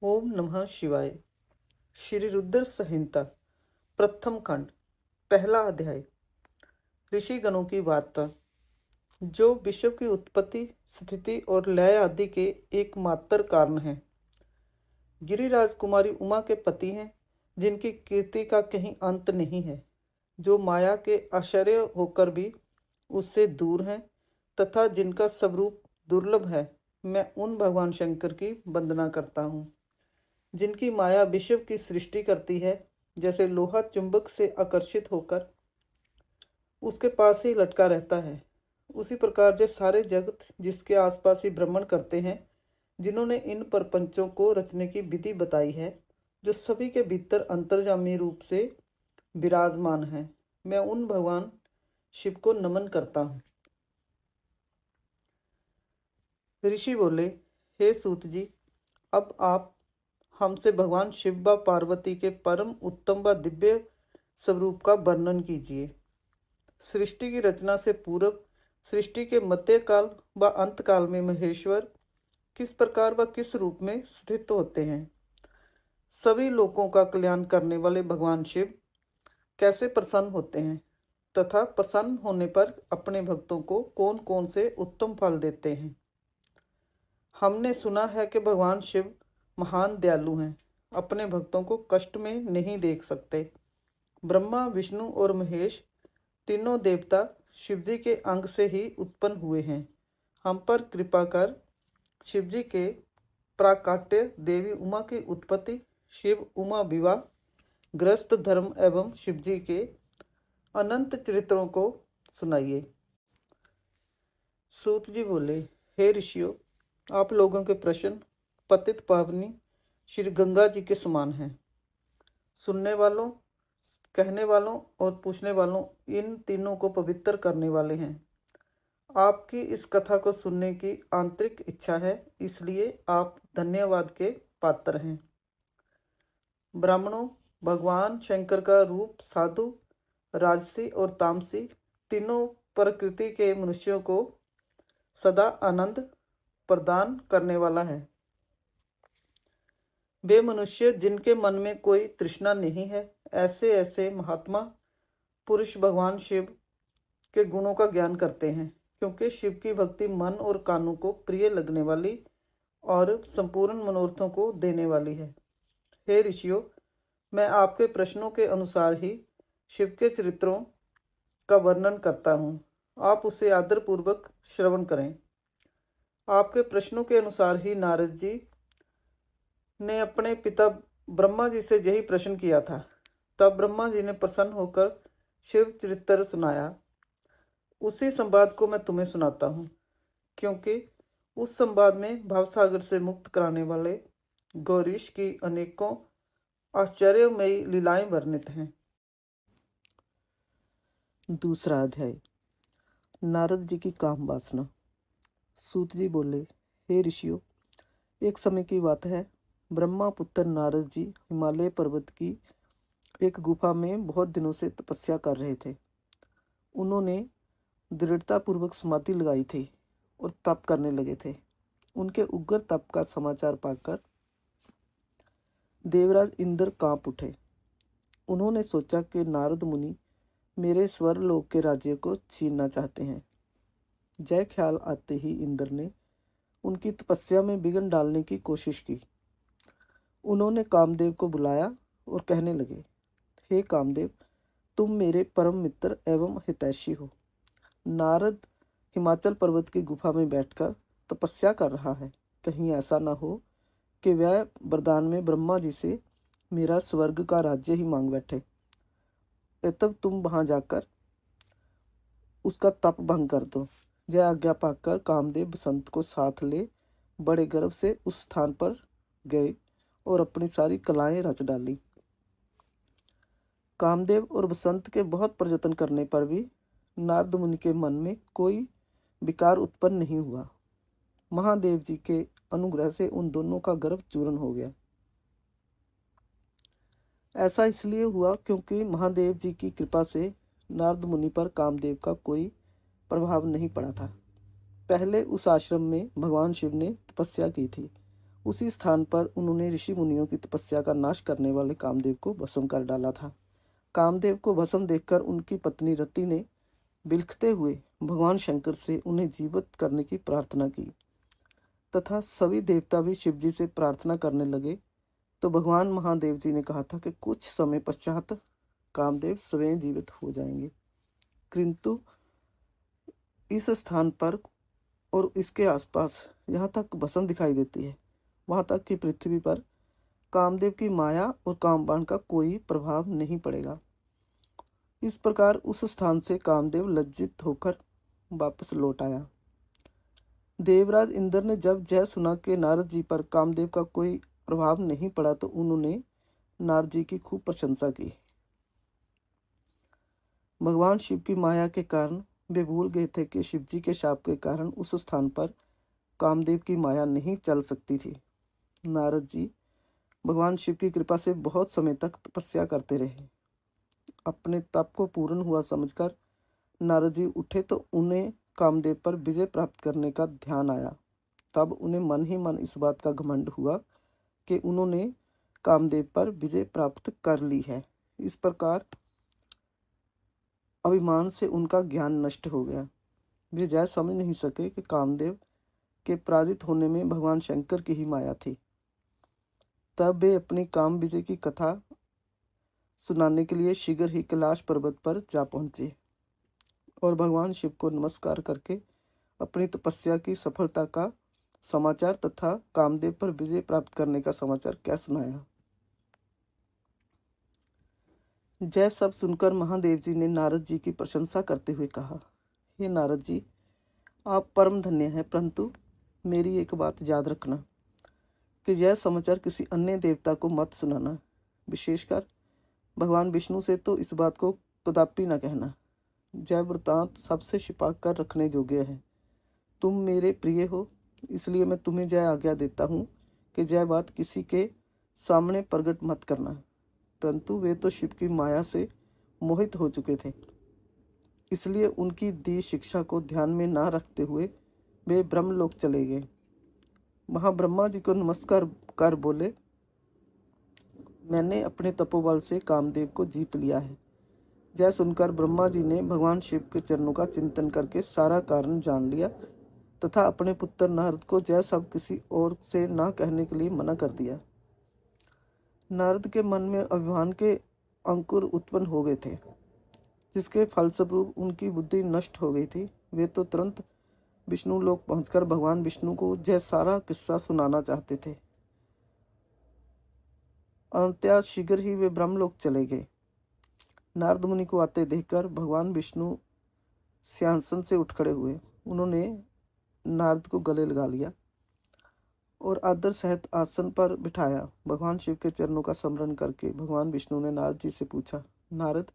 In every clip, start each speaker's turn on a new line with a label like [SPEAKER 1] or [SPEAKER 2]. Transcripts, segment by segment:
[SPEAKER 1] ओम नमः शिवाय। श्री रुद्र संहिता प्रथम खंड पहला अध्याय। ऋषि गणों की वार्ता, जो विश्व की उत्पत्ति, स्थिति और लय आदि के एकमात्र कारण हैं। गिरिराज कुमारी उमा के पति हैं, जिनकी कीर्ति का कहीं अंत नहीं है, जो माया के आश्चर्य होकर भी उससे दूर हैं तथा जिनका स्वरूप दुर्लभ है। मैं उन भगवान शंकर की वंदना करता हूँ, जिनकी माया विश्व की सृष्टि करती है। जैसे लोहा चुंबक से आकर्षित होकर उसके पास ही लटका रहता है, उसी प्रकार जो सारे जगत जिसके आसपास ही भ्रमण करते हैं, जिन्होंने इन प्रपंचों को रचने की विधि बताई है, जो सभी के भीतर अंतर्यामी रूप से विराजमान है। मैं उन भगवान शिव को नमन करता हूँ। ऋषि बोले, हे सूत जी, अब आप हमसे भगवान शिव व पार्वती के परम उत्तम व दिव्य स्वरूप का वर्णन कीजिए। सृष्टि की रचना से पूर्व, सृष्टि के मध्यकाल व अंतकाल में महेश्वर किस प्रकार व किस रूप में स्थित होते हैं। सभी लोगों का कल्याण करने वाले भगवान शिव कैसे प्रसन्न होते हैं तथा प्रसन्न होने पर अपने भक्तों को कौन कौन से उत्तम फल देते हैं। हमने सुना है कि भगवान शिव महान दयालु हैं, अपने भक्तों को कष्ट में नहीं देख सकते। ब्रह्मा, विष्णु और महेश तीनों देवता शिवजी के अंग से ही उत्पन्न हुए हैं। हम पर कृपा कर शिवजी के प्राकाट्य देवी उमा की उत्पत्ति, शिव उमा विवाह, ग्रस्त धर्म एवं शिवजी के अनंत चरित्रों को सुनाइए। सूत जी बोले, हे ऋषियों, आप लोगों के प्रश्न पतित पावनी श्री गंगा जी के समान हैं। सुनने वालों, कहने वालों और पूछने वालों, इन तीनों को पवित्र करने वाले हैं। आपकी इस कथा को सुनने की आंतरिक इच्छा है, इसलिए आप धन्यवाद के पात्र हैं। ब्राह्मणों, भगवान शंकर का रूप साधु, राजसी और तामसी तीनों प्रकृति के मनुष्यों को सदा आनंद प्रदान करने वाला है। वे मनुष्य जिनके मन में कोई तृष्णा नहीं है, ऐसे ऐसे महात्मा पुरुष भगवान शिव के गुणों का ज्ञान करते हैं, क्योंकि शिव की भक्ति मन और कानों को प्रिय लगने वाली और संपूर्ण मनोरथों को देने वाली है। हे ऋषियों, मैं आपके प्रश्नों के अनुसार ही शिव के चरित्रों का वर्णन करता हूँ। आप उसे आदरपूर्वक श्रवण करें। आपके प्रश्नों के अनुसार ही नारद जी ने अपने पिता ब्रह्मा जी से यही प्रश्न किया था। तब ब्रह्मा जी ने प्रसन्न होकर शिव चरित्र सुनाया। उसी संवाद को मैं तुम्हें सुनाता हूँ, क्योंकि उस संवाद में भवसागर से मुक्त कराने वाले गौरीश की अनेकों आश्चर्यमयी लीलाएं वर्णित हैं। दूसरा अध्याय। नारद जी की काम वासना। सूत जी बोले, हे ऋषियों, एक समय की बात है, ब्रह्मा पुत्र नारद जी हिमालय पर्वत की एक गुफा में बहुत दिनों से तपस्या कर रहे थे। उन्होंने दृढ़तापूर्वक समाधि लगाई थी और तप करने लगे थे। उनके उग्र तप का समाचार पाकर देवराज इंद्र कांप उठे। उन्होंने सोचा कि नारद मुनि मेरे स्वर्गलोक के राज्य को छीनना चाहते हैं। जय ख्याल आते ही इंद्र ने उनकी तपस्या में विघ्न डालने की कोशिश की। उन्होंने कामदेव को बुलाया और कहने लगे, हे कामदेव, तुम मेरे परम मित्र एवं हितैषी हो। नारद हिमाचल पर्वत की गुफा में बैठकर तपस्या कर रहा है। कहीं ऐसा न हो कि वह वरदान में ब्रह्मा जी से मेरा स्वर्ग का राज्य ही मांग बैठे। तब तुम वहां जाकर उसका तप भंग कर दो। यह आज्ञा पाकर कामदेव बसंत को साथ ले बड़े गर्व से उस स्थान पर गए और अपनी सारी कलाएं रच डाली। कामदेव और बसंत के बहुत प्रयत्न करने पर भी नारद मुनि के मन में कोई विकार उत्पन्न नहीं हुआ। महादेव जी के अनुग्रह से उन दोनों का गर्भ चूर्ण हो गया। ऐसा इसलिए हुआ क्योंकि महादेव जी की कृपा से नारद मुनि पर कामदेव का कोई प्रभाव नहीं पड़ा था। पहले उस आश्रम में भगवान शिव ने तपस्या की थी उसी स्थान पर उन्होंने ऋषि मुनियों की तपस्या का नाश करने वाले कामदेव को भस्म कर डाला था। कामदेव को भस्म देखकर उनकी पत्नी रति ने बिलखते हुए भगवान शंकर से उन्हें जीवित करने की प्रार्थना की तथा सभी देवता भी शिवजी से प्रार्थना करने लगे। तो भगवान महादेव जी ने कहा था कि कुछ समय पश्चात कामदेव स्वयं जीवित हो जाएंगे, किंतु इस स्थान पर और इसके आसपास यहाँ तक भस्म दिखाई देती है, वहाँ तक कि पृथ्वी पर कामदेव की माया और कामबाण का कोई प्रभाव नहीं पड़ेगा। इस प्रकार उस स्थान से कामदेव लज्जित होकर वापस लौट आया। देवराज इंद्र ने जब यह सुना कि नारद जी पर कामदेव का कोई प्रभाव नहीं पड़ा तो उन्होंने नारद जी की खूब प्रशंसा की। भगवान शिव की माया के कारण वे भूल गए थे कि शिव जी के शाप के कारण उस स्थान पर कामदेव की माया नहीं चल सकती थी। नारद जी भगवान शिव की कृपा से बहुत समय तक तपस्या करते रहे। अपने तप को पूर्ण हुआ समझकर नारद जी उठे तो उन्हें कामदेव पर विजय प्राप्त करने का ध्यान आया। तब उन्हें मन ही मन इस बात का घमंड हुआ कि उन्होंने कामदेव पर विजय प्राप्त कर ली है। इस प्रकार अभिमान से उनका ज्ञान नष्ट हो गया। वे यह समझ नहीं सके कि कामदेव के पराजित होने में भगवान शंकर की ही माया थी। तब वे अपनी काम विजय की कथा सुनाने के लिए शीघ्र ही कैलाश पर्वत पर जा पहुंचे और भगवान शिव को नमस्कार करके अपनी तपस्या की सफलता का समाचार तथा कामदेव पर विजय प्राप्त करने का समाचार क्या सुनाया। जय सब सुनकर महादेव जी ने नारद जी की प्रशंसा करते हुए कहा, हे नारद जी, आप परम धन्य हैं, परंतु मेरी एक बात याद रखना कि यह समाचार किसी अन्य देवता को मत सुनाना, विशेषकर भगवान विष्णु से तो इस बात को कदापि न कहना। जय वृतांत सबसे छिपा कर रखने योग्य है। तुम मेरे प्रिय हो, इसलिए मैं तुम्हें जय आज्ञा देता हूँ कि जय बात किसी के सामने प्रकट मत करना। परंतु वे तो शिव की माया से मोहित हो चुके थे, इसलिए उनकी दी शिक्षा को ध्यान में ना रखते हुए वे ब्रह्मलोक चले गए। वहाँ ब्रह्मा जी को नमस्कार कर बोले, मैंने अपने तपोबल से कामदेव को जीत लिया है। यह सुनकर ब्रह्मा जी ने भगवान शिव के चरणों का चिंतन करके सारा कारण जान लिया तथा अपने पुत्र नारद को यह सब किसी और से ना कहने के लिए मना कर दिया। नारद के मन में अभिमान के अंकुर उत्पन्न हो गए थे, जिसके फलस्वरूप उनकी बुद्धि नष्ट हो गई थी। वे तो तुरंत विष्णु लोक पहुंचकर भगवान विष्णु को यह सारा किस्सा सुनाना चाहते थे। अंततः शीघ्र ही वे ब्रह्मलोक चले गए। नारद मुनि को आते देखकर भगवान विष्णु सिंहासन से उठ खड़े हुए। उन्होंने नारद को गले लगा लिया और आदर सहित आसन पर बिठाया। भगवान शिव के चरणों का स्मरण करके भगवान विष्णु ने नारद जी से पूछा, नारद,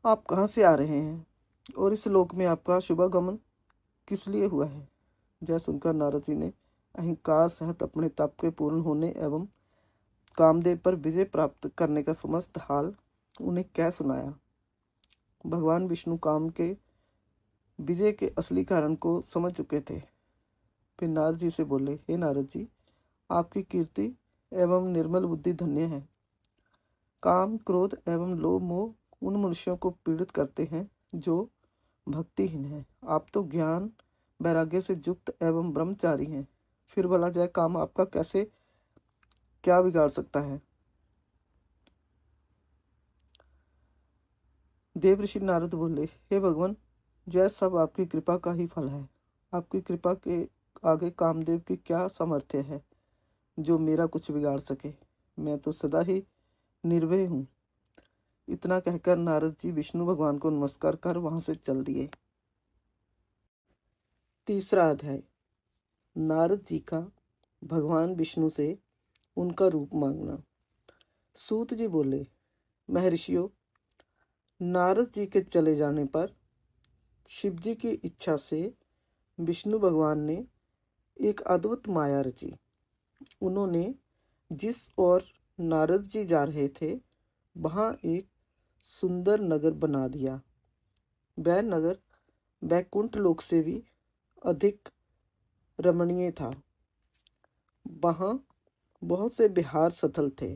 [SPEAKER 1] आप कहाँ से आ रहे हैं और इस लोक में आपका शुभागमन किस लिए हुआ है? यह सुनकर नारद जी ने अहंकार सहित अपने तप के पूर्ण होने एवं कामदेव पर विजय प्राप्त करने का समस्त हाल उन्हें कह सुनाया। भगवान विष्णु काम के विजय के असली कारण को समझ चुके थे। फिर नारद जी से बोले, हे नारद जी, आपकी कीर्ति एवं निर्मल बुद्धि धन्य है। काम, क्रोध एवं लोभ मोह उन मनुष्यों को पीड़ित करते हैं जो भक्तिहीन हैं। आप तो ज्ञान वैराग्य से युक्त एवं ब्रह्मचारी हैं, फिर भला यह काम आपका कैसे क्या बिगाड़ सकता है? देव ऋषि नारद बोले, हे भगवान, यह सब आपकी कृपा का ही फल है। आपकी कृपा के आगे कामदेव की क्या सामर्थ्य है जो मेरा कुछ बिगाड़ सके? मैं तो सदा ही निर्भय हूँ। इतना कहकर नारद जी विष्णु भगवान को नमस्कार कर वहां से चल दिए। तीसरा अध्याय, नारद जी का भगवान विष्णु से उनका रूप मांगना। सूत जी बोले, महर्षियों, नारद जी के चले जाने पर शिव जी की इच्छा से विष्णु भगवान ने एक अद्भुत माया रची। उन्होंने जिस ओर नारद जी जा रहे थे वहां एक सुंदर नगर बना दिया। वह नगर वैकुंठ लोक से भी अधिक रमणीय था। वहाँ बहुत से बिहार स्थल थे।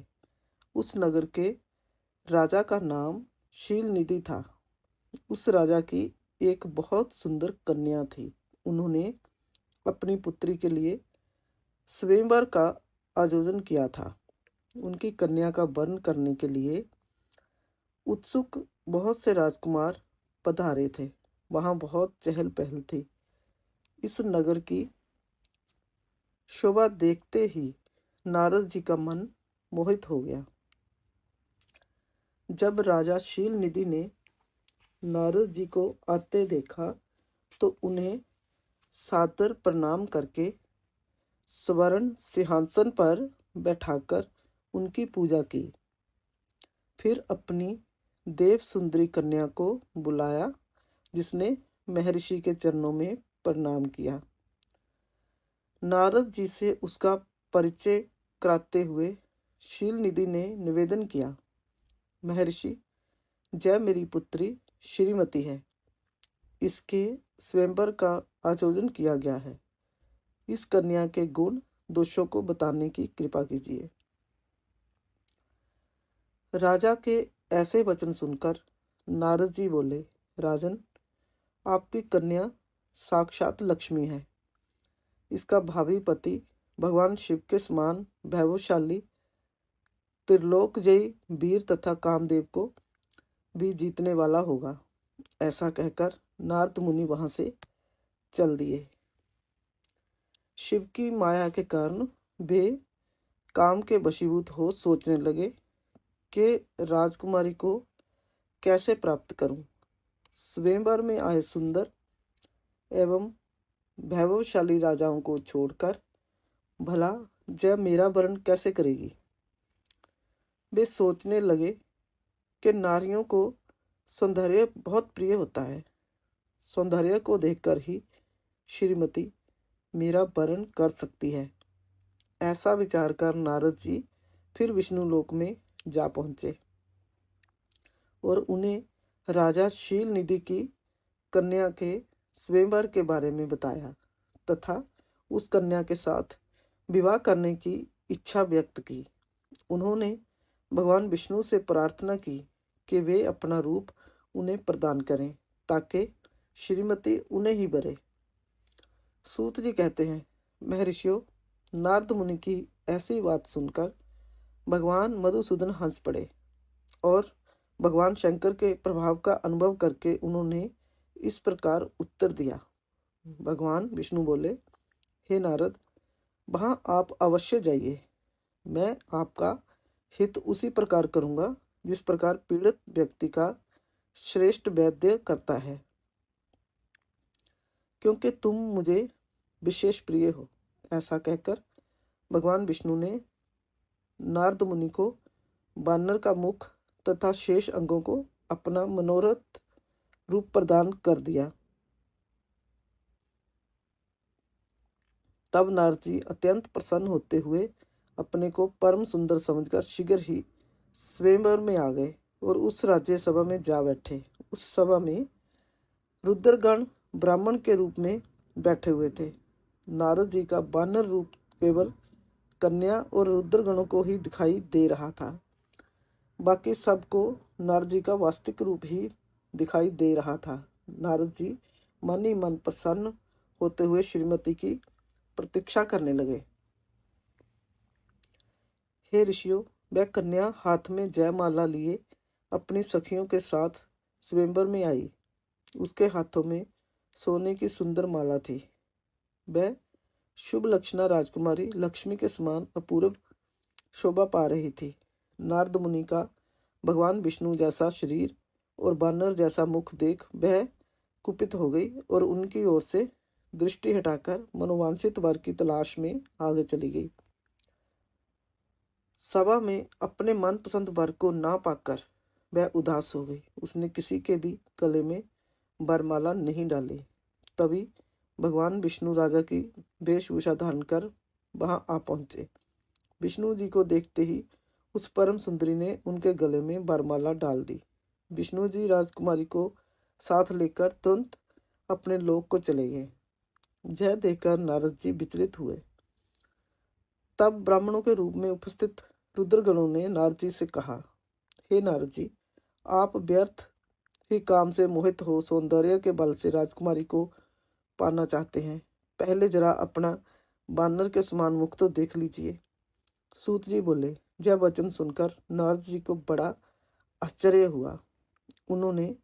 [SPEAKER 1] उस नगर के राजा का नाम शीलनिधि था। उस राजा की एक बहुत सुंदर कन्या थी। उन्होंने अपनी पुत्री के लिए स्वयंवर का आयोजन किया था। उनकी कन्या का वर्ण करने के लिए उत्सुक बहुत से राजकुमार पधारे थे। वहाँ बहुत चहल पहल थी। इस नगर की शोभा देखते ही नारद जी का मन मोहित हो गया। जब राजा शीलनिधि ने नारद जी को आते देखा तो उन्हें सादर प्रणाम करके स्वर्ण सिंहासन पर बैठाकर उनकी पूजा की। फिर अपनी देव सुंदरी कन्या को बुलाया, जिसने महर्षि के चरणों में प्रणाम किया। नारद जी से उसका परिचय कराते हुए शीलनिधि ने निवेदन किया, महर्षि, जय मेरी पुत्री श्रीमती है। इसके स्वयंवर का आयोजन किया गया है। इस कन्या के गुण दोषों को बताने की कृपा कीजिए। राजा के ऐसे वचन सुनकर नारद जी बोले, राजन, आपकी कन्या साक्षात लक्ष्मी है। इसका भावी पति भगवान शिव के समान वैभवशाली, त्रिलोकजयी वीर तथा कामदेव को भी जीतने वाला होगा। ऐसा कहकर नारद मुनि वहां से चल दिए। शिव की माया के कारण वे काम के वशीभूत हो सोचने लगे कि राजकुमारी को कैसे प्राप्त करूं। स्वयंवर में आए सुंदर एवं वैभवशाली राजाओं को छोड़कर भला जय मेरा वर्ण कैसे करेगी। वे सोचने लगे कि नारियों को सौंदर्य बहुत प्रिय होता है। सौंदर्य को देखकर ही श्रीमती मेरा वर्ण कर सकती है। ऐसा विचार कर नारद जी फिर विष्णु लोक में जा पहुंचे और उन्हें राजा शीलनिधि की कन्या के स्वयंवर के बारे में बताया तथा उस कन्या के साथ विवाह करने की इच्छा व्यक्त की। उन्होंने भगवान विष्णु से प्रार्थना की कि वे अपना रूप उन्हें प्रदान करें ताकि श्रीमती उन्हें ही वरे। सूत जी कहते हैं, महर्षियों, नारद मुनि की ऐसी बात सुनकर भगवान मधुसूदन हंस पड़े और भगवान शंकर के प्रभाव का अनुभव करके उन्होंने इस प्रकार उत्तर दिया। भगवान विष्णु बोले, हे नारद, वहाँ आप अवश्य जाइए। मैं आपका हित उसी प्रकार करूँगा जिस प्रकार पीड़ित व्यक्ति का श्रेष्ठ वैद्य करता है, क्योंकि तुम मुझे विशेष प्रिय हो। ऐसा कहकर भगवान विष्णु ने नारद मुनि को वानर का मुख तथा शेष अंगों को अपना मनोरथ रूप प्रदान कर दिया। तब नारद जी अत्यंत प्रसन्न होते हुए अपने को परम सुंदर समझकर शीघ्र ही स्वयंवर में आ गए और उस राज्य सभा में जा बैठे। उस सभा में रुद्रगण ब्राह्मण के रूप में बैठे हुए थे। नारद जी का वानर रूप केवल कन्या और रुद्रगणों को ही दिखाई दे रहा था। बाकी सबको नारद जी का वास्तविक रूप ही दिखाई दे रहा था। नारद जी मन ही मन प्रसन्न होते हुए श्रीमती की प्रतीक्षा करने लगे। हे ऋषियों, वह कन्या हाथ में जयमाला लिए अपनी सखियों के साथ स्वयंवर में आई। उसके हाथों में सोने की सुंदर माला थी। वह शुभ लक्षणा राजकुमारी लक्ष्मी के समान अपूर्व शोभा पा रही थी। नारद मुनि का भगवान विष्णु जैसा शरीर और वानर जैसा मुख देख वह कुपित हो गई और उनकी ओर से दृष्टि हटाकर मनोवांछित वर की तलाश में आगे चली गई। सभा में अपने मनपसंद वर को ना पाकर वह उदास हो गई। उसने किसी के भी गले में वरमाला नहीं डाली। तभी भगवान विष्णु राजा की वेशभूषा धारण कर वहां आ पहुंचे। विष्णु जी को देखते ही उस परम सुंदरी ने उनके गले में वरमाला डाल दी। विष्णु जी राजकुमारी को साथ लेकर तुरंत अपने लोक को चले गए। यह देखकर नारद जी विचलित हुए तब ब्राह्मणों के रूप में उपस्थित रुद्रगणों ने नारद जी से कहा, हे नारद जी, आप व्यर्थ ही काम से मोहित हो सौंदर्य के बल से राजकुमारी को पाना चाहते हैं। पहले जरा अपना बानर के समान मुख तो देख लीजिए। सूत जी बोले। यह वचन सुनकर नारद जी को बड़ा आश्चर्य हुआ। उन्होंने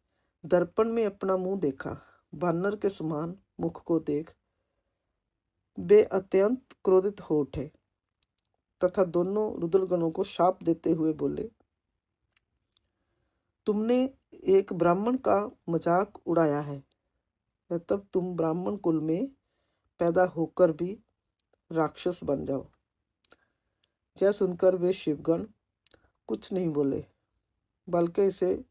[SPEAKER 1] दर्पण में अपना मुंह देखा। बानर के समान मुख को देख वे अत्यंत क्रोधित हो उठे तथा दोनों रुद्रगणों को शाप देते हुए बोले, तुमने एक ब्राह्मण का मजाक उड़ाया है, तब तुम ब्राह्मण कुल में पैदा होकर भी राक्षस बन जाओ। यह सुनकर वे शिवगण कुछ नहीं बोले, बल्कि इसे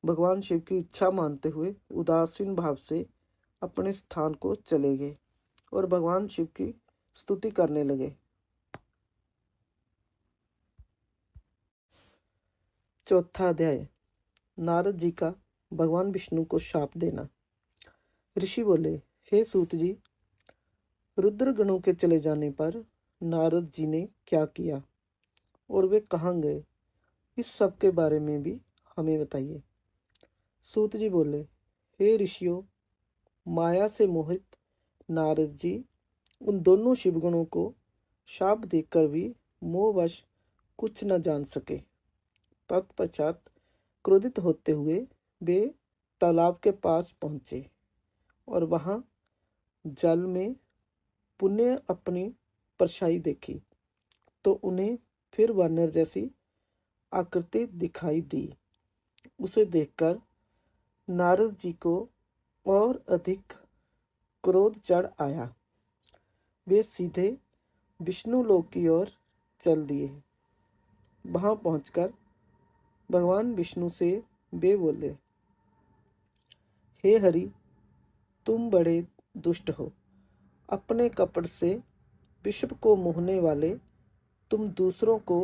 [SPEAKER 1] भगवान शिव की इच्छा मानते हुए उदासीन भाव से अपने स्थान को चले गए और भगवान शिव की स्तुति करने लगे। चौथा अध्याय, नारद जी का भगवान विष्णु को शाप देना। ऋषि बोले, हे सूत जी, रुद्रगणों के चले जाने पर नारद जी ने क्या किया और वे कहाँ गए, इस सब के बारे में भी हमें बताइए। सूत जी बोले, हे ऋषियों, माया से मोहित नारद जी उन दोनों शिवगणों को शाप देकर भी मोहवश कुछ न जान सके। तत्पश्चात क्रोधित होते हुए वे तालाब के पास पहुंचे और वहां जल में पुनः अपनी परछाई देखी तो उन्हें फिर वानर जैसी आकृति दिखाई दी। उसे देखकर नारद जी को और अधिक क्रोध चढ़ आया। वे सीधे विष्णु लोक की ओर चल दिए। वहां पहुंचकर भगवान विष्णु से वे बोले, हे हरि, तुम बड़े दुष्ट हो। अपने कपट से विश्व को मोहने वाले तुम दूसरों को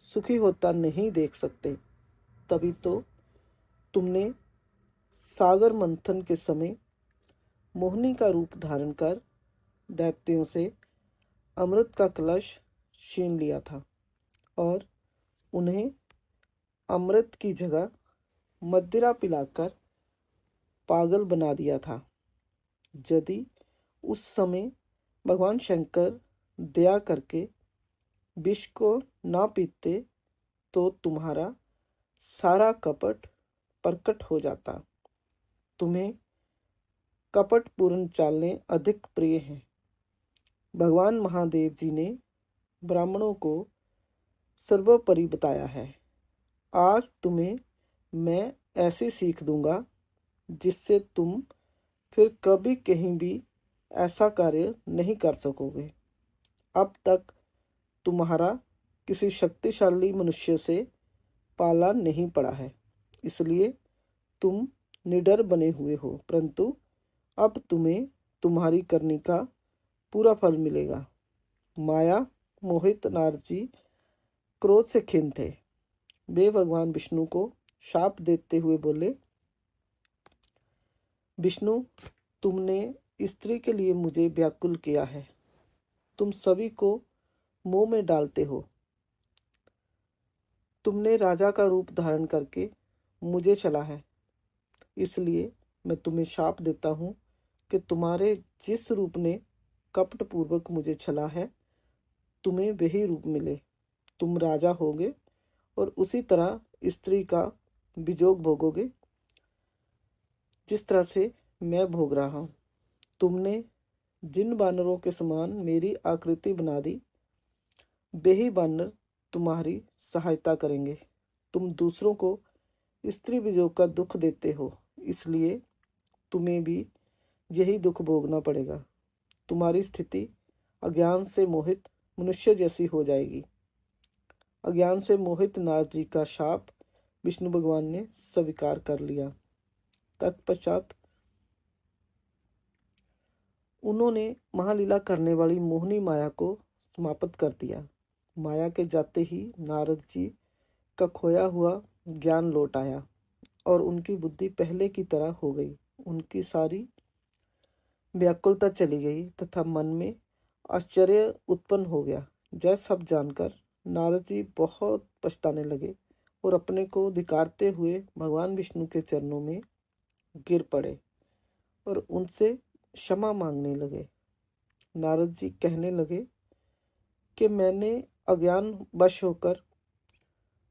[SPEAKER 1] सुखी होता नहीं देख सकते। तभी तो तुमने सागर मंथन के समय मोहिनी का रूप धारण कर दैत्यों से अमृत का कलश छीन लिया था और उन्हें अमृत की जगह मदिरा पिलाकर पागल बना दिया था। यदि उस समय भगवान शंकर दया करके विष को ना पीते तो तुम्हारा सारा कपट प्रकट हो जाता। तुम्हें कपटपूर्ण चालें अधिक प्रिय हैं। भगवान महादेव जी ने ब्राह्मणों को सर्वोपरि बताया है। आज तुम्हें मैं ऐसी सीख दूंगा जिससे तुम फिर कभी कहीं भी ऐसा कार्य नहीं कर सकोगे। अब तक तुम्हारा किसी शक्तिशाली मनुष्य से पाला नहीं पड़ा है, इसलिए तुम निडर बने हुए हो, परंतु अब तुम्हें तुम्हारी करनी का पूरा फल मिलेगा। माया मोहित नारद जी क्रोध से खिन्न थे। वे भगवान विष्णु को शाप देते हुए बोले, विष्णु, तुमने स्त्री के लिए मुझे व्याकुल किया है। तुम सभी को मोह में डालते हो। तुमने राजा का रूप धारण करके मुझे चला है, इसलिए मैं तुम्हें शाप देता हूँ कि तुम्हारे जिस रूप ने कपटपूर्वक मुझे छला है, तुम्हें वही रूप मिले। तुम राजा होगे और उसी तरह स्त्री का वियोग भोगोगे जिस तरह से मैं भोग रहा हूँ। तुमने जिन बानरों के समान मेरी आकृति बना दी, वही बानर तुम्हारी सहायता करेंगे। तुम दूसरों को स्त्री वियोग का दुख देते हो, इसलिए तुम्हें भी यही दुख भोगना पड़ेगा। तुम्हारी स्थिति अज्ञान से मोहित मनुष्य जैसी हो जाएगी। अज्ञान से मोहित नारद जी का शाप विष्णु भगवान ने स्वीकार कर लिया। तत्पश्चात उन्होंने महालीला करने वाली मोहिनी माया को समाप्त कर दिया। माया के जाते ही नारद जी का खोया हुआ ज्ञान लौट आया और उनकी बुद्धि पहले की तरह हो गई। उनकी सारी व्याकुलता चली गई तथा मन में आश्चर्य उत्पन्न हो गया यह सब जानकर नारद जी बहुत पछताने लगे और अपने को धिक्कारते हुए भगवान विष्णु के चरणों में गिर पड़े और उनसे क्षमा मांगने लगे। नारद जी कहने लगे कि मैंने अज्ञान वश होकर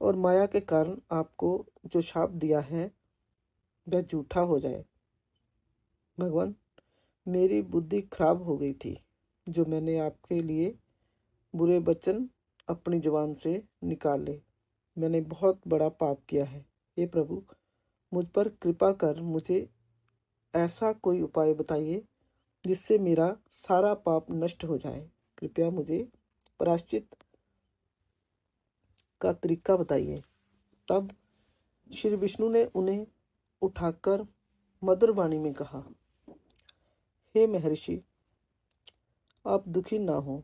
[SPEAKER 1] और माया के कारण आपको जो शाप दिया है वह झूठा हो जाए। भगवान, मेरी बुद्धि खराब हो गई थी जो मैंने आपके लिए बुरे वचन अपनी जुबान से निकाले। मैंने बहुत बड़ा पाप किया है। हे प्रभु, मुझ पर कृपा कर मुझे ऐसा कोई उपाय बताइए जिससे मेरा सारा पाप नष्ट हो जाए। कृपया मुझे प्रायश्चित का तरीका बताइए। तब श्री विष्णु ने उन्हें उठाकर मधुर वाणी में कहा, हे महर्षि, आप दुखी ना हो।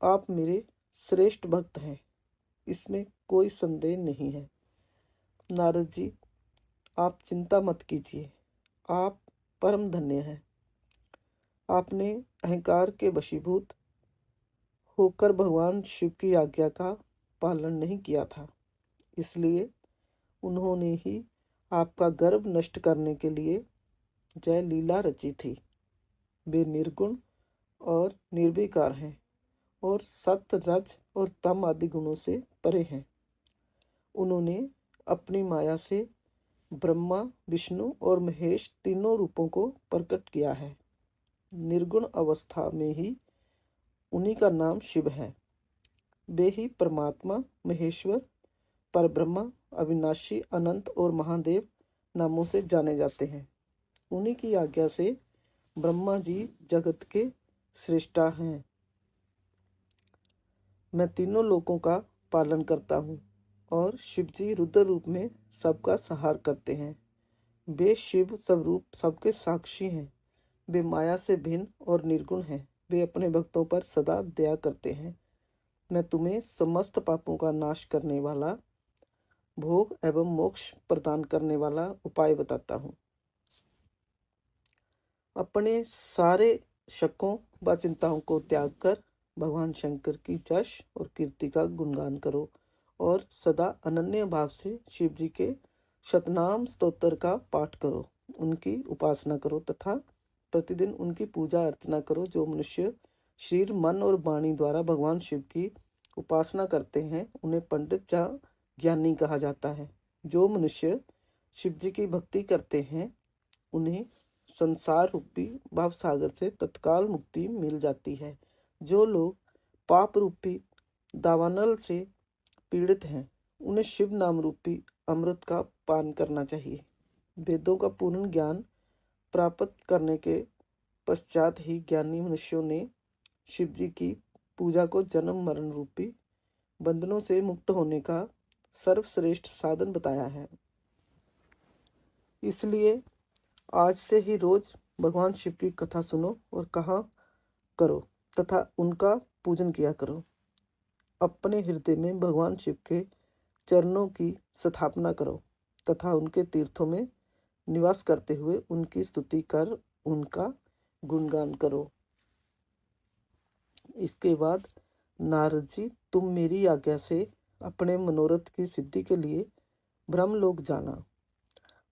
[SPEAKER 1] आप मेरे श्रेष्ठ भक्त हैं, इसमें कोई संदेह नहीं है। नारद जी, आप चिंता मत कीजिए। आप परम धन्य हैं। आपने अहंकार के वशीभूत होकर भगवान शिव की आज्ञा का पालन नहीं किया था, इसलिए उन्होंने ही आपका गर्व नष्ट करने के लिए जय लीला रची थी। वे निर्गुण और निर्विकार हैं और सत्य, रज और तम आदि गुणों से परे हैं। उन्होंने अपनी माया से ब्रह्मा, विष्णु और महेश तीनों रूपों को प्रकट किया है। निर्गुण अवस्था में ही उन्हीं का नाम शिव है। वे ही परमात्मा, महेश्वर, परब्रह्मा, अविनाशी, अनंत और महादेव नामों से जाने जाते हैं। उन्हीं की आज्ञा से ब्रह्मा जी जगत के सृष्टा हैं। मैं तीनों लोकों का पालन करता हूँ और शिव जी रुद्र रूप में सबका संहार करते हैं। वे शिव स्वरूप सबके साक्षी हैं। वे माया से भिन्न और निर्गुण हैं। वे अपने भक्तों पर सदा दया करते हैं। मैं तुम्हें समस्त पापों का नाश करने वाला, भोग एवं मोक्ष प्रदान करने वाला उपाय बताता हूँ। अपने सारे शकों व चिंताओं को त्याग कर भगवान शंकर की यश और कीर्ति का गुणगान करो और सदा अनन्य भाव से शिव जी के शतनाम स्तोत्र का पाठ करो, उनकी उपासना करो तथा प्रतिदिन उनकी पूजा अर्चना करो। जो मनुष्य शरीर, मन और वाणी द्वारा भगवान शिव की उपासना करते हैं उन्हें पंडित या ज्ञानी कहा जाता है। जो मनुष्य शिव जी की भक्ति करते हैं उन्हें संसार रूपी भव सागर से तत्काल मुक्ति मिल जाती है। जो लोग पाप रूपी दावानल से पीड़ित हैं उन्हें शिव नाम रूपी अमृत का पान करना चाहिए। वेदों का पूर्ण ज्ञान प्राप्त करने के पश्चात ही ज्ञानी मनुष्यों ने शिव जी की पूजा को जन्म मरण रूपी बंधनों से मुक्त होने का सर्वश्रेष्ठ साधन बताया है। इसलिए आज से ही रोज भगवान शिव की कथा सुनो और कहा करो तथा उनका पूजन किया करो। अपने हृदय में भगवान शिव के चरणों की स्थापना करो तथा उनके तीर्थों में निवास करते हुए उनकी स्तुति कर उनका गुणगान करो। इसके बाद नारद जी, तुम मेरी आज्ञा से अपने मनोरथ की सिद्धि के लिए ब्रह्मलोक जाना।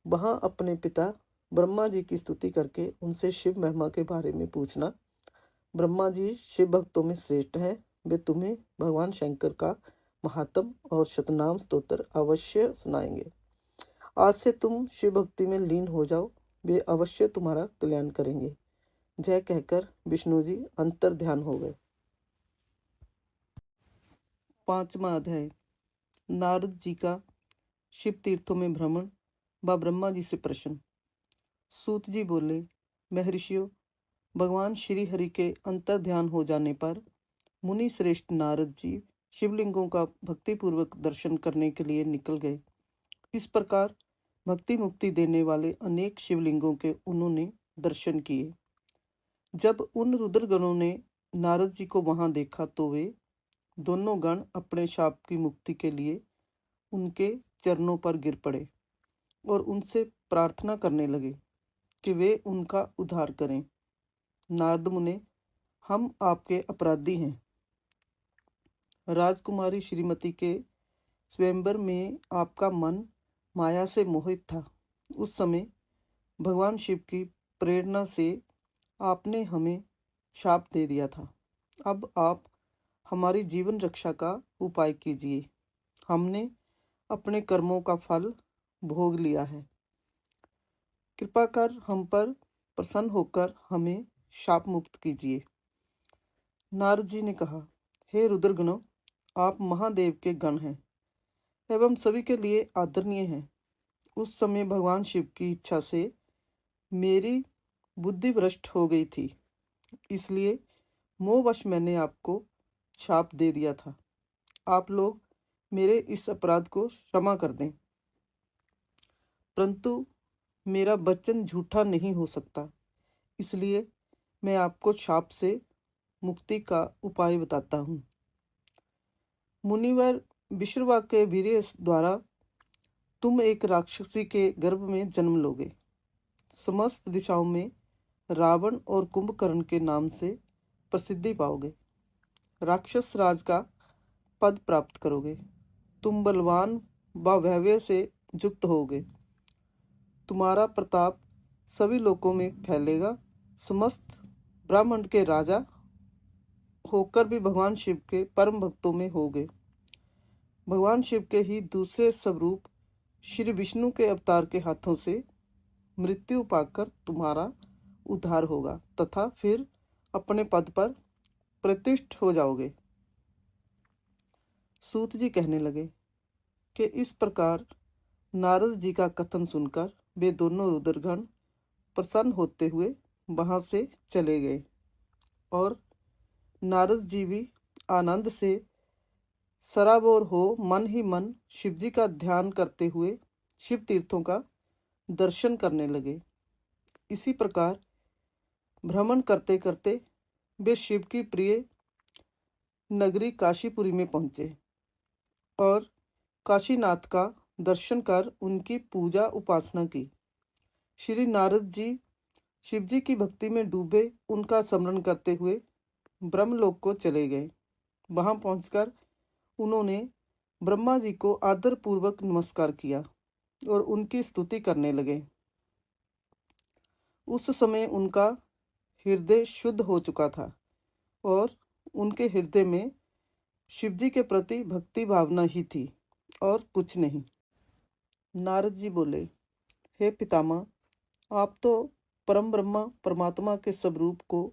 [SPEAKER 1] वहां अपने पिता ब्रह्मा जी की स्तुति करके उनसे शिव महिमा के बारे में पूछना। ब्रह्मा जी शिव भक्तों में श्रेष्ठ हैं। वे तुम्हें भगवान शंकर का महात्म और शतनाम स्तोत्र अवश्य सुनाएंगे। आज से तुम शिव भक्ति में लीन हो जाओ, वे अवश्य तुम्हारा कल्याण करेंगे। जय कहकर विष्णु जी अंतर ध्यान हो गए। 5वां अध्याय, नारद जी का शिव तीर्थों में भ्रमण व ब्रह्मा जी से प्रश्न। सूत जी बोले, महर्षियों, भगवान श्री हरि के अंतर ध्यान हो जाने पर मुनि श्रेष्ठ नारद जी शिवलिंगों का भक्तिपूर्वक दर्शन करने के लिए निकल गए। इस प्रकार भक्ति मुक्ति देने वाले अनेक शिवलिंगों के उन्होंने दर्शन किए। जब उन रुद्रगणों ने नारद जी को वहां देखा तो वे दोनों गण अपने शाप की मुक्ति के लिए उनके चरणों पर गिर पड़े और उनसे प्रार्थना करने लगे कि वे उनका उद्धार करें। नारद मुने, हम आपके अपराधी हैं। राजकुमारी श्रीमती के स्वयंवर में आपका मन माया से मोहित था। उस समय भगवान शिव की प्रेरणा से आपने हमें शाप दे दिया था। अब आप हमारी जीवन रक्षा का उपाय कीजिए। हमने अपने कर्मों का फल भोग लिया है। कृपा कर हम पर प्रसन्न होकर हमें शाप मुक्त कीजिए। नारद जी ने कहा, हे रुद्रगणों, आप महादेव के गण हैं एवं सभी के लिए आदरणीय हैं। उस समय भगवान शिव की इच्छा से मेरी बुद्धि भ्रष्ट हो गई थी, इसलिए मोहवश मैंने आपको शाप दे दिया था। आप लोग मेरे इस अपराध को क्षमा कर दें। परंतु मेरा वचन झूठा नहीं हो सकता, इसलिए मैं आपको शाप से मुक्ति का उपाय बताता हूँ। मुनिवर विश्रवा के वीर्य द्वारा तुम एक राक्षसी के गर्भ में जन्म लोगे। समस्त दिशाओं में रावण और कुंभकर्ण के नाम से प्रसिद्धि पाओगे। राक्षस राज का पद प्राप्त करोगे। तुम बलवान व वैभव से युक्त होगे। तुम्हारा प्रताप सभी लोकों में फैलेगा। समस्त ब्रह्मांड के राजा होकर भी भगवान शिव के परम भक्तों में होगे। भगवान शिव के ही दूसरे स्वरूप श्री विष्णु के अवतार के हाथों से मृत्यु पाकर तुम्हारा उद्धार होगा तथा फिर अपने पद पर प्रतिष्ठ हो जाओगे। सूत जी कहने लगे कि इस प्रकार नारद जी का कथन सुनकर वे दोनों रुद्रगण प्रसन्न होते हुए वहां से चले गए और नारद जी भी आनंद से सराबोर हो मन ही मन शिवजी का ध्यान करते हुए शिव तीर्थों का दर्शन करने लगे। इसी प्रकार भ्रमण करते करते वे शिव की प्रिय नगरी काशीपुरी में पहुँचे और काशीनाथ का दर्शन कर उनकी पूजा उपासना की। श्री नारद जी शिवजी की भक्ति में डूबे उनका स्मरण करते हुए ब्रह्मलोक को चले गए। वहां पहुंचकर उन्होंने ब्रह्मा जी को आदर पूर्वक नमस्कार किया और उनकी स्तुति करने लगे। उस समय उनका हृदय शुद्ध हो चुका था और उनके हृदय में शिवजी के प्रति भक्ति भावना ही थी और कुछ नहीं। नारद जी बोले, हे पितामह, आप तो परम ब्रह्मा परमात्मा के स्वरूप को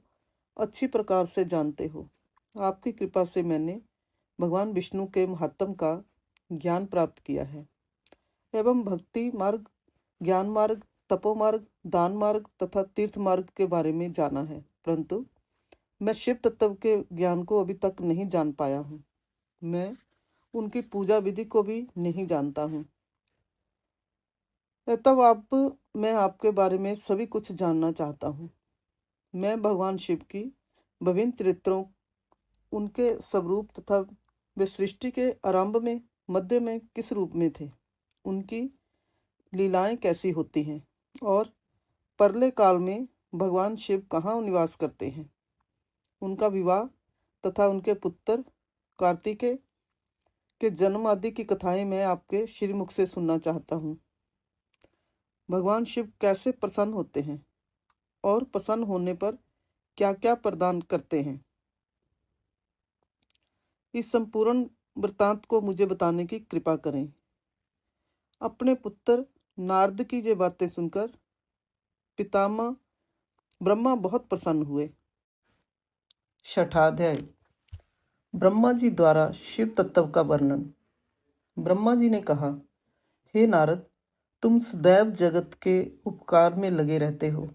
[SPEAKER 1] अच्छी प्रकार से जानते हो। आपकी कृपा से मैंने भगवान विष्णु के महात्म का ज्ञान प्राप्त किया है एवं भक्ति मार्ग, ज्ञान मार्ग, तपो मार्ग, दान मार्ग तथा तीर्थ मार्ग के बारे में जाना है, परंतु मैं शिव तत्व के ज्ञान को अभी तक नहीं जान पाया हूँ। मैं उनकी पूजा विधि को भी नहीं जानता हूँ। तब मैं आपके बारे में सभी कुछ जानना चाहता हूँ। मैं भगवान शिव की विभिन्न चरित्रों, उनके स्वरूप तथा वे सृष्टि के आरंभ में, मध्य में किस रूप में थे, उनकी लीलाएं कैसी होती हैं और परले काल में भगवान शिव कहाँ निवास करते हैं, उनका विवाह तथा उनके पुत्र कार्तिकेय के जन्म आदि की कथाएं मैं आपके श्रीमुख से सुनना चाहता हूँ। भगवान शिव कैसे प्रसन्न होते हैं और प्रसन्न होने पर क्या क्या प्रदान करते हैं, इस संपूर्ण वृत्तांत को मुझे बताने की कृपा करें। अपने पुत्र नारद की ये बातें सुनकर पितामह ब्रह्मा बहुत प्रसन्न हुए। छठाध्याय, ब्रह्मा जी द्वारा शिव तत्व का वर्णन। ब्रह्मा जी ने कहा, हे नारद, तुम सदैव जगत के उपकार में लगे रहते हो।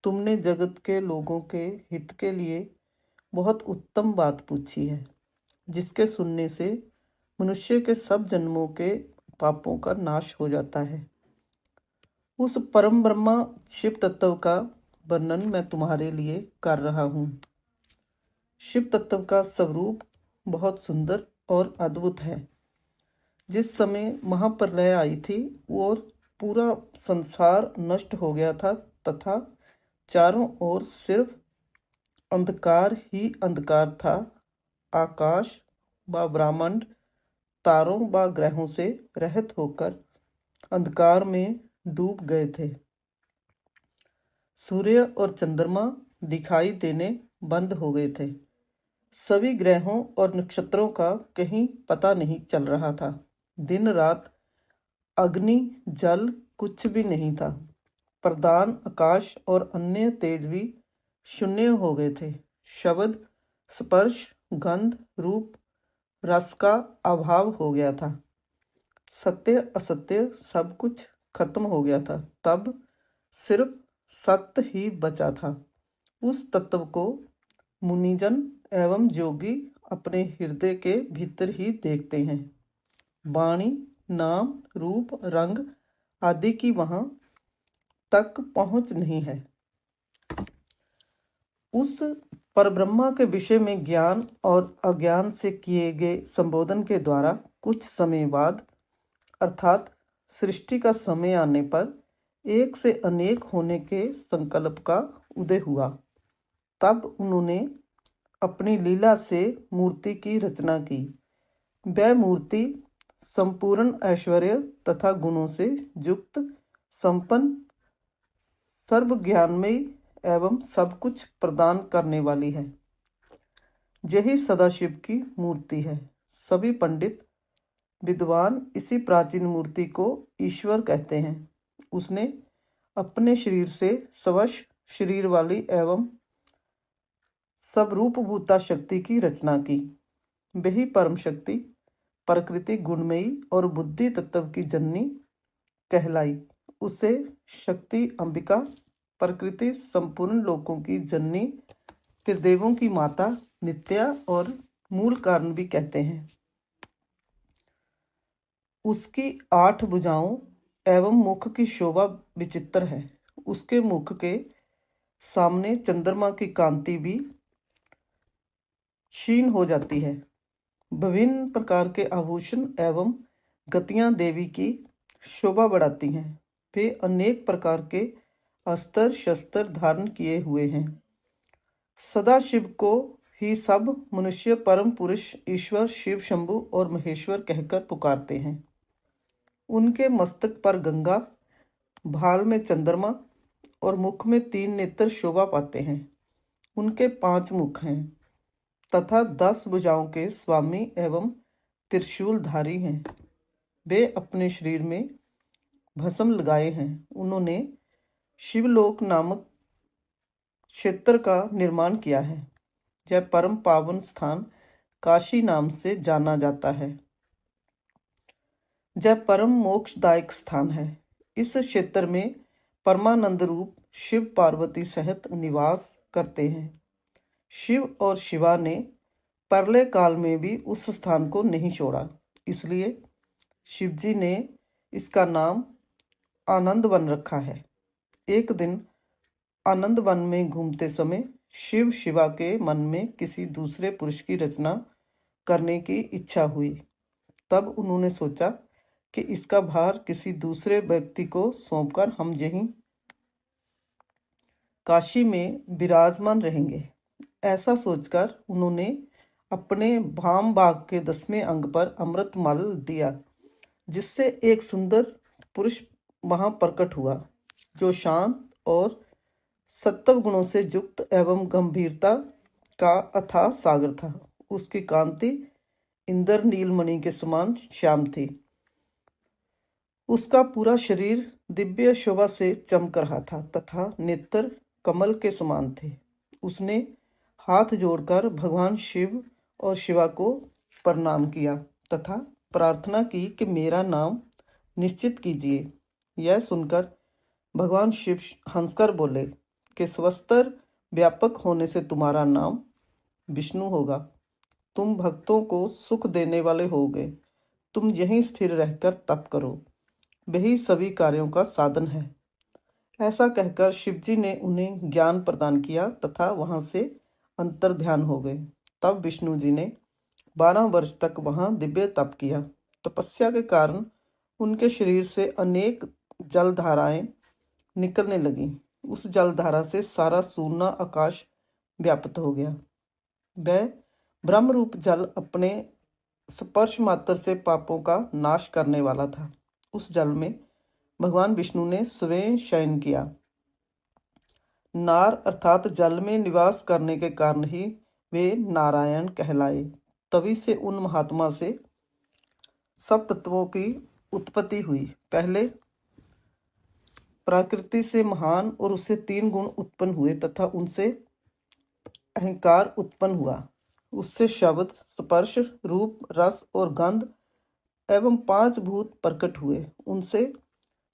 [SPEAKER 1] तुमने जगत के लोगों के हित के लिए बहुत उत्तम बात पूछी है, जिसके सुनने से मनुष्य के सब जन्मों के पापों का नाश हो जाता है। उस परम ब्रह्मा शिव तत्व का वर्णन मैं तुम्हारे लिए कर रहा हूँ। शिव तत्व का स्वरूप बहुत सुंदर और अद्भुत है। जिस समय महाप्रलय आई थी और पूरा संसार नष्ट हो गया था तथा चारों ओर सिर्फ अंधकार ही अंधकार था, आकाश व ब्रह्मांड तारों व ग्रहों से रहित होकर अंधकार में डूब गए थे। सूर्य और चंद्रमा दिखाई देने बंद हो गए थे। सभी ग्रहों और नक्षत्रों का कहीं पता नहीं चल रहा था। दिन रात, अग्नि जल कुछ भी नहीं था। प्रधान आकाश और अन्य तेज भी शून्य हो गए थे। शब्द, स्पर्श, गंध, रूप, रस का अभाव हो गया था। सत्य असत्य सब कुछ खत्म हो गया था। तब सिर्फ सत्य ही बचा था। उस तत्व को मुनिजन एवं योगी अपने हृदय के भीतर ही देखते हैं। वाणी, नाम, रूप, रंग आदि की वहां तक पहुंच नहीं है। उस परब्रह्मा के विषय में ज्ञान और अज्ञान से किए गए संबोधन के द्वारा कुछ समय बाद, अर्थात सृष्टि का समय आने पर, एक से अनेक होने के संकल्प का उदय हुआ। तब उन्होंने अपनी लीला से मूर्ति की रचना की। वह मूर्ति संपूर्ण ऐश्वर्य तथा गुणों से युक्त, संपन्न, सर्वज्ञानमयी एवं सब कुछ प्रदान करने वाली है। यही सदाशिव की मूर्ति है। सभी पंडित विद्वान इसी प्राचीन मूर्ति को ईश्वर कहते हैं। उसने अपने शरीर से स्वश शरीर वाली एवं सब रूपभूता शक्ति की रचना की। वही परम शक्ति प्रकृति गुणमयी और बुद्धि तत्व की जननी कहलाई। उसे शक्ति अंबिका, प्रकृति संपूर्ण लोकों की जननी, त्रिदेवों की माता, नित्या और मूल कारण भी कहते हैं। उसकी 8 भुजाओं एवं मुख की शोभा विचित्र है। उसके मुख के सामने चंद्रमा की कांति भी क्षीण हो जाती है। विभिन्न प्रकार के आभूषण एवं गतियां देवी की शोभा बढ़ाती हैं। वे अनेक प्रकार के अस्त्र शस्त्र धारण किए हुए हैं। सदाशिव को ही सब मनुष्य परम पुरुष ईश्वर शिव शंभु और महेश्वर कहकर पुकारते हैं। उनके मस्तक पर गंगा, भाल में चंद्रमा और मुख में 3 नेत्र शोभा पाते हैं। उनके 5 मुख हैं तथा 10 भुजाओं के स्वामी एवं त्रिशूलधारी हैं। वे अपने शरीर में भस्म लगाए हैं। उन्होंने शिवलोक नामक क्षेत्र का निर्माण किया है। यह परम पावन स्थान काशी नाम से जाना जाता है। यह परम मोक्षदायक स्थान है। इस क्षेत्र में परमानंद रूप शिव पार्वती सहित निवास करते हैं। शिव और शिवा ने प्रलय काल में भी उस स्थान को नहीं छोड़ा, इसलिए शिवजी ने इसका नाम आनंद वन रखा है। एक दिन आनंद वन में घूमते समय शिव शिवा के मन में किसी दूसरे पुरुष की रचना करने की इच्छा हुई। तब उन्होंने सोचा कि इसका भार किसी दूसरे व्यक्ति को सौंपकर हम यहीं काशी में विराजमान रहेंगे। ऐसा सोचकर उन्होंने अपने भाम बाग के 10वें अंग पर अमृत मल दिया, जिससे एक सुंदर पुरुष वहां प्रकट हुआ, जो शांत और सत्व गुणों से युक्त एवं गंभीरता का अथाह सागर था। उसकी कांति इंद्र नीलमणि के समान श्याम थी। उसका पूरा शरीर दिव्य शोभा से चमक रहा था तथा नेत्र कमल के समान थे। उसने हाथ जोड़कर भगवान शिव और शिवा को प्रणाम किया तथा प्रार्थना की कि मेरा नाम निश्चित कीजिए। यह सुनकर भगवान शिव हंसकर बोले कि स्वस्तर व्यापक होने से तुम्हारा नाम विष्णु होगा। तुम भक्तों को सुख देने वाले होगे। तुम यहीं स्थिर रहकर तप करो, वही सभी कार्यों का साधन है। ऐसा कहकर शिवजी ने उन्हें ज्ञान प्रदान किया तथा वहां से अंतर ध्यान हो गए। तब विष्णु जी ने 12 वर्ष तक वहां दिव्य तप किया। तपस्या के कारण उनके शरीर से अनेक जलधाराएं निकलने लगीं। उस जलधारा से सारा सूना आकाश व्याप्त हो गया। वह ब्रह्मरूप जल अपने स्पर्श मात्र से पापों का नाश करने वाला था। उस जल में भगवान विष्णु ने स्वयं शयन किया। नार अर्थात जल में निवास करने के कारण ही वे नारायण कहलाए। तभी से उन महात्मा से सब तत्वों की उत्पत्ति हुई। पहले प्रकृति से महान और उससे 3 गुण उत्पन्न हुए तथा उनसे अहंकार उत्पन्न हुआ। उससे शब्द, स्पर्श, रूप, रस और गंध एवं 5 भूत प्रकट हुए। उनसे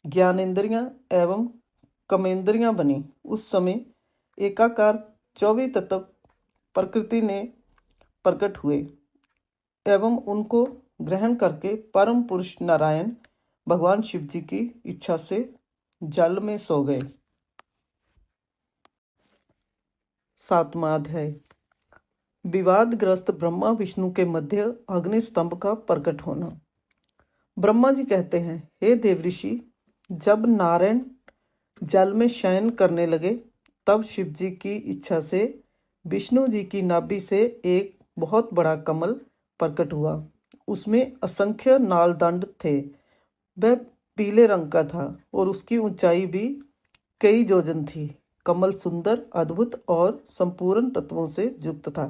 [SPEAKER 1] ज्ञानेंद्रियां एवं कर्मेंद्रियां बनी। उस समय एकाकार 24 तत्व प्रकृति ने प्रकट हुए एवं उनको ग्रहण करके परम पुरुष नारायण भगवान शिव जी की इच्छा से जल में सो गए। 7वां अध्याय। विवादग्रस्त ब्रह्मा विष्णु के मध्य अग्नि स्तंभ का प्रकट होना। ब्रह्मा जी कहते हैं, हे देवऋषि, जब नारायण जल में शयन करने लगे तब शिव जी की इच्छा से विष्णु जी की नाभि से एक बहुत बड़ा कमल प्रकट हुआ। उसमें असंख्य नालदंड थे। वह पीले रंग का था और उसकी ऊंचाई भी कई योजन थी। कमल सुंदर, अद्भुत और संपूर्ण तत्वों से युक्त था।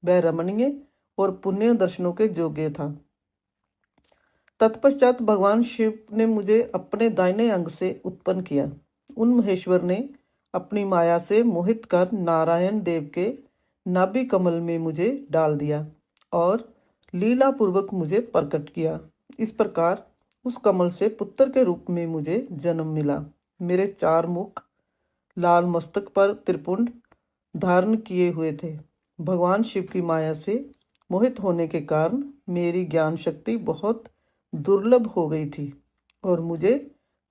[SPEAKER 1] वह रमणीय और पुण्य दर्शनों के योग्य था। तत्पश्चात भगवान शिव ने मुझे अपने दाहिने अंग से उत्पन्न किया। उन महेश्वर ने अपनी माया से मोहित कर नारायण देव के नाभि कमल में मुझे डाल दिया और लीला पूर्वक मुझे प्रकट किया। इस प्रकार उस कमल से पुत्र के रूप में मुझे जन्म मिला। मेरे 4 मुख, लाल मस्तक पर त्रिपुंड धारण किए हुए थे। भगवान शिव की माया से मोहित होने के कारण मेरी ज्ञान शक्ति बहुत दुर्लभ हो गई थी और मुझे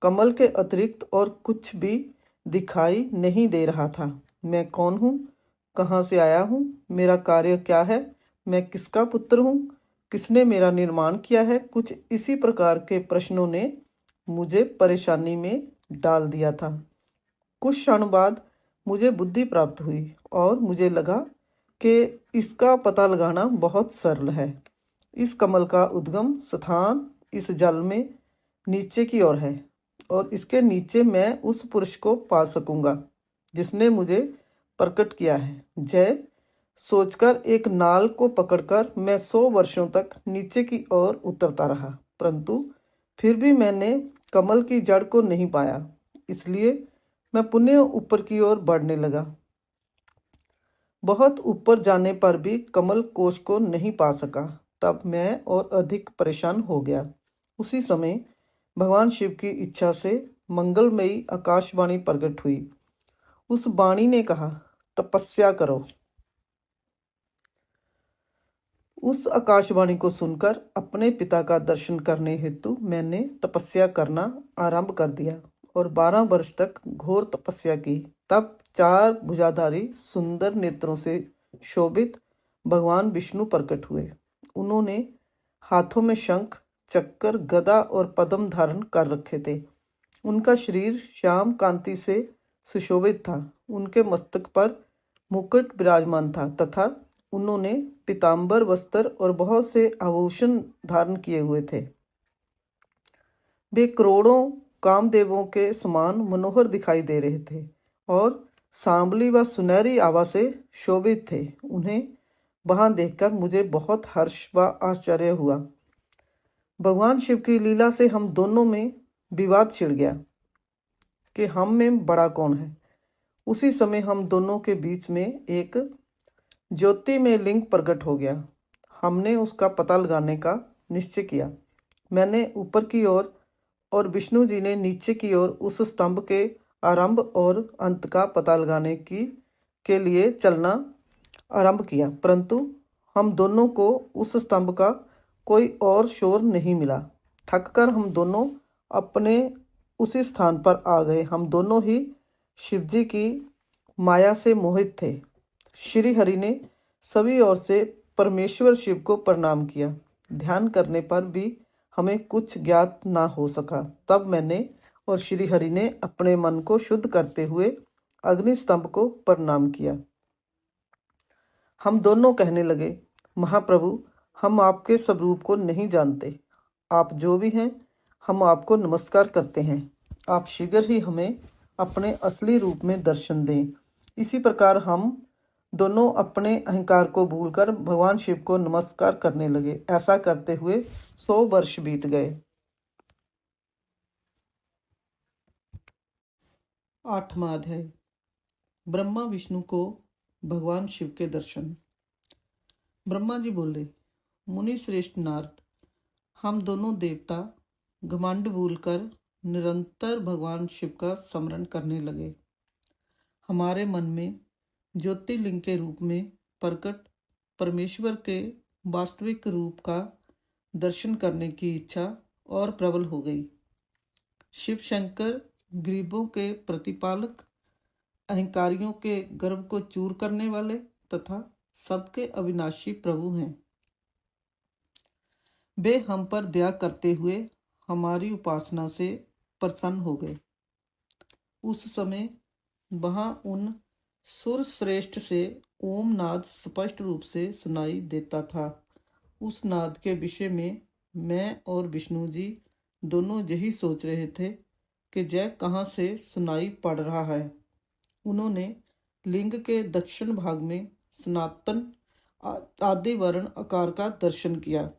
[SPEAKER 1] कमल के अतिरिक्त और कुछ भी दिखाई नहीं दे रहा था। मैं कौन हूँ, कहाँ से आया हूँ, मेरा कार्य क्या है, मैं किसका पुत्र हूँ, किसने मेरा निर्माण किया है, कुछ इसी प्रकार के प्रश्नों ने मुझे परेशानी में डाल दिया था। कुछ क्षण बाद मुझे बुद्धि प्राप्त हुई और मुझे लगा कि इसका पता लगाना बहुत सरल है। इस कमल का उद्गम स्थान इस जल में नीचे की ओर है और इसके नीचे मैं उस पुरुष को पा सकूंगा जिसने मुझे प्रकट किया है। जय सोचकर एक नाल को पकड़कर मैं 100 वर्षों तक नीचे की ओर उतरता रहा, परंतु फिर भी मैंने कमल की जड़ को नहीं पाया। इसलिए मैं पुनः ऊपर की ओर बढ़ने लगा। बहुत ऊपर जाने पर भी कमल कोश को नहीं पा सका। तब मैं और अधिक परेशान हो गया। उसी समय भगवान शिव की इच्छा से मंगलमयी आकाशवाणी प्रकट हुई। उस वाणी ने कहा, तपस्या करो। उस आकाशवाणी को सुनकर अपने पिता का दर्शन करने हेतु मैंने तपस्या करना आरंभ कर दिया और 12 वर्ष तक घोर तपस्या की। तब 4 भुजाधारी सुंदर नेत्रों से शोभित भगवान विष्णु प्रकट हुए। उन्होंने हाथों में शंख, चक्कर, गदा और पद्म धारण कर रखे थे। उनका शरीर श्याम कांति से सुशोभित था। उनके मस्तक पर मुकुट विराजमान था तथा उन्होंने पीताम्बर वस्त्र और बहुत से आभूषण धारण किए हुए थे। वे करोड़ों कामदेवों के समान मनोहर दिखाई दे रहे थे और सांवली व सुनहरी आभा से शोभित थे। उन्हें वहां देखकर मुझे बहुत हर्ष व आश्चर्य हुआ। भगवान शिव की लीला से हम दोनों में विवाद छिड़ गया कि हम में बड़ा कौन है। उसी समय हम दोनों के बीच में एक ज्योति में लिंग प्रकट हो गया। हमने उसका पता लगाने का निश्चय किया। मैंने ऊपर की ओर और विष्णु जी ने नीचे की ओर उस स्तंभ के आरंभ और अंत का पता लगाने के लिए चलना आरंभ किया, परंतु हम दोनों को उस स्तंभ का कोई और शोर नहीं मिला। थककर हम दोनों अपने उसी स्थान पर आ गए। हम दोनों ही शिवजी की माया से मोहित थे। श्री हरि ने सभी ओर से परमेश्वर शिव को प्रणाम किया। ध्यान करने पर भी हमें कुछ ज्ञात ना हो सका। तब मैंने और श्री हरि ने अपने मन को शुद्ध करते हुए अग्नि स्तंभ को प्रणाम किया। हम दोनों कहने लगे, महाप्रभु, हम आपके स्वरूप को नहीं जानते। आप जो भी हैं, हम आपको नमस्कार करते हैं। आप शीघ्र ही हमें अपने असली रूप में दर्शन दें। इसी प्रकार हम दोनों अपने अहंकार को भूलकर भगवान शिव को नमस्कार करने लगे। ऐसा करते हुए 100 वर्ष बीत गए। 8वां अध्याय। ब्रह्मा विष्णु को भगवान शिव के दर्शन। ब्रह्मा जी बोले, मुनि श्रेष्ठ नारद, हम दोनों देवता घमंड भूलकर निरंतर भगवान शिव का स्मरण करने लगे। हमारे मन में ज्योतिर्लिंग के रूप में प्रकट परमेश्वर के वास्तविक रूप का दर्शन करने की इच्छा और प्रबल हो गई। शिव शंकर गरीबों के प्रतिपालक, अहंकारियों के गर्व को चूर करने वाले तथा सबके अविनाशी प्रभु हैं। वे हम पर दया करते हुए हमारी उपासना से प्रसन्न हो गए। उस समय वहां उन सुर श्रेष्ठ से ओम नाद स्पष्ट रूप से सुनाई देता था। उस नाद के विषय में मैं और विष्णु जी दोनों यही सोच रहे थे कि यह कहाँ से सुनाई पड़ रहा है। उन्होंने लिंग के दक्षिण भाग में सनातन आदि वर्ण आकार का दर्शन किया,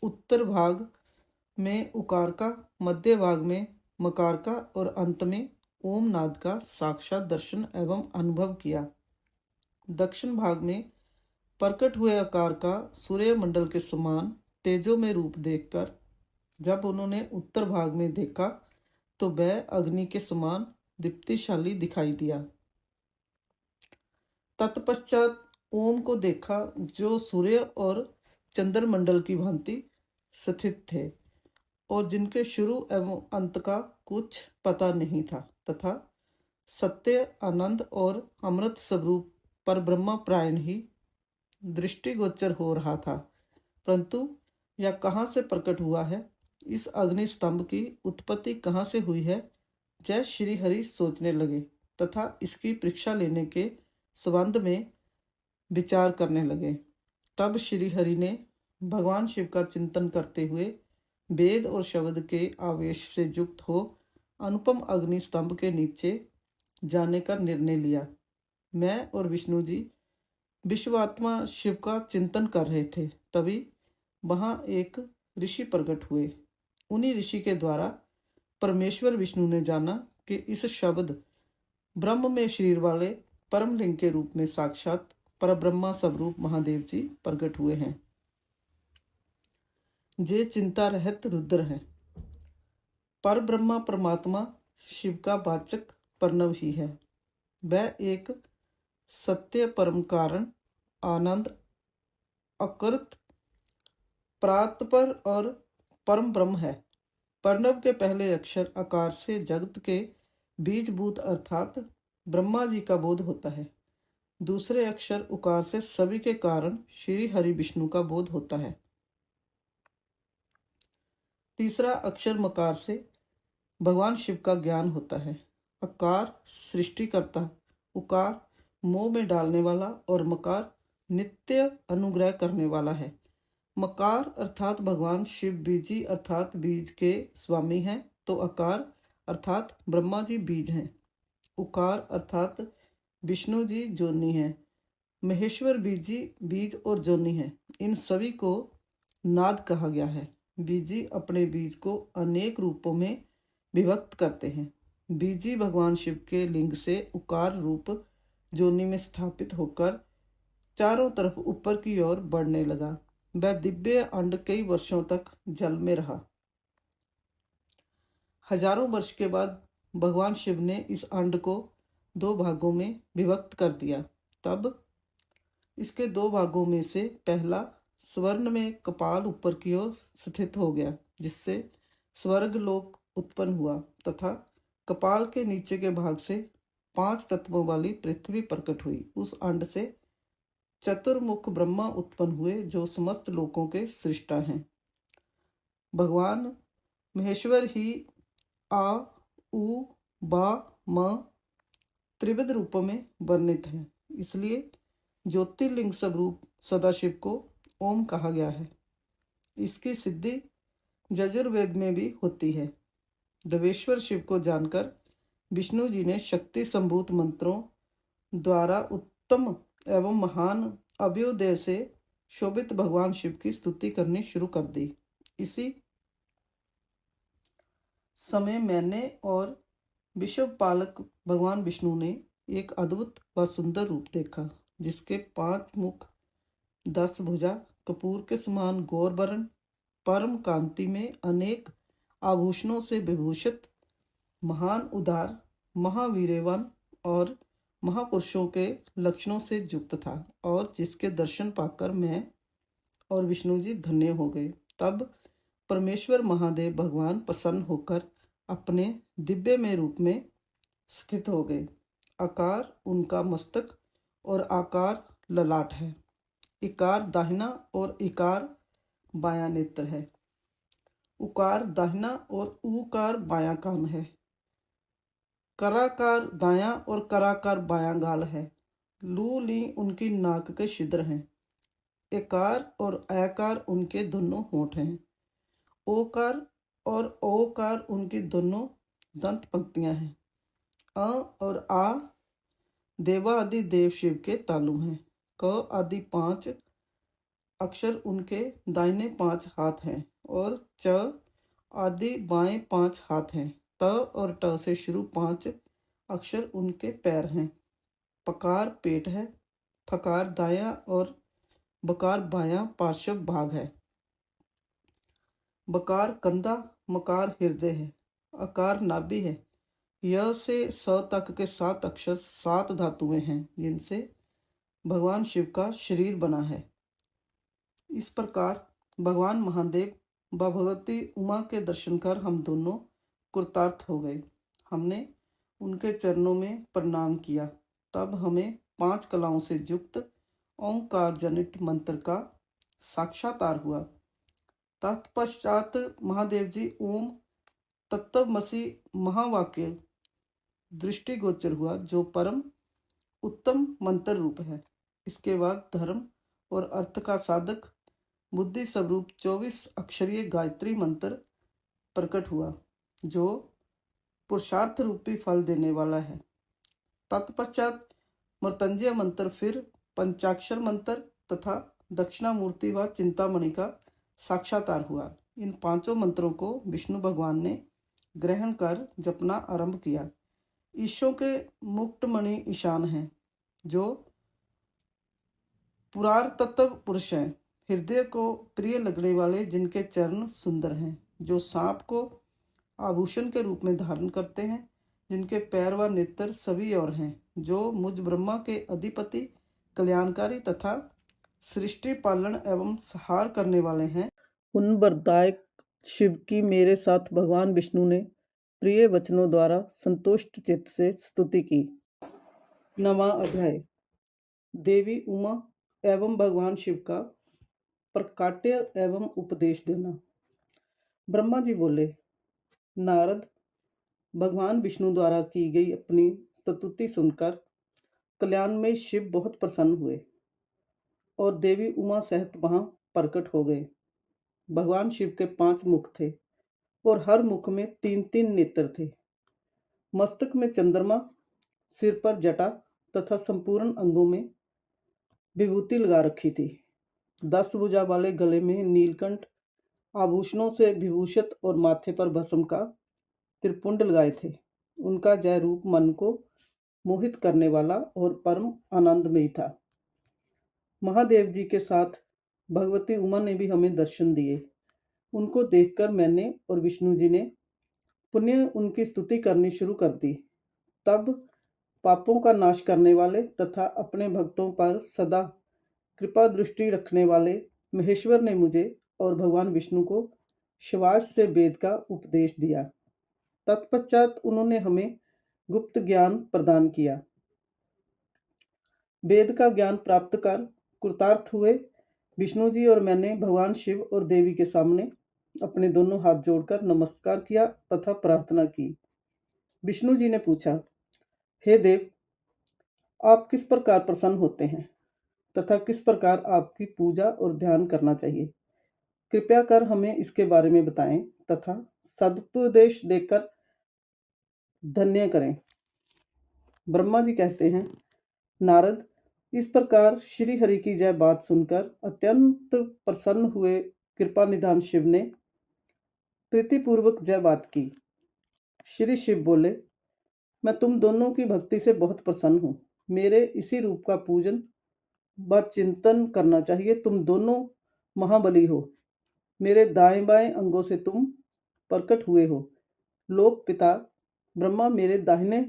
[SPEAKER 1] उत्तर भाग में उकार का, मध्य भाग में मकार का और अंत में ओम नाद का साक्षात दर्शन एवं अनुभव किया। दक्षिण भाग में प्रकट हुए आकार का सूर्य मंडल के समान तेजो में रूप देखकर जब उन्होंने उत्तर भाग में देखा तो वह अग्नि के समान दीप्तिशाली दिखाई दिया। तत्पश्चात ओम को देखा जो सूर्य और चंद्रमंडल की भांति स्थित थे और जिनके शुरू एवं अंत का कुछ पता नहीं था तथा सत्य, आनंद और अमृत स्वरूप पर ब्रह्मा प्रायण ही दृष्टिगोचर हो रहा था। परंतु यह कहाँ से प्रकट हुआ है, इस अग्नि स्तंभ की उत्पत्ति कहाँ से हुई है, जय श्री हरि सोचने लगे तथा इसकी परीक्षा लेने के संबंध में विचार करने लगे। तब श्री हरि ने भगवान शिव का चिंतन करते हुए वेद और शब्द के आवेश से युक्त हो अनुपम अग्नि स्तंभ के नीचे जाने का निर्णय लिया। मैं और विष्णु जी विश्वात्मा शिव का चिंतन कर रहे थे। तभी वहां एक ऋषि प्रकट हुए। उन्हीं ऋषि के द्वारा परमेश्वर विष्णु ने जाना कि इस शब्द ब्रह्म में शरीर वाले परम लिंग के रूप में साक्षात परब्रह्मा स्वरूप महादेव जी प्रकट हुए हैं। जे चिंता रहित रुद्र हैं। पर ब्रह्मा परमात्मा शिव का वाचक प्रणव ही है। वह एक सत्य परम कारण, आनंद, अकृत, प्रातपर और परम ब्रह्म है। प्रणव के पहले अक्षर आकार से जगत के बीजभूत अर्थात ब्रह्मा जी का बोध होता है। दूसरे अक्षर उकार से सभी के कारण श्री हरि विष्णु का बोध होता है। तीसरा अक्षर मकार से भगवान शिव का ज्ञान होता है। अकार सृष्टिकर्ता, उकार मोह में डालने वाला और मकार नित्य अनुग्रह करने वाला है। मकार अर्थात भगवान शिव बीजी अर्थात बीज के स्वामी हैं, तो अकार अर्थात ब्रह्मा जी बीज हैं। उकार अर्थात विष्णु जी जोनी हैं। महेश्वर बीजी बीज और जोनी हैं। इन सभी को नाद कहा गया है। बीजी अपने बीज को अनेक रूपों में विभक्त करते हैं। बीजी भगवान शिव के लिंग से उकार रूप जोनी में स्थापित होकर चारों तरफ ऊपर की ओर बढ़ने लगा। वह दिव्य अंड कई वर्षों तक जल में रहा। हजारों वर्ष के बाद भगवान शिव ने इस अंड को 2 भागों में विभक्त कर दिया। तब इसके 2 भागों में से पहला स्वर्ण में कपाल ऊपर की ओर स्थित हो गया, जिससे स्वर्ग लोक उत्पन्न हुआ तथा कपाल के नीचे के भाग से 5 तत्वों वाली पृथ्वी प्रकट हुई। उस अंड से चतुर्मुख ब्रह्मा उत्पन्न हुए जो समस्त लोकों के सृष्टा हैं। भगवान महेश्वर ही आ उ बा म त्रिविध रूपों में वर्णित हैं। इसलिए ज्योतिर्लिंग स्वरूप सदाशिव को ओम कहा गया है। इसकी सिद्धि यजुर्वेद में भी होती है। देवेश्वर शिव को जानकर विष्णु जी ने शक्ति संभूत मंत्रों द्वारा उत्तम एवं महान अभ्युदय से शोभित भगवान शिव की स्तुति करनी शुरू कर दी। इसी समय मैंने और विश्व पालक भगवान विष्णु ने एक अद्भुत व सुंदर रूप देखा, जिसके 5 मुख, 10 भुजा, कपूर के समान गौर वर्ण, परम कांति में अनेक आभूषणों से विभूषित, महान उदार, महावीर्यवान और महापुरुषों के लक्षणों से युक्त था, और जिसके दर्शन पाकर मैं और विष्णु जी धन्य हो गए। तब परमेश्वर महादेव भगवान प्रसन्न होकर अपने दिव्यमय रूप में स्थित हो गए। आकार उनका मस्तक और आकार ललाट है। इकार दाहिना और इकार बायां नेत्र है। उकार दाहिना और ऊकार बायां कान है। कराकार दायां और कराकार बायां गाल है। लू ली उनकी नाक के छिद्र हैं। एकार और ऐकार उनके दोनों होंठ हैं। ओकार और ओकार उनकी दोनों दंत पंक्तियां हैं। अ और आ देवा आदि देव शिव के तालु हैं। क आदि 5 अक्षर उनके दाहिने 5 हाथ हैं और च आदि बाएं 5 हाथ हैं। त और ट से शुरू 5 अक्षर उनके पैर हैं। पकार पेट है। फकार दायां और बकार बायां पार्श्व भाग है। बकार कंधा, मकार हृदय है। अकार नाभि है। य से स तक के 7 अक्षर 7 धातुएं हैं, जिनसे भगवान शिव का शरीर बना है। इस प्रकार भगवान महादेव व भगवती उमा के दर्शन कर हम दोनों कृतार्थ हो गए। हमने उनके चरणों में प्रणाम किया। तब हमें 5 कलाओं से युक्त ओंकार जनित मंत्र का साक्षात्कार हुआ। तत्पश्चात महादेव जी ओम तत्वमसि महावाक्य दृष्टिगोचर हुआ, जो परम उत्तम मंत्र रूप है। इसके बाद धर्म और अर्थ का साधक बुद्धि स्वरूप 24 अक्षरीय गायत्री मंत्र प्रकट हुआ, जो पुरुषार्थ रूपी फल देने वाला है। तत्पश्चात मृत्युंजय मंत्र, फिर पंचाक्षर मंत्र तथा दक्षिणामूर्ति व चिंतामणि का साक्षात्कार हुआ। इन 5 मंत्रों को विष्णु भगवान ने ग्रहण कर जपना आरंभ किया। ईशों के मुक्तमणि ईशान हैं, जो पुरारतत्व पुरुष हैं, हृदय को प्रिय लगने वाले, जिनके चरण सुंदर हैं, जो सांप को आभूषण के रूप में धारण करते हैं, जिनके पैर व नेत्र सभी और हैं, जो मुझ ब्रह्मा के अधिपति, कल्याणकारी तथा सृष्टि पालन एवं संहार करने वाले हैं। उन वरदायक शिव की मेरे साथ भगवान विष्णु ने प्रिय वचनों द्वारा संतुष्ट चित्त से स्तुति की। 9वां अध्याय। देवी उमा एवं भगवान शिव का प्रकाट्य एवं उपदेश देना। ब्रह्मा जी बोले, नारद, भगवान विष्णु द्वारा की गई अपनी स्तुति सुनकर कल्याण में शिव बहुत प्रसन्न हुए और देवी उमा सहित वहां प्रकट हो गए। भगवान शिव के 5 मुख थे और हर मुख में 3-3 नेत्र थे। मस्तक में चंद्रमा, सिर पर जटा तथा संपूर्ण अंगों में विभूति लगा रखी थी। 10 भुजा वाले गले में नीलकंठ आभूषणों से विभूषित और माथे पर भस्म का त्रिपुंड लगाए थे। उनका जय रूप मन को मोहित करने वाला और परम आनंदमयी था। महादेव जी के साथ भगवती उमा ने भी हमें दर्शन दिए। उनको देखकर मैंने और विष्णु जी ने पुण्य उनकी स्तुति करनी शुरू कर दी। तब पापों का नाश करने वाले तथा अपने भक्तों पर सदा कृपा दृष्टि रखने वाले महेश्वर ने मुझे और भगवान विष्णु को शिवाज से वेद का उपदेश दिया। तत्पश्चात उन्होंने हमें गुप्त ज्ञान प्रदान किया। वेद का ज्ञान प्राप्त कर कृतार्थ हुए विष्णु जी और मैंने भगवान शिव और देवी के सामने अपने दोनों हाथ जोड़कर नमस्कार किया तथा प्रार्थना की। विष्णु जी ने पूछा, हे देव, आप किस प्रकार प्रसन्न होते हैं? तथा किस प्रकार आपकी पूजा और ध्यान करना चाहिए। कृपया कर हमें इसके बारे में बताएं तथा सदुपदेश देकर धन्य करें। ब्रह्मा जी कहते हैं, नारद, इस प्रकार श्री हरि की जय बात सुनकर अत्यंत प्रसन्न हुए कृपा निधान शिव ने प्रीतिपूर्वक जय बात की। श्री शिव बोले, मैं तुम दोनों की भक्ति से बहुत प्रसन्न हूँ। मेरे इसी रूप का पूजन व चिंतन करना चाहिए। तुम दोनों महाबली हो। मेरे दाएं बाएं अंगों से तुम प्रकट हुए हो। लोक पिता ब्रह्मा मेरे दाहिने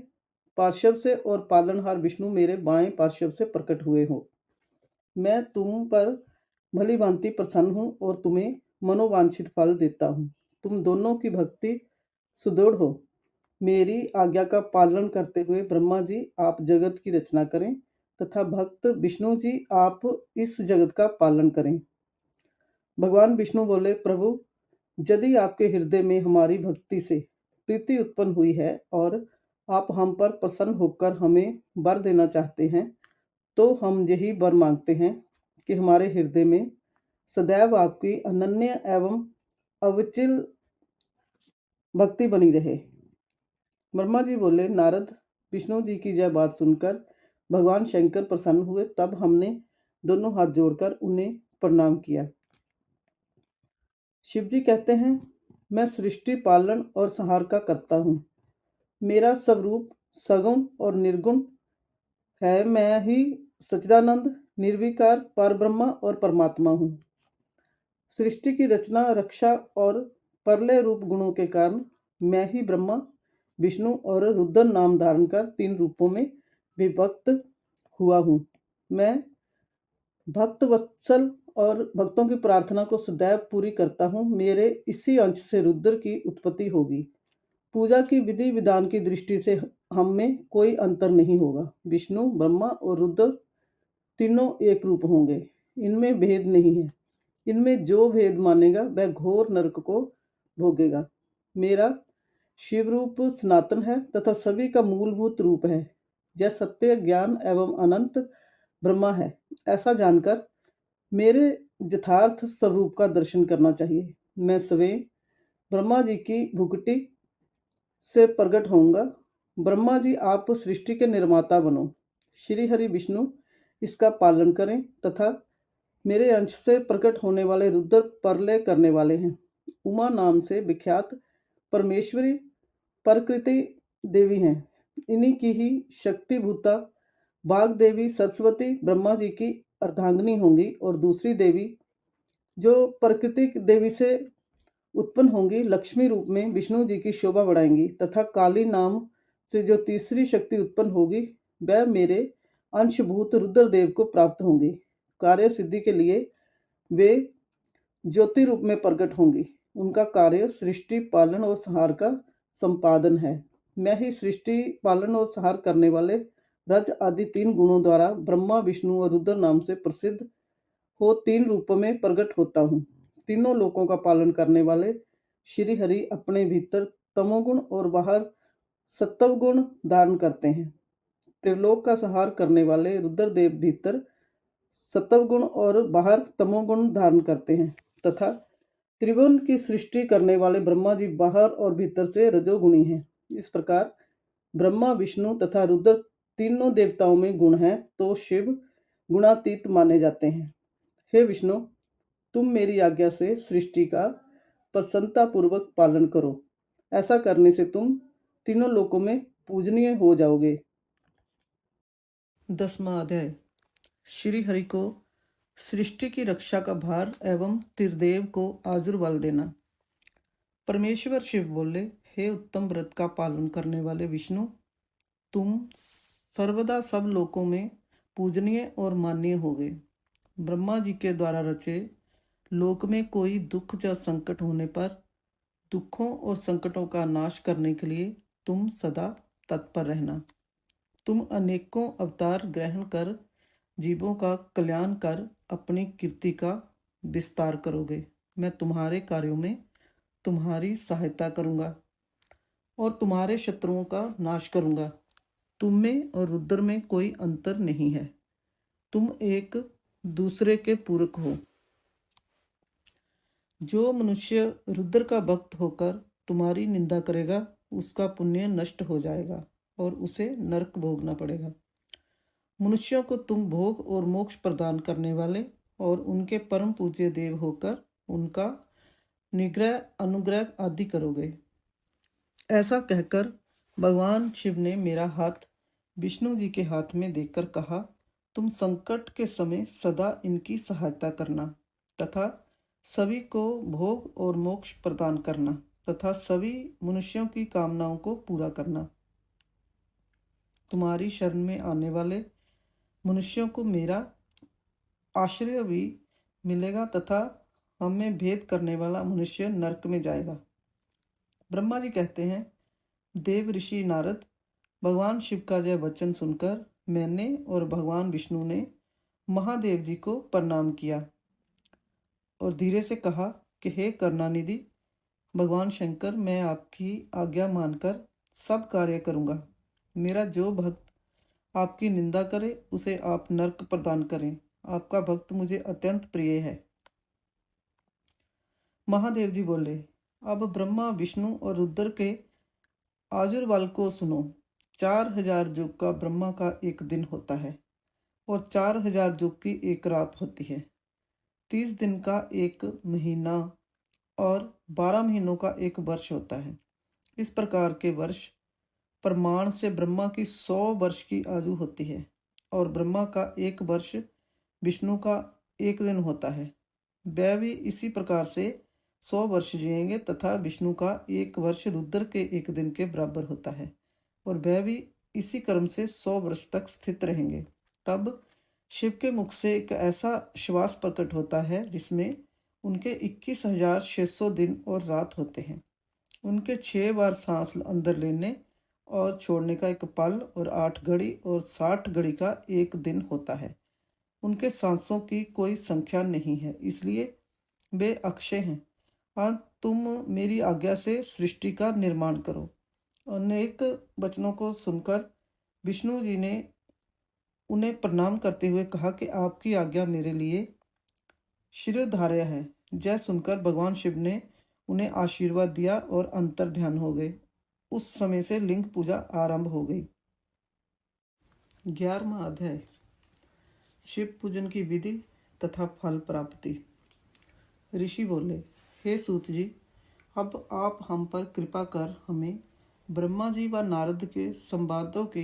[SPEAKER 1] पार्श्व से और पालनहार विष्णु मेरे बाएं पार्श्व से प्रकट हुए हो। मैं तुम पर भली भांति प्रसन्न हूँ और तुम्हें मनोवांछित फल देता हूँ। तुम दोनों की भक्ति सुदृढ़ हो। मेरी आज्ञा का पालन करते हुए ब्रह्मा जी आप जगत की रचना करें तथा भक्त विष्णु जी आप इस जगत का पालन करें। भगवान विष्णु बोले, प्रभु, यदि आपके हृदय में हमारी भक्ति से प्रीति उत्पन्न हुई है और आप हम पर प्रसन्न होकर हमें वर देना चाहते हैं, तो हम यही वर मांगते हैं कि हमारे हृदय में सदैव आपकी अनन्य एवं अविचल भक्ति बनी रहे। ब्रह्मा जी बोले, नारद, विष्णु जी की यह बात सुनकर भगवान शंकर प्रसन्न हुए। तब हमने दोनों हाथ जोड़कर उन्हें प्रणाम किया। शिव जी कहते हैं, मैं सृष्टि पालन और संहार का करता हूँ। मेरा स्वरूप सगुण और निर्गुण है। मैं ही सच्चिदानंद निर्विकार परब्रह्म और परमात्मा हूँ। सृष्टि की रचना, रक्षा और प्रलय रूप गुणों के कारण मैं ही ब्रह्मा, विष्णु और रुद्र नाम धारण कर 3 रूपों में विभक्त हुआ हूँ। मैं भक्त वत्सल और भक्तों की प्रार्थना को सदैव पूरी करता हूँ। मेरे इसी अंश से रुद्र की उत्पत्ति होगी। पूजा की विधि विधान की दृष्टि से हम में कोई अंतर नहीं होगा। विष्णु, ब्रह्मा और रुद्र तीनों एक रूप होंगे। इनमें भेद नहीं है। इनमें जो भेद मानेगा वह घोर नरक को भोगेगा। मेरा शिव रूप सनातन है तथा सभी का मूलभूत रूप है। यह सत्य, ज्ञान एवं अनंत ब्रह्मा है। ऐसा जानकर मेरे यथार्थ स्वरूप का दर्शन करना चाहिए। मैं स्वयं ब्रह्मा जी की भुगटी से प्रकट होऊंगा। ब्रह्मा जी आप सृष्टि के निर्माता बनो। श्री हरि विष्णु इसका पालन करें तथा मेरे अंश से प्रकट होने वाले रुद्र प्रलय करने वाले हैं। उमा नाम से विख्यात परमेश्वरी प्रकृति देवी हैं। इन्हीं की ही शक्ति भूता बाग देवी सरस्वती ब्रह्मा जी की अर्धांगिनी होंगी और दूसरी देवी जो प्रकृति देवी से उत्पन्न होंगी लक्ष्मी रूप में विष्णु जी की शोभा बढ़ाएंगी तथा काली नाम से जो तीसरी शक्ति उत्पन्न होगी वह मेरे अंशभूत रुद्रदेव को प्राप्त होंगी। कार्य सिद्धि के लिए वे ज्योति रूप में प्रकट होंगी। उनका कार्य सृष्टि पालन और संहार का संपादन है। मैं ही सृष्टि पालन और संहार करने वाले रज आदि 3 गुणों द्वारा ब्रह्मा, विष्णु और रुद्र नाम से प्रसिद्ध हो 3 रूपों में प्रकट होता हूँ। तीनों लोकों का पालन करने वाले श्री हरि अपने भीतर तमोगुण और बाहर सत्व गुण धारण करते हैं। त्रिलोक का संहार करने वाले रुद्रदेव भीतर सत्व गुण और बाहर तमोगुण धारण करते हैं तथा त्रिभुवन की सृष्टि करने वाले ब्रह्मा जी बाहर और भीतर से रजोगुणी हैं। इस प्रकार ब्रह्मा, विष्णु तथा रुद्र तीनों देवताओं में गुण हैं तो शिव गुणातीत माने जाते हैं। हे विष्णु, तुम मेरी आज्ञा से सृष्टि का प्रसन्नता पूर्वक पालन करो। ऐसा करने से तुम तीनों लोकों में पूजनीय हो जाओगे। 10वां अध्याय। श्री हरि को सृष्टि की रक्षा का भार एवं त्रिदेव को आजुर्बल देना। परमेश्वर शिव बोले, हे उत्तम व्रत का पालन करने वाले विष्णु, तुम सर्वदा सब लोकों में पूजनीय और मान्य होगे। ब्रह्मा जी के द्वारा रचे लोक में कोई दुख या संकट होने पर दुखों और संकटों का नाश करने के लिए तुम सदा तत्पर रहना। तुम अनेकों अवतार ग्रहण कर जीवों का कल्याण कर अपनी कीर्ति का विस्तार करोगे। मैं तुम्हारे कार्यों में तुम्हारी सहायता करूंगा और तुम्हारे शत्रुओं का नाश करूंगा। तुम में और रुद्र में कोई अंतर नहीं है। तुम एक दूसरे के पूरक हो। जो मनुष्य रुद्र का भक्त होकर तुम्हारी निंदा करेगा उसका पुण्य नष्ट हो जाएगा और उसे नरक भोगना पड़ेगा। मनुष्यों को तुम भोग और मोक्ष प्रदान करने वाले और उनके परम पूज्य देव होकर उनका निग्रह अनुग्रह आदि करोगे। ऐसा कहकर भगवान शिव ने मेरा हाथ विष्णु जी के हाथ में देकर कहा, तुम संकट के समय सदा इनकी सहायता करना तथा सभी को भोग और मोक्ष प्रदान करना तथा सभी मनुष्यों की कामनाओं को पूरा करना। तुम्हारी शरण में आने वाले मनुष्यों को मेरा आश्रय भी मिलेगा तथा हमें भेद करने वाला मनुष्य नरक में जाएगा। ब्रह्मा जी कहते हैं, देव ऋषि नारद, भगवान शिव का यह वचन सुनकर मैंने और भगवान विष्णु ने महादेव जी को प्रणाम किया और धीरे से कहा कि हे करुणानिधि भगवान शंकर, मैं आपकी आज्ञा मानकर सब कार्य करूँगा। मेरा जो भक्त आपकी निंदा करे उसे आप नरक प्रदान करें। आपका भक्त मुझे अत्यंत प्रिय है। महादेव जी बोले, अब ब्रह्मा विष्णु और रुद्र के आजुर्वाल को सुनो। 4000 युग का ब्रह्मा का एक दिन होता है और 4000 युग की एक रात होती है। 30 दिन का एक महीना और 12 महीनों का एक वर्ष होता है। इस प्रकार के वर्ष प्रमाण से ब्रह्मा की 100 वर्ष की आयु होती है और ब्रह्मा का एक वर्ष विष्णु का एक दिन होता है। वह भी इसी प्रकार से 100 वर्ष जिएंगे तथा विष्णु का एक वर्ष रुद्र के एक दिन के बराबर होता है और वह भी इसी क्रम से 100 वर्ष तक स्थित रहेंगे। तब शिव के मुख से एक ऐसा श्वास प्रकट होता है जिसमें उनके 21,600 दिन और रात होते हैं। उनके 6 बार सांस अंदर लेने और छोड़ने का एक पल और 8 घड़ी और 60 घड़ी का एक दिन होता है। उनके सांसों की कोई संख्या नहीं है, इसलिए वे अक्षय हैं। हाँ, तुम मेरी आज्ञा से सृष्टि का निर्माण करो। अनेक वचनों को सुनकर विष्णु जी ने उन्हें प्रणाम करते हुए कहा कि आपकी आज्ञा मेरे लिए शिरोधार्य है। जय सुनकर भगवान शिव ने उन्हें आशीर्वाद दिया और अंतर ध्यान हो गए। उस समय से लिंग पूजा आरंभ हो गई। 11वां अध्याय, शिव पूजन की विधि तथा फल प्राप्ति। ऋषि बोले, हे सूत जी, अब आप हम पर कृपा कर हमें ब्रह्मा जी व नारद के संवादों के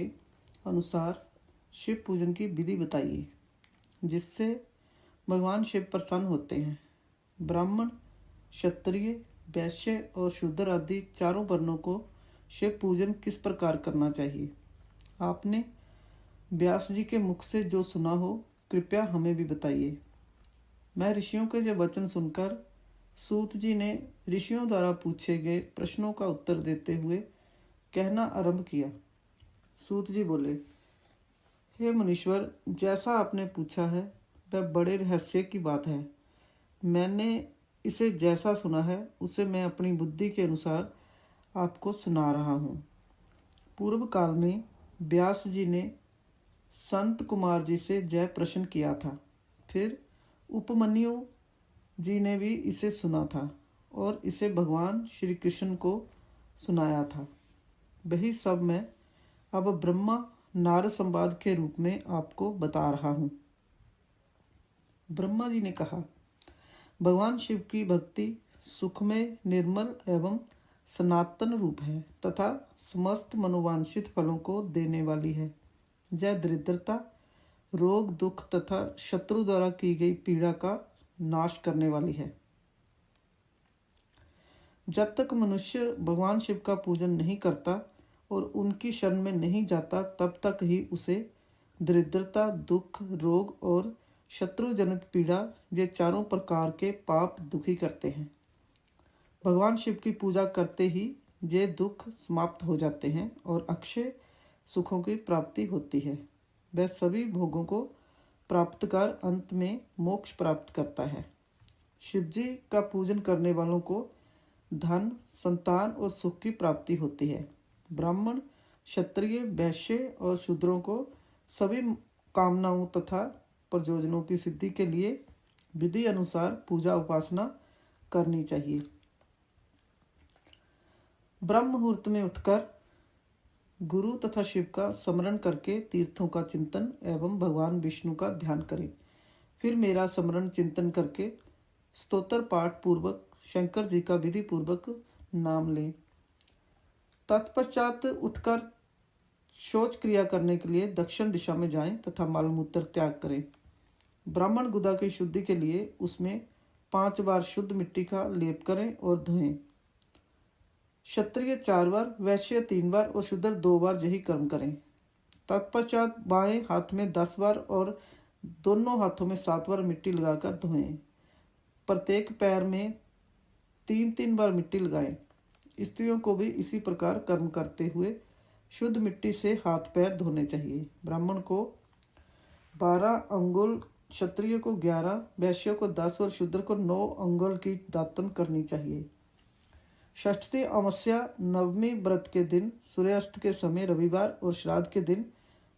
[SPEAKER 1] अनुसार शिव पूजन की विधि बताइए जिससे भगवान शिव प्रसन्न होते हैं। ब्राह्मण, क्षत्रिय, वैश्य और शूद्र आदि चारों वर्णों को शिव पूजन किस प्रकार करना चाहिए? आपने व्यास जी के मुख से जो सुना हो कृपया हमें भी बताइए। मैं ऋषियों के ये वचन सुनकर सूत जी ने ऋषियों द्वारा पूछे गए प्रश्नों का उत्तर देते हुए कहना आरंभ किया। सूत जी बोले, हे मुनीश्वर, जैसा आपने पूछा है वह बड़े रहस्य की बात है। मैंने इसे जैसा सुना है उसे मैं अपनी बुद्धि के अनुसार आपको सुना रहा हूँ। पूर्व काल में व्यास जी ने संत कुमार जी से जय प्रश्न किया था। फिर उपमन्यु जी ने भी इसे सुना था और इसे भगवान श्री कृष्ण को सुनाया था। वही सब मैं अब ब्रह्मा नारद संवाद के रूप में आपको बता रहा हूँ। ब्रह्मा जी ने कहा, भगवान शिव की भक्ति सुखमय, निर्मल एवं सनातन रूप है तथा समस्त मनोवांछित फलों को देने वाली है। यह दरिद्रता, रोग, दुख तथा शत्रु द्वारा की गई पीड़ा का नाश करने वाली है। जब तक मनुष्य भगवान शिव का पूजन नहीं करता और उनकी शरण में नहीं जाता तब तक ही उसे दरिद्रता, दुख, रोग और शत्रु जनित पीड़ा ये चारों प्रकार के पाप दुखी करते हैं। भगवान शिव की पूजा करते ही ये दुख समाप्त हो जाते हैं और अक्षय सुखों की प्राप्ति होती है। वह सभी भोगों को प्राप्त कर अंत में मोक्ष प्राप्त करता है। शिव जी का पूजन करने वालों को धन, संतान और सुख की प्राप्ति होती है। ब्राह्मण, क्षत्रिय, वैश्य और शूद्रों को सभी कामनाओं तथा प्रयोजनों की सिद्धि के लिए विधि अनुसार पूजा उपासना करनी चाहिए। ब्रह्म मुहूर्त में उठकर गुरु तथा शिव का स्मरण करके तीर्थों का चिंतन एवं भगवान विष्णु का ध्यान करें। फिर मेरा स्मरण चिंतन करके स्तोत्र पाठ पूर्वक शंकर जी का विधि पूर्वक नाम लें। तत्पश्चात उठकर शौच क्रिया करने के लिए दक्षिण दिशा में जाएं तथा मलमूत्र त्याग करें। ब्राह्मण गुदा की शुद्धि के लिए उसमें 5 बार शुद्ध मिट्टी का लेप करें और धोएं। क्षत्रिय 4 बार, वैश्य 3 बार और शूद्र 2 बार यही कर्म करें। तत्पश्चात बाएं हाथ में 10 बार और दोनों हाथों में 7 बार मिट्टी लगाकर धोएं। प्रत्येक पैर में 3-3 बार मिट्टी लगाएं। स्त्रियों को भी इसी प्रकार कर्म करते हुए शुद्ध मिट्टी से हाथ पैर धोने चाहिए। ब्राह्मण को 12 अंगुल, क्षत्रिय को 11, वैश्य को 10 और शूद्र को 9 अंगुल की दातुन करनी चाहिए। षष्ठी अमावस्या, नवमी व्रत के दिन, सूर्यास्त के समय, रविवार और श्राद्ध के दिन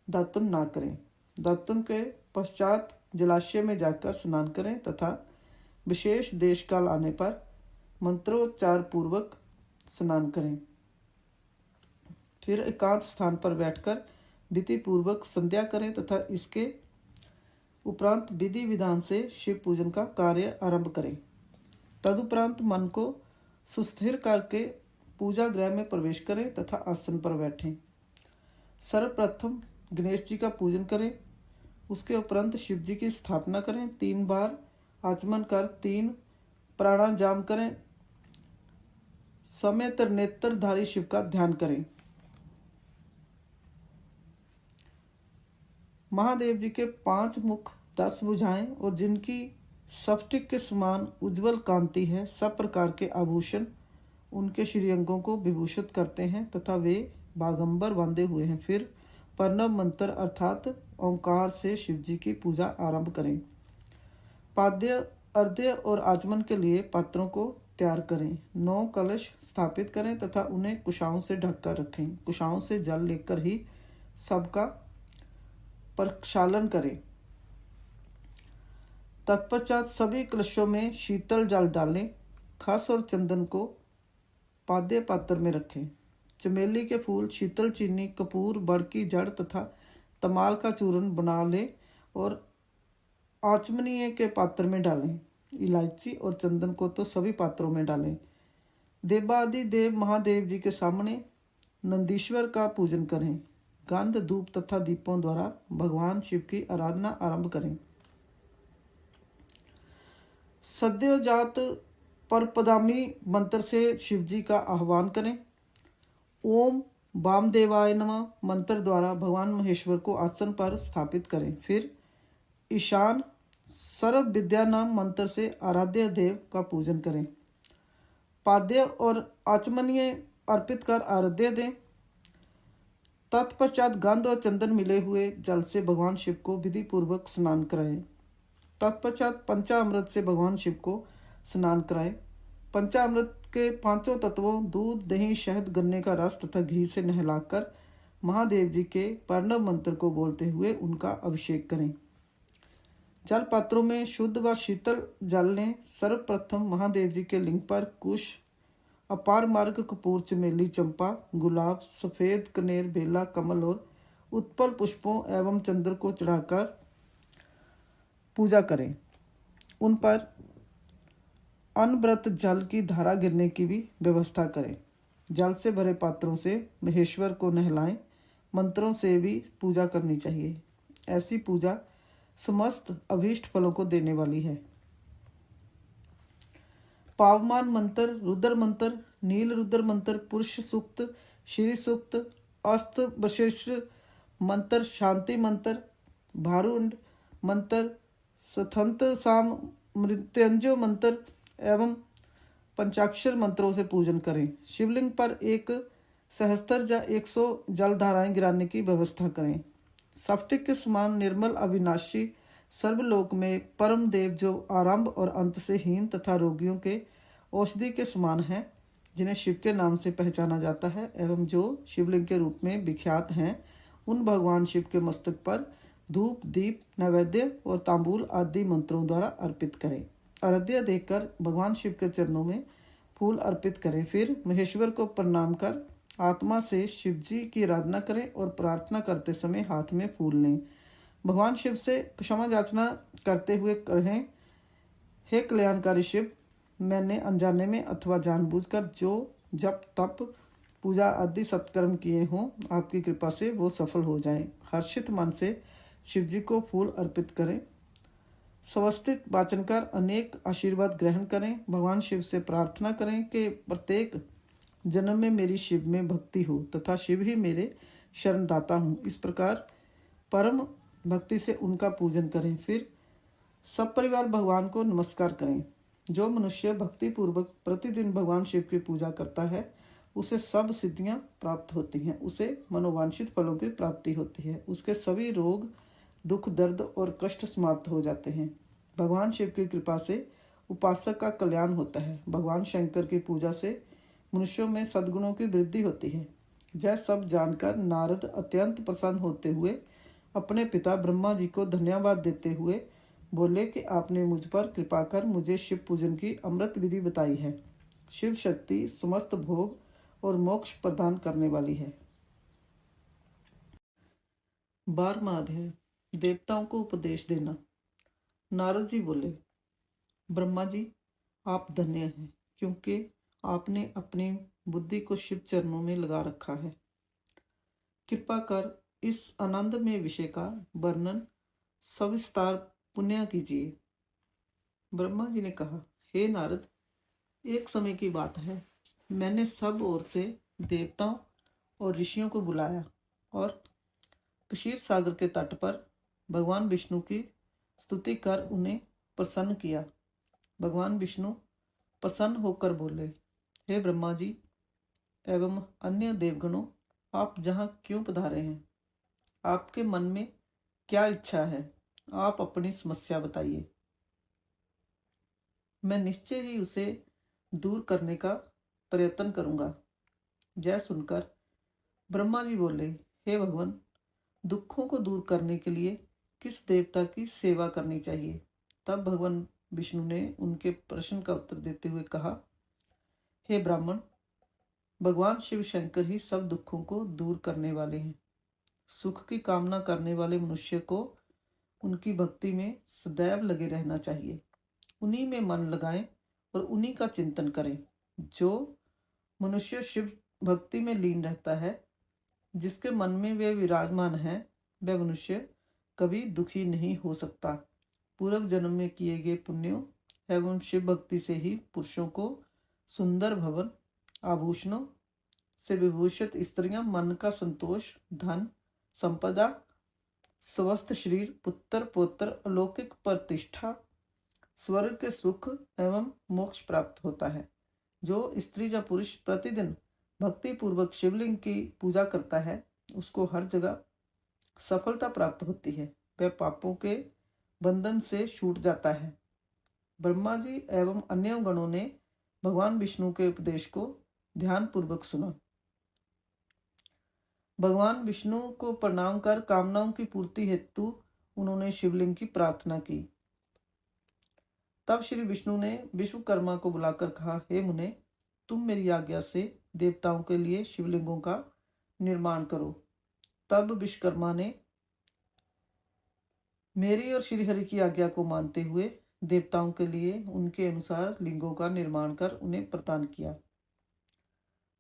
[SPEAKER 1] दातुन ना करें। दातुन के पश्चात जलाशय में जाकर स्नान करें तथा विशेष देश काल आने पर मंत्रोच्चार पूर्वक स्नान करें। फिर एकांत स्थान पर बैठकर विधि पूर्वक संध्या करें तथा इसके उपरांत विधि विधान से शिव पूजन का कार्य आरंभ करें। तदुपरांत मन को सुस्थिर करके पूजा गृह में प्रवेश करें तथा आसन पर बैठें। सर्वप्रथम गणेश जी का पूजन करें। उसके उपरांत शिव जी की स्थापना करें। 3 बार आचमन कर 3 प्राणायाम करें। समय त्रिनेत्रधारी शिव का ध्यान करें। महादेव जी के 5 मुख, 10 भुजाएं और जिनकी स्फटिक के समान उज्जवल कांति है, सब प्रकार के आभूषण उनके श्रीअंगों को विभूषित करते हैं तथा वे बागंबर बांधे हुए हैं। फिर प्रणव मंत्र अर्थात ओंकार से शिव जी की पूजा आरंभ करें। पाद्य, अर्घ्य और आचमन के लिए पात्रों को तैयार करें। 9 कलश स्थापित करें तथा उन्हें कुशाओं से ढककर रखें। कुशाओं से जल लेकर ही सबका प्रक्षालन करें। तत्पश्चात सभी कलशों में शीतल जल डालें। खस और चंदन को पाद्य पात्र में रखें। चमेली के फूल, शीतल चीनी, कपूर, बड़ की जड़ तथा तमाल का चूर्ण बना लें और आचमनीय के पात्र में डालें। इलायची और चंदन को तो सभी पात्रों में डालें। देवादि देव महादेव जी के सामने नंदीश्वर का पूजन करें। गंध, धूप तथा दीपों द्वारा भगवान शिव की आराधना आरंभ करें। सद्योजात परपदामी मंत्र से शिव जी का आह्वान करें। ओम वामदेवाय नमः मंत्र द्वारा भगवान महेश्वर को आसन पर स्थापित करें। फिर ईशान सर्व विद्या नाम मंत्र से आराध्य देव का पूजन करें। पाद्य और आचमनीय अर्पित कर आराध्य दें। तत्पश्चात गंध और चंदन मिले हुए जल से भगवान शिव को विधि पूर्वक स्नान कराएं। तत्पश्चात पंचामृत से भगवान शिव को स्नान कराएं। पंचामृत के 5 तत्वों दूध, दही, शहद, गन्ने का रस तथा घी से नहलाकर महादेव जी के प्रणव मंत्र को बोलते हुए उनका अभिषेक करें। जल पात्रों में शुद्ध व शीतल जल लें। सर्वप्रथम महादेव जी के लिंग पर कुश, अपार मार्ग, कपूर, चमेली, चंपा, गुलाब, सफेद कनेर, बेला, कमल और उत्पल पुष्पों एवं चंद्र को चढ़ाकर पूजा करें। उन पर अनवरत जल की धारा गिरने की भी व्यवस्था करें। जल से भरे पात्रों से महेश्वर को नहलाएं। मंत्रों से भी पूजा करनी चाहिए। ऐसी पूजा समस्त अभीष्ट फलों को देने वाली है। पावमान मंत्र, रुद्र मंत्र, नील रुद्र मंत्र, पुरुष सूक्त, श्री सूक्त, अस्त वशिष्ठ मंत्र, शांति मंत्र, भारुंड मंत्र, सतंत्र साम, मृत्युंजय मंत्र एवं पंचाक्षर मंत्रों से पूजन करें। शिवलिंग पर 1 सहस्त्र या 100 जल धाराएं गिराने की व्यवस्था करें। स्फटिक के समान निर्मल अविनाशी सर्वलोक में परम देव जो आरंभ और अंत से हीन तथा रोगियों के औषधि के समान हैं, जिन्हें शिव के नाम से पहचाना जाता है एवं जो शिवलिंग के रूप में विख्यात हैं, उन भगवान शिव के मस्तक पर धूप, दीप, नैवेद्य और तांबूल आदि मंत्रों द्वारा अर्पित करें। अर्घ्य देकर भगवान शिव के चरणों में फूल अर्पित करें। फिर महेश्वर को प्रणाम कर आत्मा से शिव जी की आराधना करें और प्रार्थना करते समय हाथ में फूल लें। भगवान शिव से क्षमा याचना करते हुए कहें, हे कल्याणकारी शिव, मैंने अनजाने में अथवा जानबूझकर जो जप तप पूजा आदि सत्कर्म किए हों, आपकी कृपा से वो सफल हो जाएं। हर्षित मन से शिव जी को फूल अर्पित करें। स्वस्तिक वाचन कर अनेक आशीर्वाद ग्रहण करें। भगवान शिव से प्रार्थना करें कि प्रत्येक जन्म में मेरी शिव में भक्ति हो तथा शिव ही मेरे शरणदाता हूँ। इस प्रकार परम भक्ति से उनका पूजन करें। फिर सब परिवार भगवान को नमस्कार करें। जो मनुष्य भक्ति पूर्वक प्रतिदिन भगवान शिव की पूजा करता है उसे सब सिद्धियां प्राप्त होती हैं, उसे मनोवांछित फलों की प्राप्ति होती है, उसके सभी रोग दुख दर्द और कष्ट समाप्त हो जाते हैं। भगवान शिव की कृपा से उपासक का कल्याण होता है। भगवान शंकर की पूजा से मनुष्यों में सद्गुणों की वृद्धि होती है। यह सब जानकर नारद अत्यंत प्रसन्न होते हुए अपने पिता ब्रह्मा जी को धन्यवाद देते हुए बोले कि आपने मुझ पर कृपा कर मुझे शिव पूजन की अमृत विधि बताई है। शिव शक्ति समस्त भोग और मोक्ष प्रदान करने वाली है। 12वां अध्याय, देवताओं को उपदेश देना। नारद जी बोले, ब्रह्मा जी, आप धन्य हैं क्योंकि आपने अपनी बुद्धि को शिव चरणों में लगा रखा है। कृपा कर इस आनंदमय विषय का वर्णन सविस्तार पुण्य कीजिए। ब्रह्मा जी ने कहा, हे नारद, एक समय की बात है, मैंने सब ओर से देवताओं और ऋषियों को बुलाया और क्षीर सागर के तट पर भगवान विष्णु की स्तुति कर उन्हें प्रसन्न किया। भगवान विष्णु प्रसन्न होकर बोले, हे ब्रह्मा जी एवं अन्य देवगणों, आप जहाँ क्यों पधारे हैं? आपके मन में क्या इच्छा है? आप अपनी समस्या बताइए, मैं निश्चय ही उसे दूर करने का प्रयत्न करूंगा। यह सुनकर ब्रह्मा जी बोले, हे भगवान, दुखों को दूर करने के लिए किस देवता की सेवा करनी चाहिए? तब भगवान विष्णु ने उनके प्रश्न का उत्तर देते हुए कहा, हे ब्राह्मण, भगवान शिव शंकर ही सब दुखों को दूर करने वाले हैं। सुख की कामना करने वाले मनुष्य को उनकी भक्ति में सदैव लगे रहना चाहिए। उन्हीं में मन लगाएं और उन्हीं का चिंतन करें। जो मनुष्य शिव भक्ति में लीन रहता है, जिसके मन में वे विराजमान है, वह मनुष्य कभी दुखी नहीं हो सकता। पूर्व जन्म में किए गए पुण्यों एवं शिव भक्ति से ही पुरुषों को सुंदर भवन, आभूषणों से विभूषित स्त्रियां, मन का संतोष, धन संपदा, स्वस्थ शरीर, पुत्र पौत्र, अलौकिक प्रतिष्ठा, स्वर्ग के सुख एवं मोक्ष प्राप्त होता है। जो स्त्री या पुरुष प्रतिदिन भक्ति पूर्वक शिवलिंग की पूजा करता है, उसको हर जगह सफलता प्राप्त होती है। वह पापों के बंधन से छूट जाता है। ब्रह्मा जी एवं अन्य गणों ने भगवान विष्णु के उपदेश को ध्यान पूर्वक सुना। भगवान विष्णु को प्रणाम कर कामनाओं की पूर्ति हेतु उन्होंने शिवलिंग की प्रार्थना की। तब श्री विष्णु ने विश्वकर्मा को बुलाकर कहा, हे मुने, तुम मेरी आज्ञा से देवताओं के लिए शिवलिंगों का निर्माण करो। तब विश्वकर्मा ने मेरी और श्री हरि की आज्ञा को मानते हुए देवताओं के लिए उनके अनुसार लिंगों का निर्माण कर उन्हें प्रदान किया।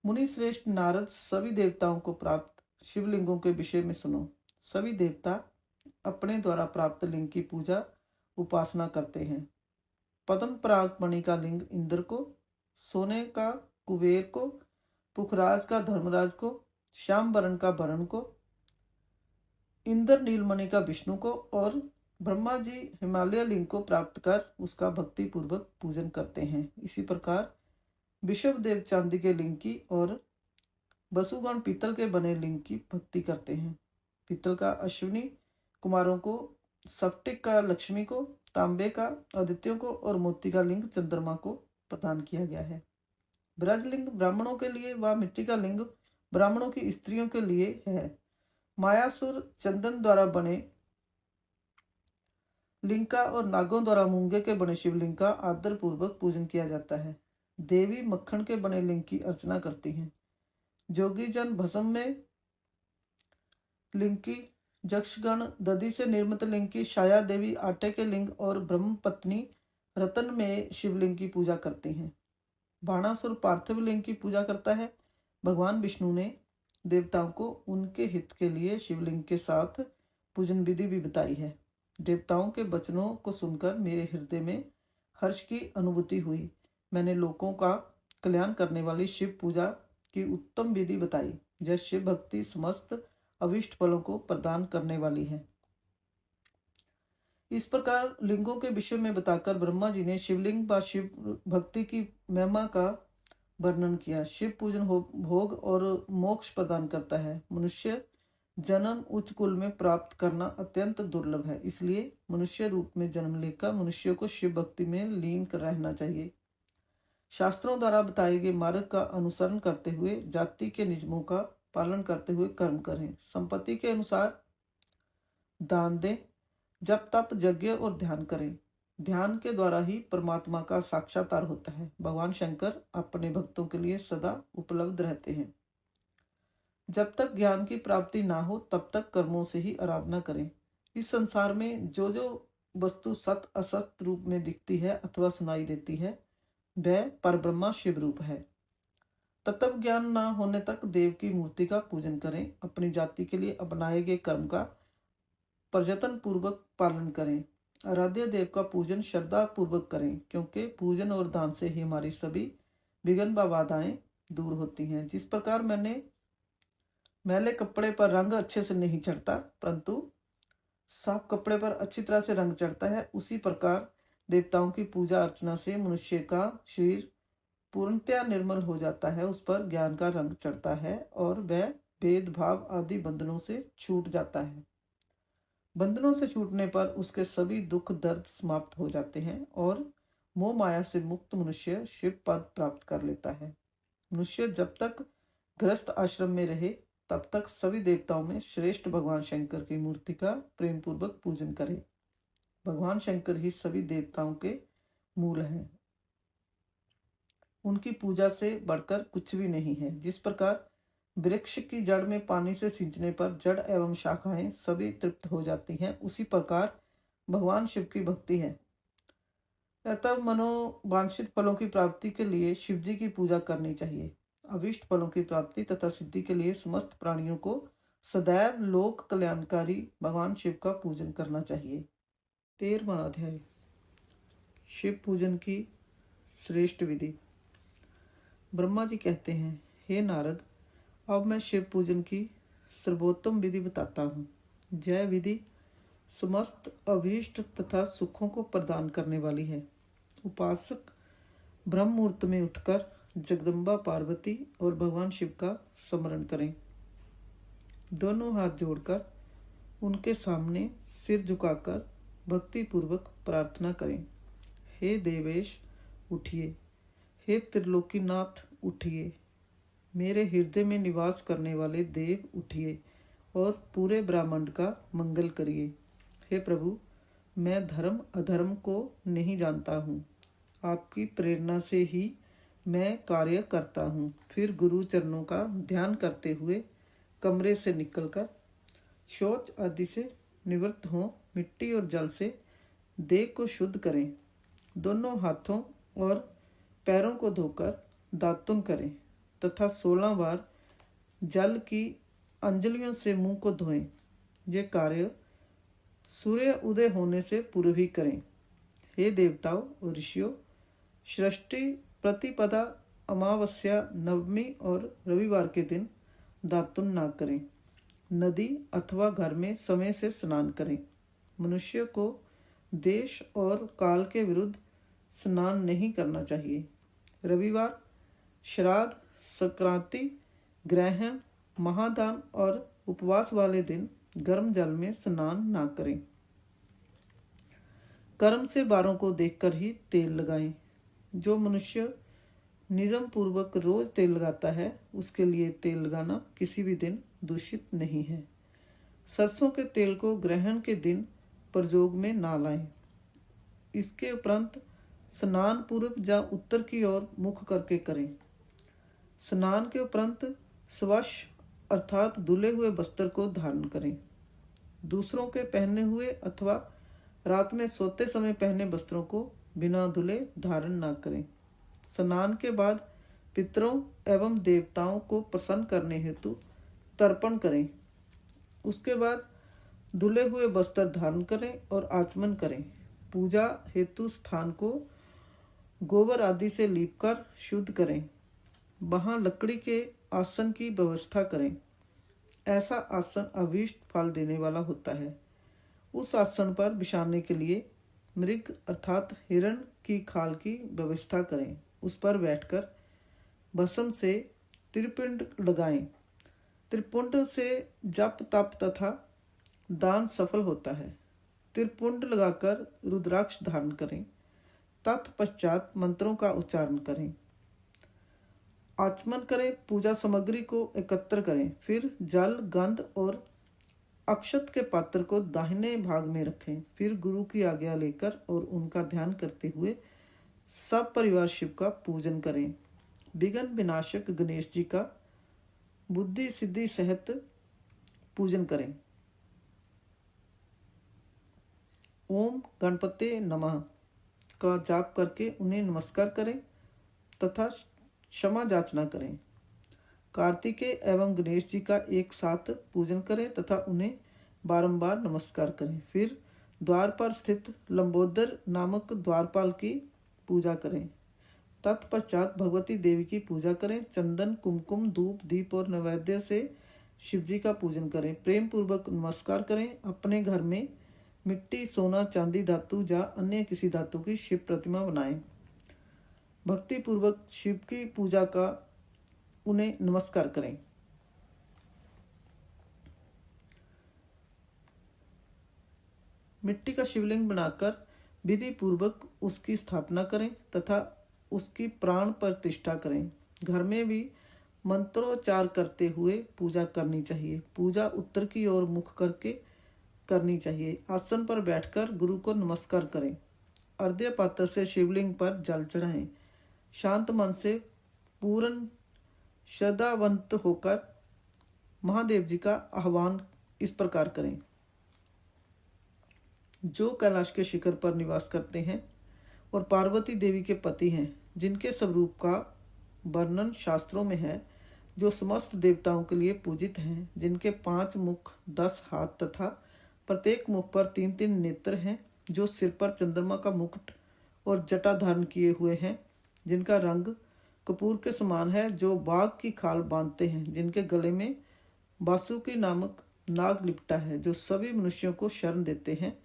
[SPEAKER 1] मुनि श्रेष्ठ नारद, सभी देवताओं को प्राप्त शिवलिंगों के विषय में सुनो। सभी देवता अपने द्वारा प्राप्त लिंग की पूजा उपासना करते हैं। पद्म पराग मणि का लिंग इंद्र को, सोने का कुबेर को, पुखराज का धर्मराज को, श्याम वर्ण का वरुण को, इंद्र नीलमणि का विष्णु को और ब्रह्मा जी हिमालय लिंग को प्राप्त कर उसका भक्ति पूर्वक पूजन करते हैं। इसी प्रकार विश्वदेव चांदी के लिंग की और वसुगण पीतल के बने लिंग की भक्ति करते हैं। पीतल का अश्विनी कुमारों को, स्फटिक का लक्ष्मी को, तांबे का आदित्यों को और मोती का लिंग चंद्रमा को प्रदान किया गया है। ब्रजलिंग ब्राह्मणों के लिए व मिट्टी का लिंग ब्राह्मणों की स्त्रियों के लिए है। मायासुर चंदन द्वारा बने लिंगा और नागों द्वारा मूंगे के बने शिवलिंग का आदर पूर्वक पूजन किया जाता है। देवी मक्खन के बने लिंग की अर्चना करती हैं। जोगी जन भस्म में लिंग की, यक्षगण दधि से निर्मित लिंग की, छाया देवी आटे के लिंग और ब्रह्म पत्नी रतन में शिवलिंग की पूजा करती हैं। बाणासुर पार्थिव लिंग की पूजा करता है। भगवान विष्णु ने देवताओं को उनके हित के लिए शिवलिंग के साथ पूजन विधि भी बताई है। देवताओं के वचनों को सुनकर मेरे हृदय में हर्ष की अनुभूति हुई। मैंने लोगों का कल्याण करने वाली शिव पूजा की उत्तम विधि बताई। यह शिव भक्ति समस्त अविष्ट फलों को प्रदान करने वाली है। इस प्रकार लिंगों के विषय में बताकर ब्रह्मा जी ने शिवलिंग व शिव भक्ति की महिमा का वर्णन किया। शिव पूजन भोग और मोक्ष प्रदान करता है। मनुष्य जन्म उच्च कुल में प्राप्त करना अत्यंत दुर्लभ है, इसलिए मनुष्य रूप में जन्म लेकर मनुष्य को शिव भक्ति में लीन कर रहना चाहिए। शास्त्रों द्वारा बताए गए मार्ग का अनुसरण करते हुए जाति के नियमों का पालन करते हुए कर्म करें। संपत्ति के अनुसार दान दें, जप तप यज्ञ और ध्यान करें। ध्यान के द्वारा ही परमात्मा का साक्षात्कार होता है। भगवान शंकर अपने भक्तों के लिए सदा उपलब्ध रहते हैं। जब तक ज्ञान की प्राप्ति ना हो तब तक कर्मों से ही आराधना करें। इस संसार में जो जो वस्तु सत असत रूप में दिखती है अथवा सुनाई देती है वह परब्रह्मा शिव रूप है। तत्व ज्ञान ना होने तक देव की मूर्ति का पूजन करें। अपनी जाति के लिए अपनाए गए कर्म का प्रयत्न पूर्वक पालन करें। आराध्य देव का पूजन श्रद्धा पूर्वक करें, क्योंकि पूजन और दान से ही हमारी सभी विघ्न व बाधाएं दूर होती हैं। जिस प्रकार मैले कपड़े पर रंग अच्छे से नहीं चढ़ता परंतु साफ कपड़े पर अच्छी तरह से रंग चढ़ता है, उसी प्रकार देवताओं की पूजा अर्चना से मनुष्य का शरीर पूर्णतया निर्मल हो जाता है। उस पर ज्ञान का रंग चढ़ता है और वह भेदभाव आदि बंधनों से छूट जाता है। बंधनों से छूटने पर उसके सभी दुख दर्द समाप्त हो जाते हैं और मोह माया से मुक्त मनुष्य शिव पद प्राप्त कर लेता है। मनुष्य जब तक गृहस्थ आश्रम में रहे तब तक सभी देवताओं में श्रेष्ठ भगवान शंकर की मूर्ति का प्रेम पूर्वक पूजन करे। भगवान शंकर ही सभी देवताओं के मूल हैं। उनकी पूजा से बढ़कर कुछ भी नहीं है। जिस प्रकार वृक्ष की जड़ में पानी से सिंचने पर जड़ एवं शाखाएं सभी तृप्त हो जाती हैं, उसी प्रकार भगवान शिव की भक्ति है। अतः मनोवांछित फलों की प्राप्ति के लिए शिव जी की पूजा करनी चाहिए। अभिष्ट फलों की प्राप्ति तथा सिद्धि के लिए समस्त प्राणियों को सदैव लोक कल्याणकारी भगवान शिव का पूजन करना चाहिए। 13वां अध्याय, शिव पूजन की श्रेष्ठ विधि। ब्रह्मा जी कहते हैं, हे नारद, अब मैं शिव पूजन की सर्वोत्तम विधि बताता हूँ। यह विधि समस्त अभीष्ट तथा सुखों को प्रदान करने वाली है। उपासक ब्रह्म मुहूर्त में उठकर जगदम्बा पार्वती और भगवान शिव का स्मरण करें। दोनों हाथ जोड़कर उनके सामने सिर झुकाकर भक्ति पूर्वक प्रार्थना करें। हे देवेश उठिए, हे त्रिलोकीनाथ उठिए, मेरे हृदय में निवास करने वाले देव उठिए और पूरे ब्रह्मांड का मंगल करिए। हे प्रभु, मैं धर्म अधर्म को नहीं जानता हूँ, आपकी प्रेरणा से ही मैं कार्य करता हूँ। फिर गुरु चरणों का ध्यान करते हुए कमरे से निकलकर शौच आदि से निवृत्त हों। मिट्टी और जल से देह को शुद्ध करें। दोनों हाथों और पैरों को धोकर दातुन करें तथा 16 बार जल की अंजलियों से मुंह को धोएं। ये कार्य सूर्य उदय होने से पूर्व ही करें। हे देवताओं और ऋषियों, सृष्टि प्रतिपदा, अमावस्या, नवमी और रविवार के दिन दातुन ना करें। नदी अथवा घर में समय से स्नान करें। मनुष्य को देश और काल के विरुद्ध स्नान नहीं करना चाहिए। रविवार, श्राद्ध, संक्रांति, ग्रहण, महादान और उपवास वाले दिन गर्म जल में स्नान ना करें। कर्म से बारों को देखकर ही तेल लगाएं। जो मनुष्य नियम पूर्वक रोज तेल लगाता है उसके लिए तेल लगाना किसी भी दिन दूषित नहीं है। सरसों के तेल को ग्रहण के दिन प्रयोग में ना लाएं। इसके उपरांत स्नान पूर्व या उत्तर की ओर मुख करके करें। स्नान के उपरांत स्वच्छ अर्थात धुले हुए वस्त्र को धारण करें। दूसरों के पहने हुए अथवा रात में सोते समय पहने वस्त्रों को बिना धुले धारण न करें। स्नान के बाद पितरों एवं देवताओं को प्रसन्न करने हेतु तर्पण करें। उसके बाद धुले हुए वस्त्र धारण करें और आचमन करें। पूजा हेतु स्थान को गोबर आदि से लीपकर शुद्ध करें। वहाँ लकड़ी के आसन की व्यवस्था करें। ऐसा आसन अभीष्ट फल देने वाला होता है। उस आसन पर बिछाने के लिए मृग अर्थात हिरण की खाल की व्यवस्था करें। उस पर बैठकर भस्म से त्रिपिंड लगाएं। त्रिपुंड से जप तप तथा दान सफल होता है। त्रिपुंड लगाकर रुद्राक्ष धारण करें। तत्पश्चात मंत्रों का उच्चारण करें। आचमन करें। पूजा सामग्री को एकत्र करें। फिर जल गंध और अक्षत के पात्र को दाहिने भाग में रखें। फिर गुरु की आज्ञा लेकर और उनका ध्यान करते हुए सब परिवार शिव का पूजन करें। विघ्न विनाशक गणेश जी का बुद्धि सिद्धि सहित पूजन करें। ओम गणपते नमः का जाप करके उन्हें नमस्कार करें तथा क्षमा याचना करें। कार्तिकेय एवं गणेश जी का एक साथ पूजन करें तथा उन्हें बारंबार नमस्कार करें। फिर द्वार पर स्थित लंबोदर नामक द्वारपाल की पूजा करें। तत्पश्चात भगवती देवी की पूजा करें। चंदन कुमकुम धूप दीप और नैवेद्य से शिव जी का पूजन करें। प्रेम पूर्वक नमस्कार करें। अपने घर में मिट्टी सोना चांदी धातु या अन्य किसी धातु की शिव प्रतिमा बनाएं। भक्ति पूर्वक शिव की पूजा का उन्हें नमस्कार करें। मिट्टी का शिवलिंग बनाकर विधि पूर्वक उसकी स्थापना करें तथा उसकी प्राण प्रतिष्ठा करें। घर में भी मंत्रोच्चार करते हुए पूजा करनी चाहिए। पूजा उत्तर की ओर मुख करके करनी चाहिए। आसन पर बैठकर गुरु को नमस्कार करें। अर्घ्य पात्र से शिवलिंग पर जल चढ़ाएं। शांत मन से पूर्ण श्रद्धावंत होकर महादेव जी का आह्वान इस प्रकार करें। जो कैलाश के शिखर पर निवास करते हैं और पार्वती देवी के पति हैं, जिनके स्वरूप का वर्णन शास्त्रों में है, जो समस्त देवताओं के लिए पूजित हैं, जिनके 5 मुख 10 हाथ तथा प्रत्येक मुख पर 3-3 नेत्र हैं, जो सिर पर चंद्रमा का मुकुट और जटा धारण किए हुए हैं, जिनका रंग कपूर के समान है, जो बाघ की खाल बांधते हैं, जिनके गले में बासुकी नामक नाग लिपटा है, जो सभी मनुष्यों को शरण देते हैं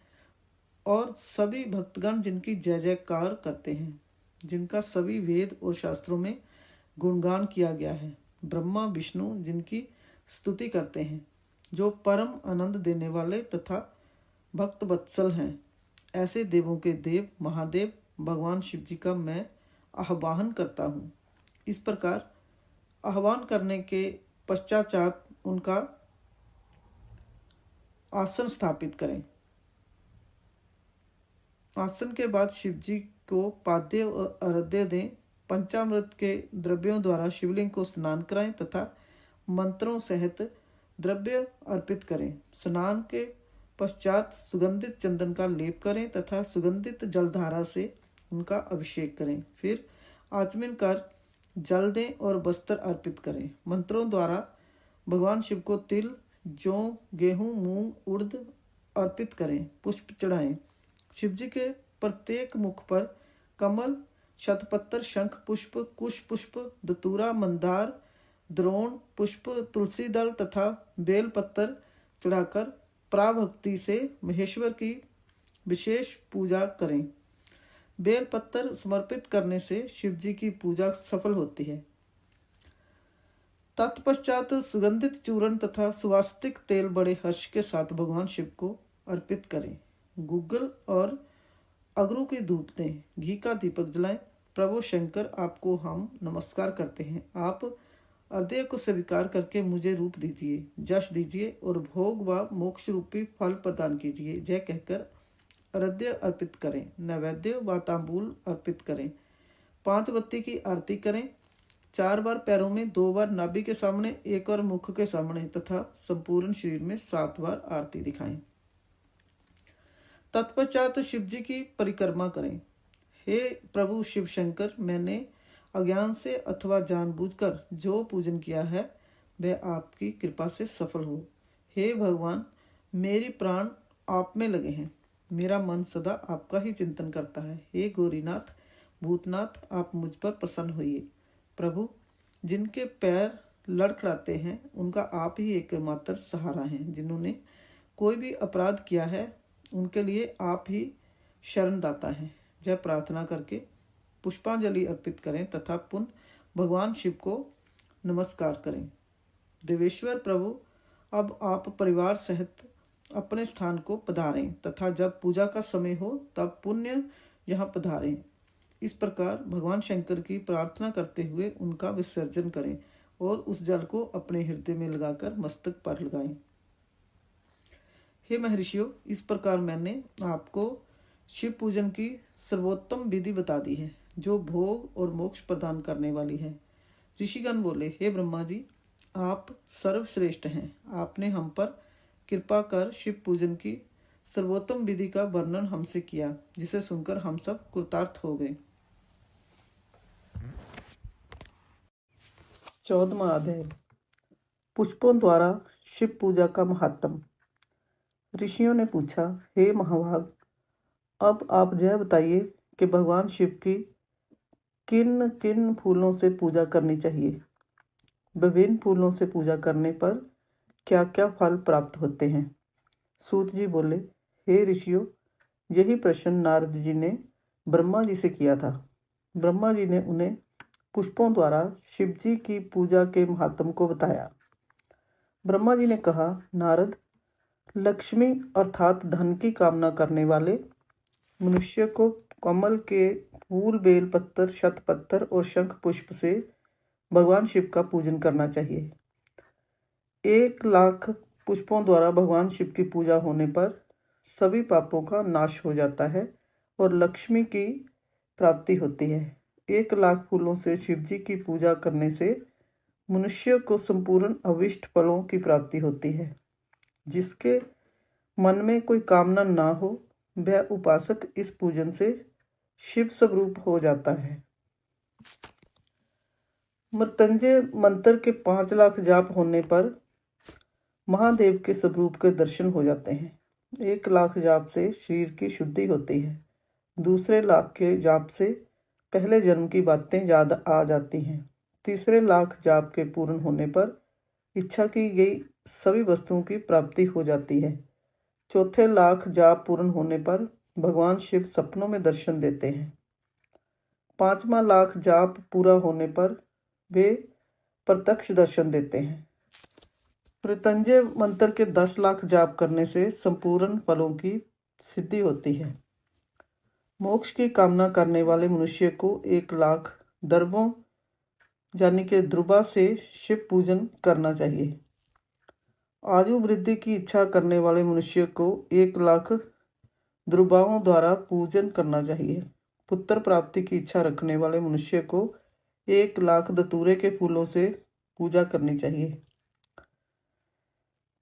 [SPEAKER 1] और सभी भक्तगण जिनकी जय जयकार करते हैं, जिनका सभी वेद और शास्त्रों में गुणगान किया गया है। ब्रह्मा विष्णु जिनकी स्तुति करते हैं, जो परम आनंद देने वाले तथा भक्त वत्सल हैं। ऐसे देवों के देव महादेव भगवान शिव जी का मैं आह्वान करता हूँ। इस प्रकार आह्वान करने के पश्चात उनका आसन स्थापित करें। आसन के बाद शिव जी को पाद्य और अर्घ्य दें। पंचामृत के द्रव्यों द्वारा शिवलिंग को स्नान कराएं तथा मंत्रों सहित द्रव्य अर्पित करें। स्नान के पश्चात सुगंधित चंदन का लेप करें तथा सुगंधित जलधारा से उनका अभिषेक करें। फिर आचमन कर जल दें और वस्त्र अर्पित करें। मंत्रों द्वारा भगवान शिव को तिल जौ गेहूं मूंग उड़द अर्पित करें। पुष्प चढ़ाएं। शिव जी के प्रत्येक मुख पर कमल शतपत्र शंख पुष्प कुश पुष्प धतूरा मंदार द्रोण पुष्प तुलसी दल तथा बेल पत्तर चढ़ाकर प्राभक्ति से महेश्वर की विशेष पूजा करें। बेल पत्तर समर्पित करने से शिव जी की पूजा सफल होती है। तत्पश्चात सुगंधित चूर्ण तथा सुवास्तिक तेल बड़े हर्ष के साथ भगवान शिव को अर्पित करें। गूगल और अगरू की धूप दें। घी का दीपक जलाएं। प्रभु शंकर, आपको हम नमस्कार करते हैं। आप अर्घ्य को स्वीकार करके मुझे रूप दीजिए, यश दीजिए और भोग व मोक्ष रूपी फल प्रदान कीजिए। जय कहकर अर्घ्य अर्पित करें, नैवेद्य व तांबूल अर्पित करें, 5 बत्ती की आरती करें, 4 बार पैरों में, 2 बार नाभि के सामने, 1 बार मुख के सामने तथा संपूर्ण शरीर में 7 बार आरती दिखाएं। तत्पश्चात शिव जी की परिक्रमा करें। हे प्रभु शिव शंकर, मैंने अज्ञान से अथवा जानबूझकर जो पूजन किया है वह आपकी कृपा से सफल हो। हे भगवान, मेरी प्राण आप में लगे हैं, मेरा मन सदा आपका ही चिंतन करता है। हे गौरीनाथ, भूतनाथ, आप मुझ पर प्रसन्न होइए। प्रभु, जिनके पैर लड़खड़ाते हैं उनका आप ही एकमात्र सहारा हैं। जिन्होंने कोई भी अपराध किया है उनके लिए आप ही शरणदाता हैं। जय प्रार्थना करके पुष्पांजलि अर्पित करें तथा पुनः भगवान शिव को नमस्कार करें। देवेश्वर प्रभु, अब आप परिवार सहित अपने स्थान को पधारें तथा जब पूजा का समय हो तब पुण्य यहाँ पधारें। इस प्रकार भगवान शंकर की प्रार्थना करते हुए उनका विसर्जन करें और उस जल को अपने हृदय में लगाकर मस्तक पर लगाएं। हे महर्षियों, इस प्रकार मैंने आपको शिव पूजन की सर्वोत्तम विधि बता दी है जो भोग और मोक्ष प्रदान करने वाली है। ऋषिगण बोले, हे ब्रह्मा जी, आप सर्वश्रेष्ठ हैं। आपने हम पर कृपा कर शिव पूजन की सर्वोत्तम विधि का वर्णन हमसे किया, जिसे सुनकर हम सब कृतार्थ हो गए। 14वां अध्याय, पुष्पों द्वारा शिव पूजा का महात्म। ऋषियों ने पूछा, हे महाभाग, अब आप यह बताइए कि भगवान शिव की किन किन फूलों से पूजा करनी चाहिए। विभिन्न फूलों से पूजा करने पर क्या क्या फल प्राप्त होते हैं। सूत जी बोले, हे ऋषियों, यही प्रश्न नारद जी ने ब्रह्मा जी से किया था। ब्रह्मा जी ने उन्हें पुष्पों द्वारा शिव जी की पूजा के महात्म को बताया। ब्रह्मा जी ने कहा, नारद, लक्ष्मी अर्थात धन की कामना करने वाले मनुष्य को कमल के फूल, बेल पत्तर, शतपत्तर और शंख पुष्प से भगवान शिव का पूजन करना चाहिए। 1,00,000 पुष्पों द्वारा भगवान शिव की पूजा होने पर सभी पापों का नाश हो जाता है और लक्ष्मी की प्राप्ति होती है। 1,00,000 फूलों से शिव जी की पूजा करने से मनुष्य को संपूर्ण अभिष्ट फलों की प्राप्ति होती है। जिसके मन में कोई कामना ना हो वह उपासक इस पूजन से शिव स्वरूप हो जाता है। मृत्युंजय मंत्र के 5,00,000 जाप होने पर महादेव के स्वरूप के दर्शन हो जाते हैं। 1,00,000 जाप से शरीर की शुद्धि होती है। दूसरे लाख के जाप से पहले जन्म की बातें याद आ जाती हैं। तीसरे लाख जाप के पूर्ण होने पर इच्छा की गई सभी वस्तुओं की प्राप्ति हो जाती है। चौथे लाख जाप पूर्ण होने पर भगवान शिव सपनों में दर्शन देते हैं। 5वां लाख जाप पूरा होने पर वे प्रत्यक्ष दर्शन देते हैं। मृत्युंजय मंत्र के 10,00,000 जाप करने से संपूर्ण फलों की सिद्धि होती है। मोक्ष की कामना करने वाले मनुष्य को 1,00,000 दर्भों यानी कि द्रुबा से शिव पूजन करना चाहिए। आयु वृद्धि की इच्छा करने वाले मनुष्य को 1,00,000 द्रुबाओं द्वारा पूजन करना चाहिए। पुत्र प्राप्ति की इच्छा रखने वाले मनुष्य को 1,00,000 धतूरे के फूलों से पूजा करनी चाहिए।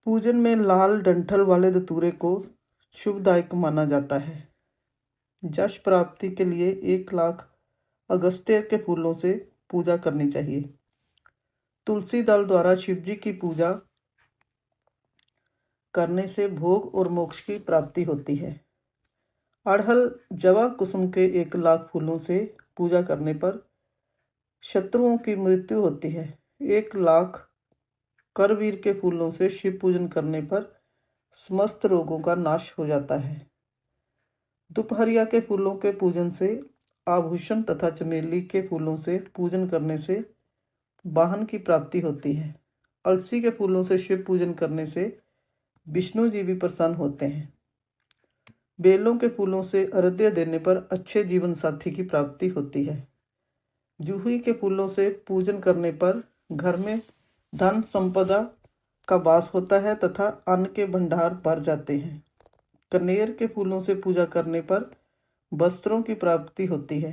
[SPEAKER 1] पूजन में लाल डंठल वाले धतूरे को शुभदायक माना जाता है। यश प्राप्ति के लिए 1,00,000 अगस्त्य के फूलों से पूजा करनी चाहिए। तुलसी दल द्वारा शिव जी की पूजा करने से भोग और मोक्ष की प्राप्ति होती है। अड़हल, जवा, कुसुम के 1,00,000 फूलों से पूजा करने पर शत्रुओं की मृत्यु होती है। 1,00,000 करवीर के फूलों से शिव पूजन करने पर समस्त रोगों का नाश हो जाता है। दोपहरिया के फूलों के पूजन से आभूषण तथा चमेली के फूलों से पूजन करने से वाहन की प्राप्ति होती है। अलसी के फूलों से शिव पूजन करने से विष्णु जी भी प्रसन्न होते हैं। बेलों के फूलों से अर्घ्य देने पर अच्छे जीवन साथी की प्राप्ति होती है। जूही के फूलों से पूजन करने पर घर में धन संपदा का वास होता है तथा अन्न के भंडार भर जाते हैं। कनेर के फूलों से पूजा करने पर वस्त्रों की प्राप्ति होती है।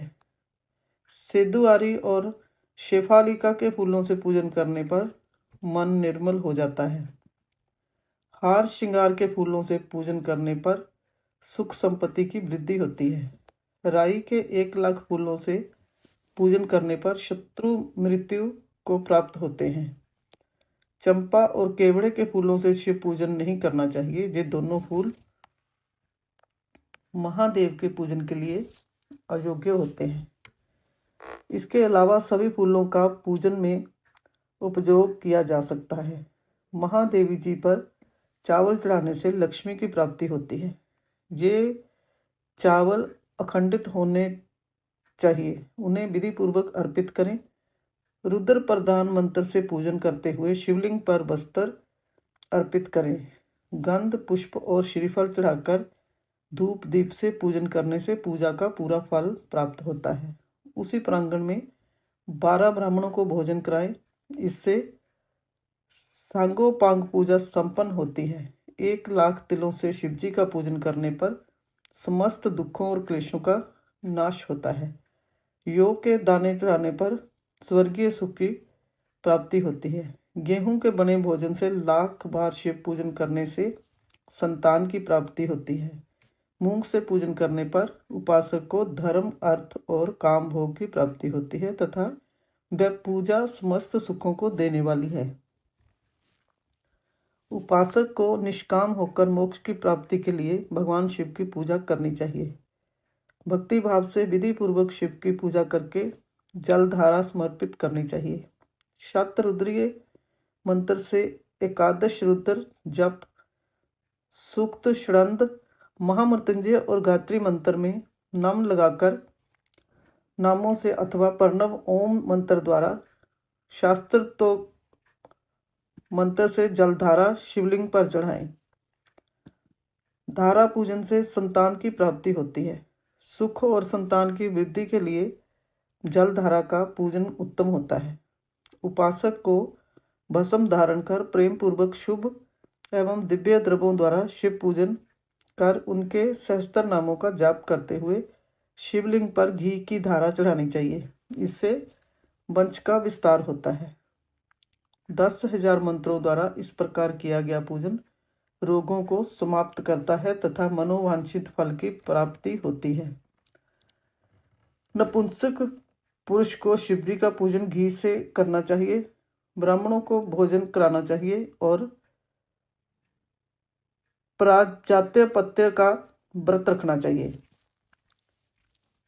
[SPEAKER 1] सेदुआरी और शेफालिका के फूलों से पूजन करने पर मन निर्मल हो जाता है। हार श्रृंगार के फूलों से पूजन करने पर सुख संपत्ति की वृद्धि होती है। राई के 1,00,000 फूलों से पूजन करने पर शत्रु मृत्यु को प्राप्त होते हैं। चंपा और केवड़े के फूलों से शिव पूजन नहीं करना चाहिए। ये दोनों फूल महादेव के पूजन के लिए अयोग्य होते हैं। इसके अलावा सभी फूलों का पूजन में उपयोग किया जा सकता है। महादेवी जी पर चावल चढ़ाने से लक्ष्मी की प्राप्ति होती है। ये चावल अखंडित होने चाहिए। उन्हें विधि पूर्वक अर्पित करें। रुद्र प्रधान मंत्र से पूजन करते हुए शिवलिंग पर वस्त्र अर्पित करें। गंध, पुष्प और श्रीफल चढ़ाकर धूप दीप से पूजन करने से पूजा का पूरा फल प्राप्त होता है। उसी प्रांगण में 12 ब्राह्मणों को भोजन कराएं। इससे सांगोपांग पूजा संपन्न होती है। 1,00,000 तिलों से शिवजी का पूजन करने पर समस्त दुखों और क्लेशों का नाश होता है। योग के दाने चढ़ाने पर स्वर्गीय सुख की प्राप्ति होती है। गेहूं के बने भोजन से 1,00,000 बार शिव पूजन करने से संतान की प्राप्ति होती है। मूंग से पूजन करने पर उपासक को धर्म, अर्थ और काम भोग की प्राप्ति होती है तथा वह पूजा समस्त सुखों को देने वाली है। उपासक को निष्काम होकर मोक्ष की प्राप्ति के लिए भगवान शिव की पूजा करनी चाहिए। भक्ति भाव से विधि पूर्वक शिव की पूजा करके जलधारा समर्पित करनी चाहिए। शतरुद्रीय मंत्र से 11 रुद्र जप, सूक्त, षडंद, महामृत्युंजय और गायत्री मंत्र में नाम लगाकर नामों से अथवा प्रणव ओम मंत्र द्वारा शास्त्र तो मंत्र से जलधारा शिवलिंग पर चढ़ाएं। धारा पूजन से संतान की प्राप्ति होती है। सुख और संतान की वृद्धि के लिए जलधारा का पूजन उत्तम होता है। उपासक को भस्म धारण कर प्रेम पूर्वक शुभ एवं दिव्य द्रव्यों द्वारा शिव पूजन कर उनके सहस्त्र नामों का जाप करते हुए शिवलिंग पर घी की धारा चढ़ानी चाहिए। इससे वंश का विस्तार होता है। 10,000 मंत्रों द्वारा इस प्रकार किया गया पूजन रोगों को समाप्त करता है तथा मनोवांछित फल की प्राप्ति होती है। नपुंसक पुरुष को शिवजी का पूजन घी से करना चाहिए। ब्राह्मणों को भोजन कराना चाहिए और प्राजात्य पत्य का व्रत रखना चाहिए।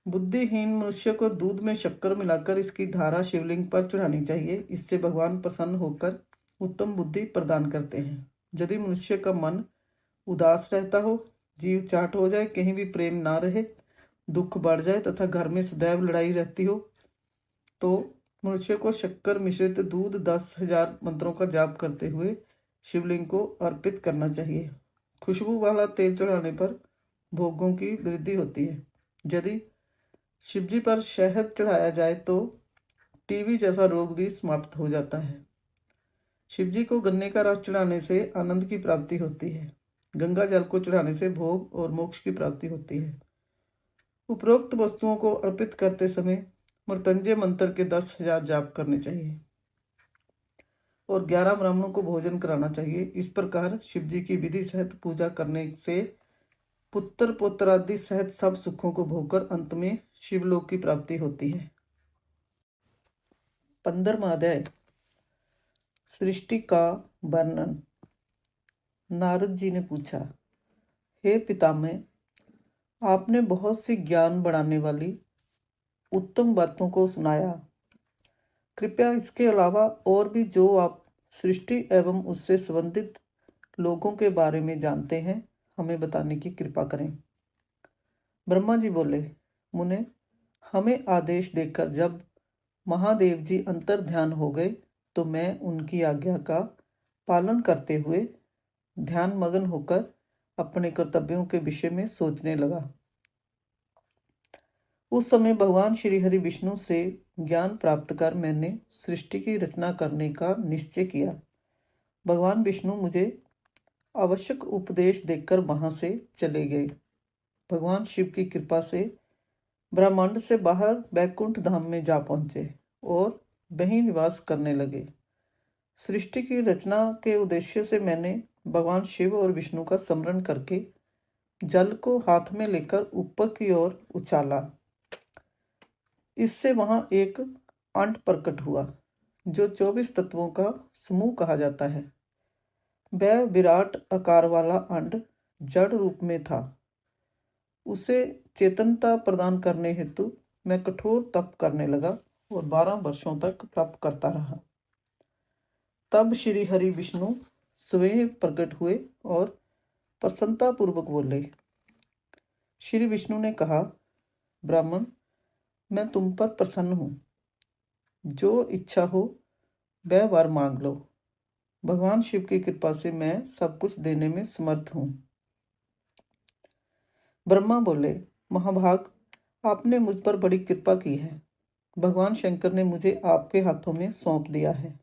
[SPEAKER 1] बुद्धिहीन मनुष्य को दूध में शक्कर मिलाकर इसकी धारा शिवलिंग पर चढ़ानी चाहिए। इससे भगवान प्रसन्न होकर उत्तम बुद्धि प्रदान करते हैं। यदि मनुष्य का मन उदास रहता हो, जीव चाट हो जाए, कहीं भी प्रेम ना रहे, दुख बढ़ जाए तथा घर में सदैव लड़ाई रहती हो, तो मनुष्य को शक्कर मिश्रित दूध 10,000 मंत्रों का जाप करते हुए शिवलिंग को अर्पित करना चाहिए। खुशबू वाला तेल चढ़ाने पर भोगों की वृद्धि होती है। यदि शिवजी पर शहद चढ़ाया जाए तो टीबी जैसा रोग भी समाप्त हो जाता है। शिवजी को गन्ने का रस चढ़ाने से आनंद की प्राप्ति होती है। गंगा जल को चढ़ाने से भोग और मोक्ष की प्राप्ति होती है। उपरोक्त वस्तुओं को अर्पित करते समय मृत्युंजय मंत्र के 10,000 जाप करने चाहिए और 11 ब्राह्मणों को भोजन कराना चाहिए। इस प्रकार शिवजी की विधि सहित पूजा करने से पुत्र पुत्रादि सहित सब सुखों को भोगकर अंत में शिवलोक की प्राप्ति होती है। 15वां अध्याय सृष्टि का वर्णन। नारद जी ने पूछा, हे पितामह, आपने बहुत सी ज्ञान बढ़ाने वाली उत्तम बातों को सुनाया। कृपया इसके अलावा और भी जो आप सृष्टि एवं उससे संबंधित लोगों के बारे में जानते हैं हमें बताने की कृपा करें। ब्रह्मा जी बोले, मुने, हमें आदेश देकर जब महादेव जी अंतर ध्यान हो गए तो मैं उनकी आज्ञा का पालन करते हुए ध्यान मग्न होकर अपने कर्तव्यों के विषय में सोचने लगा। उस समय भगवान श्री हरि विष्णु से ज्ञान प्राप्त कर मैंने सृष्टि की रचना करने का निश्चय किया। भगवान विष्णु मुझे आवश्यक उपदेश देकर वहां से चले गए। भगवान शिव की कृपा से ब्रह्मांड से बाहर बैकुंठ धाम में जा पहुंचे और वहीं निवास करने लगे। सृष्टि की रचना के उद्देश्य से मैंने भगवान शिव और विष्णु का स्मरण करके जल को हाथ में लेकर ऊपर की ओर उछाला। इससे वहां एक अंड प्रकट हुआ जो 24 तत्वों का समूह कहा जाता है। वह विराट आकार वाला अंड जड़ रूप में था। उसे चेतनता प्रदान करने हेतु मैं कठोर तप करने लगा और 12 वर्षों तक तप करता रहा। तब श्री हरि विष्णु स्वयं प्रकट हुए और प्रसन्नता पूर्वक बोले। श्री विष्णु ने कहा, ब्राह्मण, मैं तुम पर प्रसन्न हूं। जो इच्छा हो वह वर मांग लो। भगवान शिव की कृपा से मैं सब कुछ देने में समर्थ हूं। ब्रह्मा बोले, महाभाग, आपने मुझ पर बड़ी कृपा की है। भगवान शंकर ने मुझे आपके हाथों में सौंप दिया है।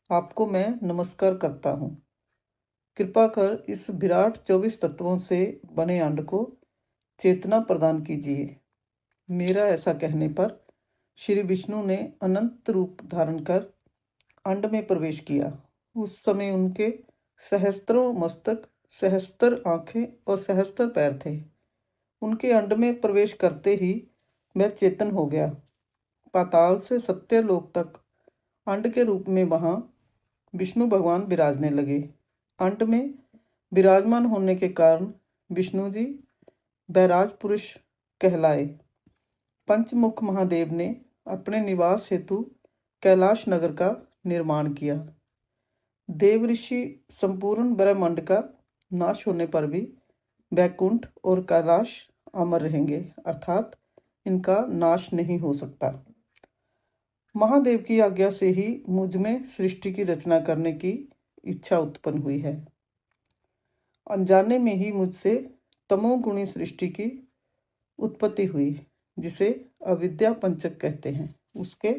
[SPEAKER 1] आपको मैं नमस्कार करता हूं। कृपा कर इस विराट 24 तत्वों से बने अंड को चेतना प्रदान कीजिए। मेरा ऐसा कहने पर श्री विष्णु ने अनंत रूप धारण कर अंड में प्रवेश किया। उस समय उनके सहस्त्रों मस्तक, सहस्त्र आंखें और सहस्त्र पैर थे। उनके अंड में प्रवेश करते ही वह चेतन हो गया। पाताल से सत्यलोक तक अंड के रूप में वहां विष्णु भगवान विराजने लगे। अंड में विराजमान होने के कारण विष्णु जी बैराज पुरुष कहलाए। पंचमुख महादेव ने अपने निवास हेतु कैलाश नगर का निर्माण किया। देव ऋषि संपूर्ण ब्रह्मांड का नाश होने पर भी बैकुंठ और कैलाश अमर रहेंगे, अर्थात इनका नाश नहीं हो सकता। महादेव की आज्ञा से ही मुझ में सृष्टि की रचना करने की इच्छा उत्पन्न हुई है। अनजाने में ही मुझसे तमोगुणी सृष्टि की उत्पत्ति हुई, जिसे अविद्या पंचक कहते हैं। उसके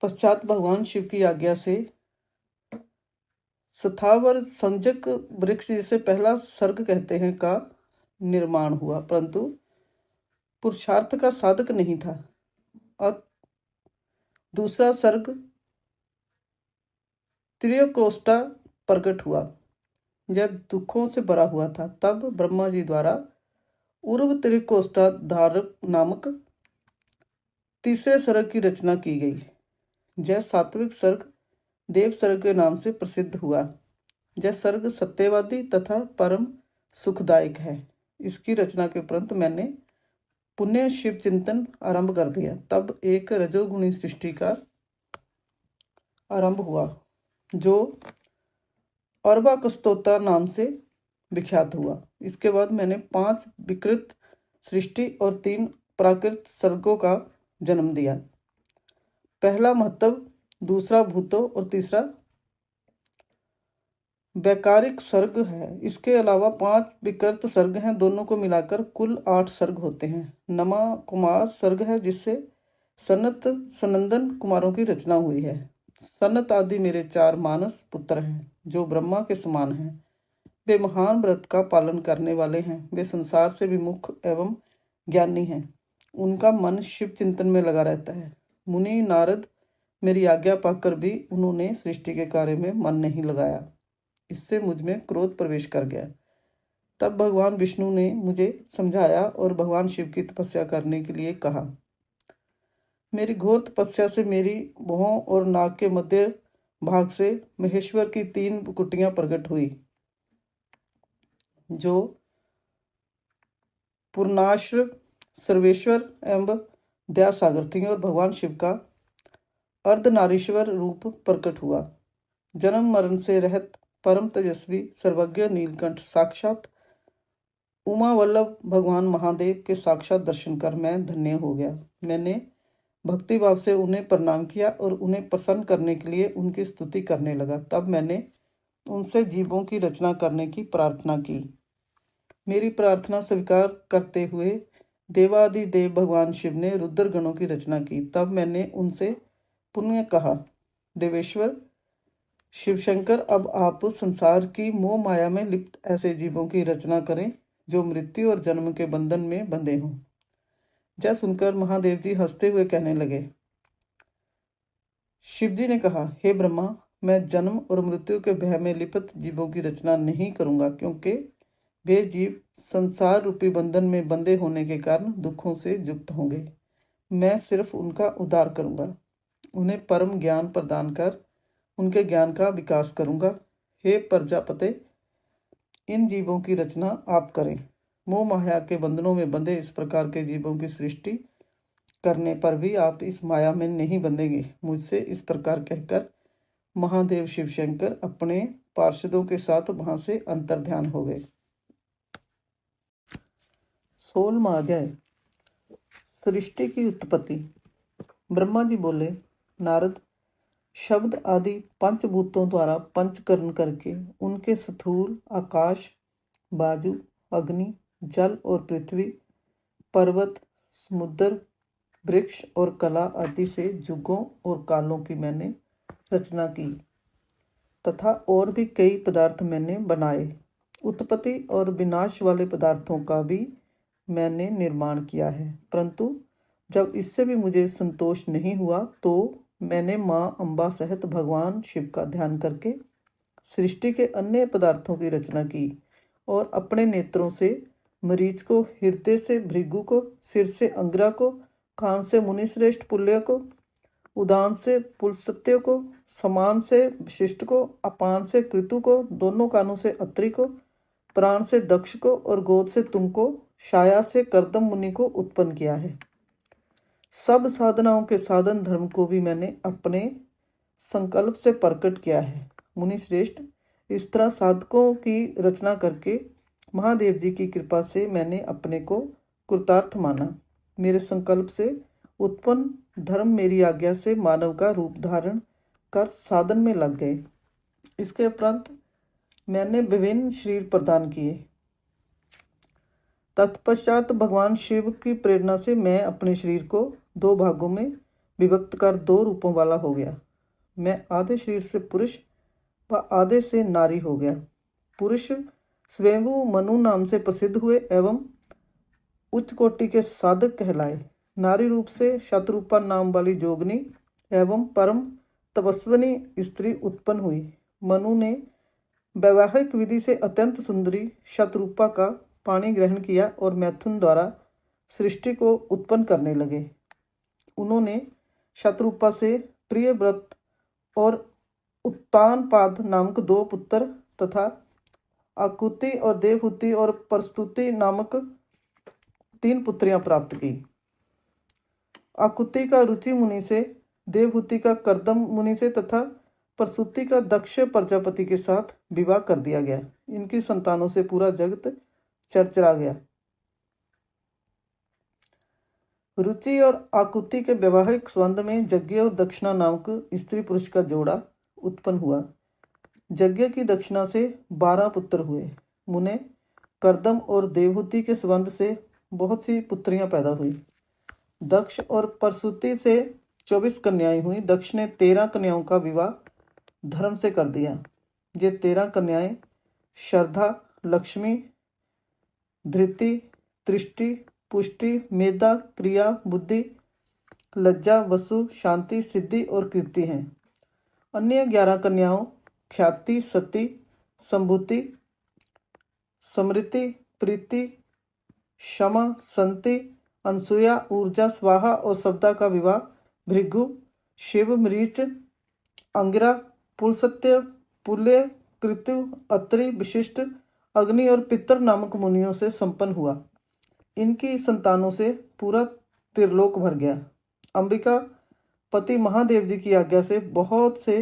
[SPEAKER 1] पश्चात भगवान शिव की आज्ञा से स्थावर संजक वृक्ष, जिसे पहला सर्ग कहते हैं, का निर्माण हुआ, परंतु पुरुषार्थ का साधक नहीं था। और दूसरा सर्ग त्रियकोष्टा प्रकट हुआ, यह दुखों से भरा हुआ था। तब ब्रह्मा जी द्वारा उर्व त्रिकोष्टा धारक नामक तीसरे सर्ग की रचना की गई। यह सात्विक सर्ग देव सर्ग के नाम से प्रसिद्ध हुआ। यह सर्ग सत्यवादी तथा परम सुखदायक है। इसकी रचना के उपरांत मैंने पुण्य शिव चिंतन आरंभ कर दिया। तब एक रजोगुणी सृष्टि का आरंभ हुआ जो अर्वाकस्तोता नाम से विख्यात हुआ। इसके बाद मैंने 5 विकृत सृष्टि और 3 प्राकृत सर्गों का जन्म दिया। पहला महत्व, दूसरा भूतों और तीसरा वैकारिक सर्ग है। इसके अलावा 5 विकृत सर्ग हैं। दोनों को मिलाकर कुल 8 सर्ग होते हैं। नमा कुमार सर्ग है, जिससे सनत सनंदन कुमारों की रचना हुई है। सनत आदि मेरे 4 मानस पुत्र हैं, जो ब्रह्मा के समान हैं। वे महान व्रत का पालन करने वाले हैं। वे संसार से विमुख एवं ज्ञानी हैं। उनका मन शिव चिंतन में लगा रहता है। मुनि नारद मेरी आज्ञा पाकर भी उन्होंने सृष्टि के कार्य में मन नहीं लगाया। इससे मुझ में क्रोध प्रवेश कर गया। तब भगवान विष्णु ने मुझे समझाया और भगवान शिव की तपस्या करने के लिए कहा। मेरी घोर तपस्या से मेरी भौं और नाक के मध्य भाग से महेश्वर की 3 कुटियां प्रकट हुई, जो पूर्णाश्र, सर्वेश्वर एवं दयासागर थी, और भगवान शिव का अर्धनारीश्वर रूप प्रकट हुआ। जन्म मरण से रहित परम तेजस्वी सर्वज्ञ नीलकंठ साक्षात उमा वल्लभ भगवान महादेव के साक्षात दर्शन कर मैं धन्य हो गया। मैंने भक्ति भाव से उन्हें प्रणाम किया और उन्हें प्रसन्न करने के लिए उनकी स्तुति करने लगा। तब मैंने उनसे जीवों की रचना करने की प्रार्थना की। मेरी प्रार्थना स्वीकार करते हुए देवादिदेव भगवान शिव ने रुद्र गणों की रचना की। तब मैंने उनसे पुण्य कहा, देवेश्वर, शिवशंकर, अब आप संसार की मोह माया में लिप्त ऐसे जीवों की रचना करें जो मृत्यु और जन्म के बंधन में बंधे हों। यह सुनकर महादेव जी हंसते हुए कहने लगे। शिवजी ने कहा, हे ब्रह्मा, मैं जन्म और मृत्यु के भय में लिप्त जीवों की रचना नहीं करूंगा, क्योंकि वे जीव संसार रूपी बंधन में बंधे होने के कारण दुखों से युक्त होंगे। मैं सिर्फ उनका उद्धार करूंगा, उन्हें परम ज्ञान प्रदान कर उनके ज्ञान का विकास करूंगा। हे प्रजापते, इन जीवों की रचना आप करें। मोह माया के बंधनों में बंधे इस प्रकार के जीवों की सृष्टि करने पर भी आप इस माया में नहीं बंधेंगे। मुझसे इस प्रकार कहकर महादेव शिवशंकर अपने पार्षदों के साथ वहां से अंतर्ध्यान हो गए। 16वां अध्याय, सृष्टि की उत्पत्ति। ब्रह्मा जी बोले, नारद, शब्द आदि पंचभूतों द्वारा पंचकरण करके उनके स्थूल आकाश, वायु, अग्नि, जल और पृथ्वी, पर्वत, समुद्र, वृक्ष और कला आदि से युगों और कालों की मैंने रचना की तथा और भी कई पदार्थ मैंने बनाए। उत्पत्ति और विनाश वाले पदार्थों का भी मैंने निर्माण किया है, परंतु जब इससे भी मुझे संतोष नहीं हुआ तो मैंने माँ अम्बा सहित भगवान शिव का ध्यान करके सृष्टि के अन्य पदार्थों की रचना की और अपने नेत्रों से मरीच को, हृदय से भृगु को, सिर से अंगिरा को, कान से मुनिश्रेष्ठ पुल्य को, उदान से पुलस्त्य को, समान से वशिष्ठ को, अपान से कृतु को, दोनों कानों से अत्रि को, प्राण से दक्ष को और गोद से तुमको, छाया से कर्दम मुनि को उत्पन्न किया है। सब साधनाओं के साधन धर्म को भी मैंने अपने संकल्प से प्रकट किया है। मुनि श्रेष्ठ, इस तरह साधकों की रचना करके महादेव जी की कृपा से मैंने अपने को कृतार्थ माना। मेरे संकल्प से उत्पन्न धर्म मेरी आज्ञा से मानव का रूप धारण कर साधन में लग गए। इसके उपरांत मैंने विभिन्न शरीर प्रदान किए। तत्पश्चात भगवान शिव की प्रेरणा से मैं अपने शरीर को 2 भागों में विभक्त कर 2 रूपों वाला हो गया। मैं आधे शरीर से पुरुष व आधे से नारी हो गया। पुरुष स्वयंभू मनु नाम से प्रसिद्ध हुए एवं उच्च कोटि के साधक कहलाए। नारी रूप से शतरूपा नाम वाली जोगनी एवं परम तपस्विनी स्त्री उत्पन्न हुई। मनु ने वैवाहिक विधि से अत्यंत सुंदरी शतरूपा का पानी ग्रहण किया और मैथुन द्वारा सृष्टि को उत्पन्न करने लगे। उन्होंने शतरूपा से प्रियव्रत और उत्तानपाद नामक 2 पुत्र तथा आकुति और देवहूति और प्रस्तुति नामक 3 पुत्रियां प्राप्त की। आकुति का रुचि मुनि से, देवहूति का कर्दम मुनि से तथा प्रसूति का दक्ष प्रजापति के साथ विवाह कर दिया गया। इनकी संतानों से पूरा जगत चरचरा गया। रुचि और आकुति के वैवाहिक संबंध में यज्ञ और दक्षिणा नामक स्त्री पुरुष का जोड़ा उत्पन्न हुआ। यज्ञ की दक्षिणा से 12 पुत्र हुए। मुने कर्दम और देवहूति के संबंध से बहुत सी पुत्रियां पैदा हुई। दक्ष और प्रसूति से 24 कन्याएं हुई। दक्ष ने 13 कन्याओं का विवाह धर्म से कर दिया। ये 13 कन्याएं श्रद्धा, लक्ष्मी, धृति, तृष्टि, पुष्टि, मेधा, प्रिया, बुद्धि, लज्जा, वसु, शांति, सिद्धि और कीर्ति हैं। अन्य 11 कन्याओं ख्याति, सती, संभूति, स्मृति, प्रीति, क्षमा, संति, अनसुया, ऊर्जा, स्वाहा और सविता का विवाह भृगु, शिव, मरीच, अंगिरा, पुलस्त्य, पुल्य, कृतु, अत्रि, विशिष्ट, अग्नि और पितर नामक मुनियों से संपन्न हुआ। इनकी संतानों से पूरा त्रिलोक भर गया। अंबिका पति महादेव जी की आज्ञा से बहुत से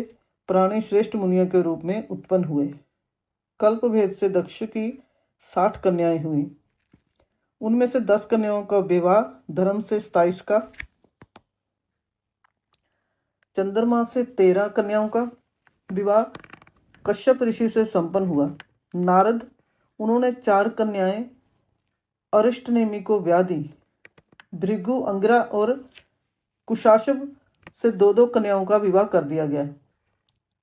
[SPEAKER 1] प्राणी श्रेष्ठ मुनियों के रूप में उत्पन्न हुए। कल्प भेद से दक्ष की 60 कन्याएं हुई। उनमें से 10 कन्याओं का विवाह धर्म से 27 का, चंद्रमा से 13 कन्याओं का विवाह कश्यप ऋषि से संपन्न हुआ। नारद, उन्होंने 4 कन्याएं अरिष्टनेमि को ब्याह दी। भृगु, अंगिरा और कुशाशव से 2-2 कन्याओं का विवाह कर दिया गया।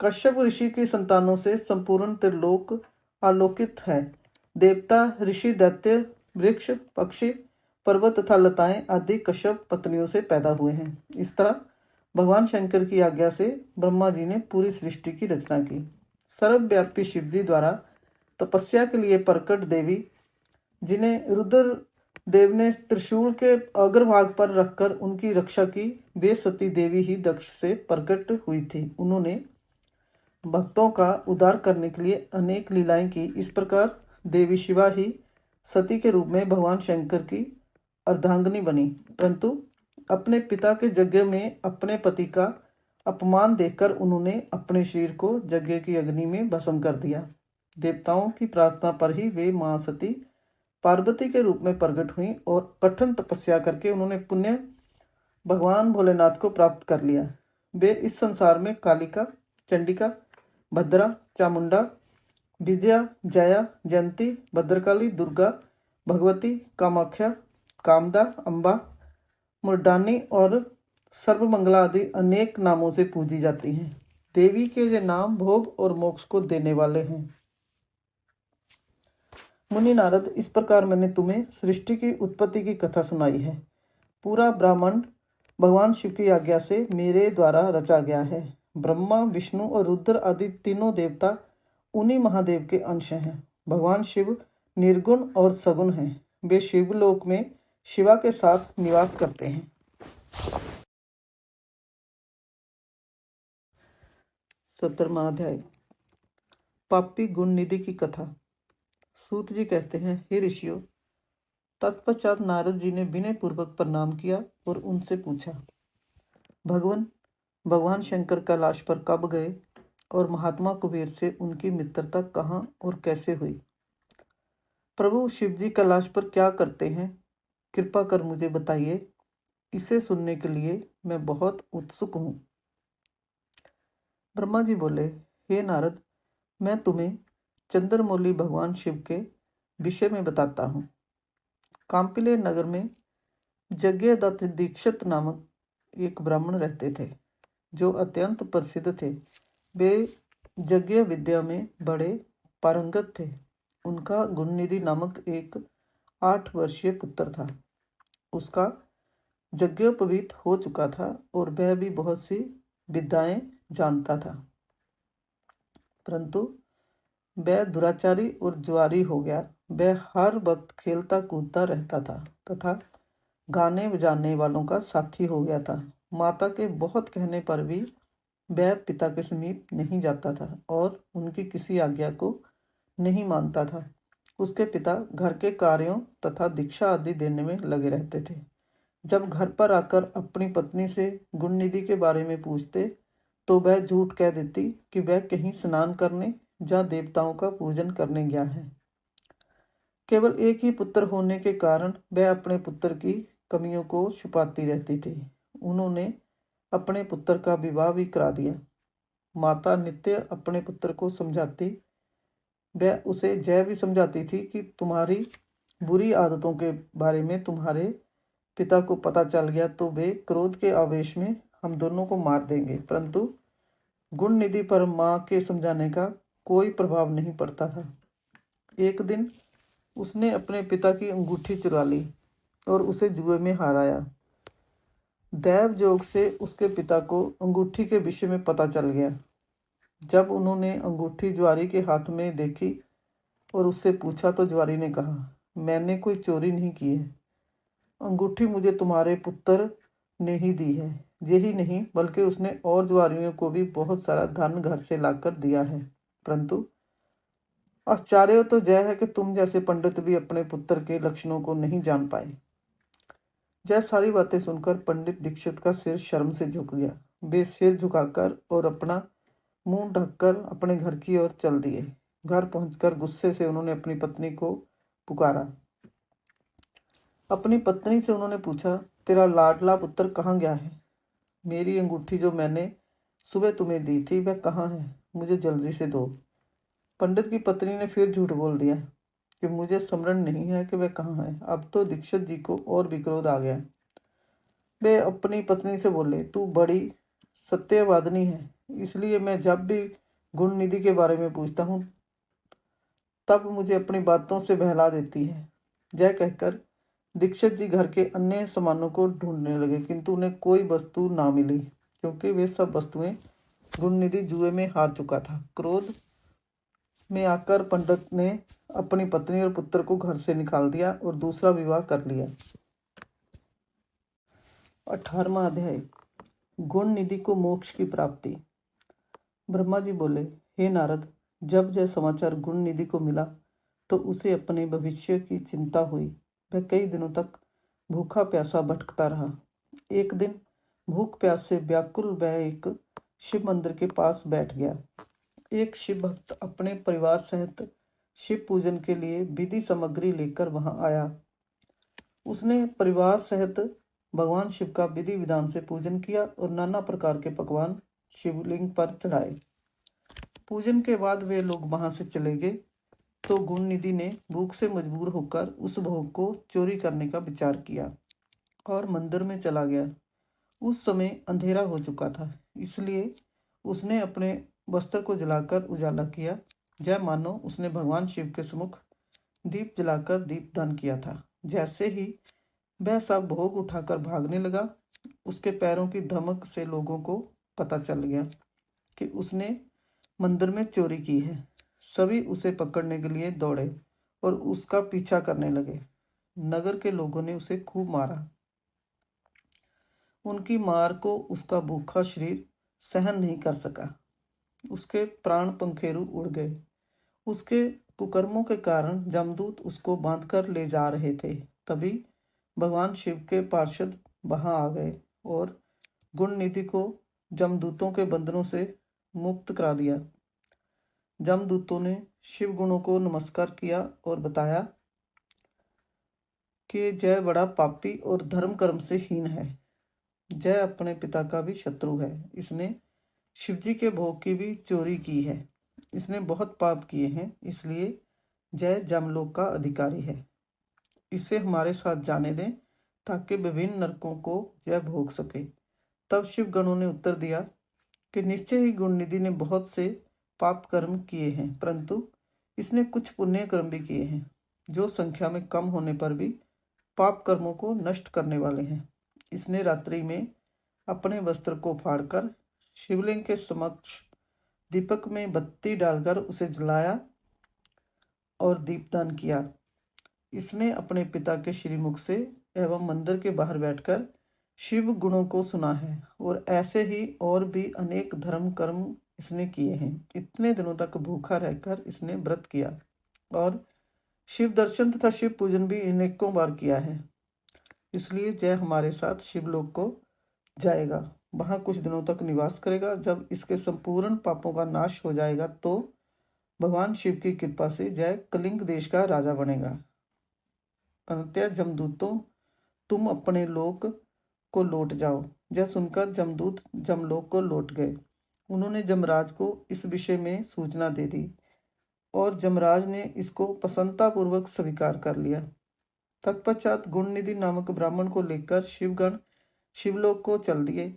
[SPEAKER 1] कश्यप ऋषि की संतानों से संपूर्ण त्रिलोक आलोकित है। देवता, ऋषि, दैत्य, वृक्ष, पक्षी, पर्वत तथा लताएं आदि कश्यप पत्नियों से पैदा हुए हैं। इस तरह भगवान शंकर की आज्ञा से ब्रह्मा जी ने पूरी सृष्टि की रचना की। सर्वव्यापी शिव जी द्वारा तपस्या के लिए प्रकट देवी, जिन्हें रुद्र देव ने त्रिशूल के अग्रभाग पर रखकर उनकी रक्षा की, वे सती देवी ही दक्ष से प्रकट हुई थी। उन्होंने भक्तों का उद्धार करने के लिए अनेक लीलाएं की। इस प्रकार देवी शिवा ही सती के रूप में भगवान शंकर की अर्धांगिनी बनी, परंतु अपने पिता के यज्ञ में अपने पति का अपमान देखकर उन्होंने अपने शरीर को यज्ञ की अग्नि में भस्म कर दिया। देवताओं की प्रार्थना पर ही वे मां सती पार्वती के रूप में प्रकट हुई और कठिन तपस्या करके उन्होंने पुण्य भगवान भोलेनाथ को प्राप्त कर लिया। वे इस संसार में कालिका, चंडिका, भद्रा, चामुंडा, विजया, जया, जयंती, भद्रकाली, दुर्गा, भगवती, कामाख्या, कामदा, अम्बा, मुर्डानी और सर्वमंगला आदि अनेक नामों से पूजी जाती हैं। देवी के ये नाम भोग और मोक्ष को देने वाले हैं। मुनि नारद, इस प्रकार मैंने तुम्हें सृष्टि की उत्पत्ति की कथा सुनाई है। पूरा ब्रह्मांड भगवान शिव की आज्ञा से मेरे द्वारा रचा गया है। ब्रह्मा, विष्णु और रुद्र आदि तीनों देवता उन्हीं महादेव के अंश हैं। भगवान शिव निर्गुण और सगुण हैं। वे शिवलोक में शिवा के साथ निवास करते हैं। 17वां अध्याय, पापी गुण निधि की कथा। सूत जी कहते हैं, हे ऋषियों, तत्पश्चात नारद जी ने विनय पूर्वक प्रणाम किया और उनसे पूछा, भगवान शंकर कैलाश पर कब गए और महात्मा कुबेर से उनकी मित्रता कहाँ और कैसे हुई? प्रभु शिव जी कैलाश पर क्या करते हैं, कृपा कर मुझे बताइए। इसे सुनने के लिए मैं बहुत उत्सुक हूँ। ब्रह्मा जी बोले, हे नारद, मैं तुम्हें चंद्रमौली भगवान शिव के विषय में बताता हूँ। कांपिले नगर में यज्ञदत्त दीक्षित नामक एक ब्राह्मण रहते थे, जो अत्यंत प्रसिद्ध थे। वे यज्ञ विद्या में बड़े पारंगत थे। उनका गुणनिधि नामक एक 8 वर्षीय पुत्र था। उसका यज्ञोपवीत हो चुका था और वह भी बहुत सी विद्याएं जानता था, परंतु वह दुराचारी और जुआरी हो गया। वह हर वक्त खेलता कूदता रहता था तथा गाने बजाने वालों का साथी हो गया था। माता के बहुत कहने पर भी वह पिता के समीप नहीं जाता था और उनकी किसी आज्ञा को नहीं मानता था। उसके पिता घर के कार्यों तथा दीक्षा आदि देने में लगे रहते थे। जब घर पर आकर अपनी पत्नी से गुणनिधि के बारे में पूछते तो वह झूठ कह देती कि वह कहीं स्नान करने या देवताओं का पूजन करने गया है। केवल एक ही पुत्र होने के कारण वह अपने पुत्र की कमियों को छुपाती रहती थी। उन्होंने अपने पुत्र का विवाह भी करा दिया। माता नित्य अपने पुत्र को समझाती, वह उसे यह भी समझाती थी कि तुम्हारी बुरी आदतों के बारे में तुम्हारे पिता को पता चल गया तो वे क्रोध के आवेश में हम दोनों को मार देंगे। परंतु गुणनिधि पर माँ के समझाने का कोई प्रभाव नहीं पड़ता था। एक दिन उसने अपने पिता की अंगूठी चुरा ली और उसे जुए में हाराया। दैव जोग से उसके पिता को अंगूठी के विषय में पता चल गया। जब उन्होंने अंगूठी ज्वारी के हाथ में देखी और उससे पूछा तो ज्वारी ने कहा, मैंने कोई चोरी नहीं की है। अंगूठी मुझे तुम्हारे पुत्र ने ही दी है। यही नहीं बल्कि उसने और ज्वारियों को भी बहुत सारा धन घर से लाकर दिया है। परंतु आश्चर्य तो यह है कि तुम जैसे पंडित भी अपने पुत्र के लक्षणों को नहीं जान पाए। यह सारी बातें सुनकर पंडित दीक्षित का सिर शर्म से झुक गया। वे सिर झुकाकर और अपना मुंह ढककर अपने घर की ओर चल दिए। घर पहुंचकर गुस्से से उन्होंने अपनी पत्नी को पुकारा। अपनी पत्नी से उन्होंने पूछा, तेरा लाडला पुत्र कहाँ गया है? मेरी अंगूठी जो मैंने सुबह तुम्हें दी थी वह कहाँ है? मुझे जल्दी से दो। पंडित की पत्नी ने फिर झूठ बोल दिया कि मुझे स्मरण नहीं है कि वह कहाँ है। अब तो दीक्षित जी को और भी क्रोध आ गया। वे अपनी पत्नी से बोले, तू बड़ी सत्यवादिनी है, इसलिए मैं जब भी गुण निधि के बारे में पूछता हूँ तब मुझे अपनी बातों से बहला देती है। जय कहकर दीक्षित जी घर के अन्य सामानों को ढूंढने लगे, किंतु उन्हें कोई वस्तु ना मिली, क्योंकि वे सब वस्तुएं गुण निधि जुए में हार चुका था। क्रोध में आकर पंडित ने अपनी पत्नी और पुत्र को घर से निकाल दिया और दूसरा विवाह कर लिया। 18वां अध्याय, गुण निधि को मोक्ष की प्राप्ति। ब्रह्मा जी बोले, हे नारद, जब यह समाचार गुण निधि को मिला तो उसे अपने भविष्य की चिंता हुई। वह कई दिनों तक भूखा प्यासा भटकता रहा। एक दिन भूख प्यास से व्याकुल वह एक शिव मंदिर के पास बैठ गया। एक शिव भक्त अपने परिवार सहित शिव पूजन के लिए विधि सामग्री लेकर वहां आया। उसने परिवार सहित भगवान शिव का विधि विधान से पूजन किया और नाना प्रकार के पकवान शिवलिंग पर चढ़ाए। पूजन के बाद वे लोग वहां से चले गए तो गुण निधि ने भूख से मजबूर होकर उस भोग को चोरी करने का विचार किया और मंदिर में चला गया। उस समय अंधेरा हो चुका था, इसलिए उसने अपने वस्त्र को जलाकर उजाला किया। जय मानो उसने भगवान शिव के सम्मुख दीप जलाकर दीपदान किया था। जैसे ही वह सब भोग उठाकर भागने लगा, उसके पैरों की धमक से लोगों को पता चल गया कि उसने मंदिर में चोरी की है। सभी उसे पकड़ने के लिए दौड़े और उसका पीछा करने लगे। नगर के लोगों ने उसे खूब मारा। उनकी मार को उसका भूखा शरीर सहन नहीं कर सका। उसके प्राण पंखेरु उड़ गए। उसके कुकर्मों के कारण जमदूत उसको बांधकर ले जा रहे थे। तभी भगवान शिव के पार्षद वहां आ गए और गुण निधि को जमदूतों के बंधनों से मुक्त करा दिया। जमदूतों ने शिव गुणों को नमस्कार किया और बताया कि जय बड़ा पापी और धर्म कर्म से हीन है। जय अपने पिता का भी शत्रु है। इसने शिवजी के भोग की भी चोरी की है। इसने बहुत पाप किए हैं, इसलिए जय जमलोक का अधिकारी है। इसे हमारे साथ जाने दें ताकि विभिन्न नरकों को जय भोग सके। तब शिव गणों ने उत्तर दिया कि निश्चय ही गुण निधि ने बहुत से पाप कर्म किए हैं, परंतु इसने कुछ पुण्य कर्म भी किए हैं, जो संख्या में कम होने पर भी पाप कर्मों को नष्ट करने वाले हैं। इसने रात्रि में अपने वस्त्र को फाड़कर शिवलिंग के समक्ष दीपक में बत्ती डालकर उसे जलाया और दीपदान किया। इसने अपने पिता के श्रीमुख से एवं मंदिर के बाहर बैठकर शिव गुणों को सुना है और ऐसे ही और भी अनेक धर्म कर्म इसने किए हैं। इतने दिनों तक भूखा रहकर इसने व्रत किया और शिव दर्शन तथा शिव पूजन भी अनेकों बार किया है। इसलिए जय हमारे साथ शिवलोक को जाएगा, वहां कुछ दिनों तक निवास करेगा। जब इसके संपूर्ण पापों का नाश हो जाएगा तो भगवान शिव की कृपा से जय कलिंग देश का राजा बनेगा। अनंत्य जमदूतों, तुम अपने लोक को लौट जाओ। यह सुनकर जमदूत जमलोक को लौट गए। उन्होंने जमराज को इस विषय में सूचना दे दी और जमराज ने इसको प्रसन्नतापूर्वक स्वीकार कर लिया। तत्पश्चात गुणनिधि नामक ब्राह्मण को लेकर शिवगण शिवलोक को चल दिए।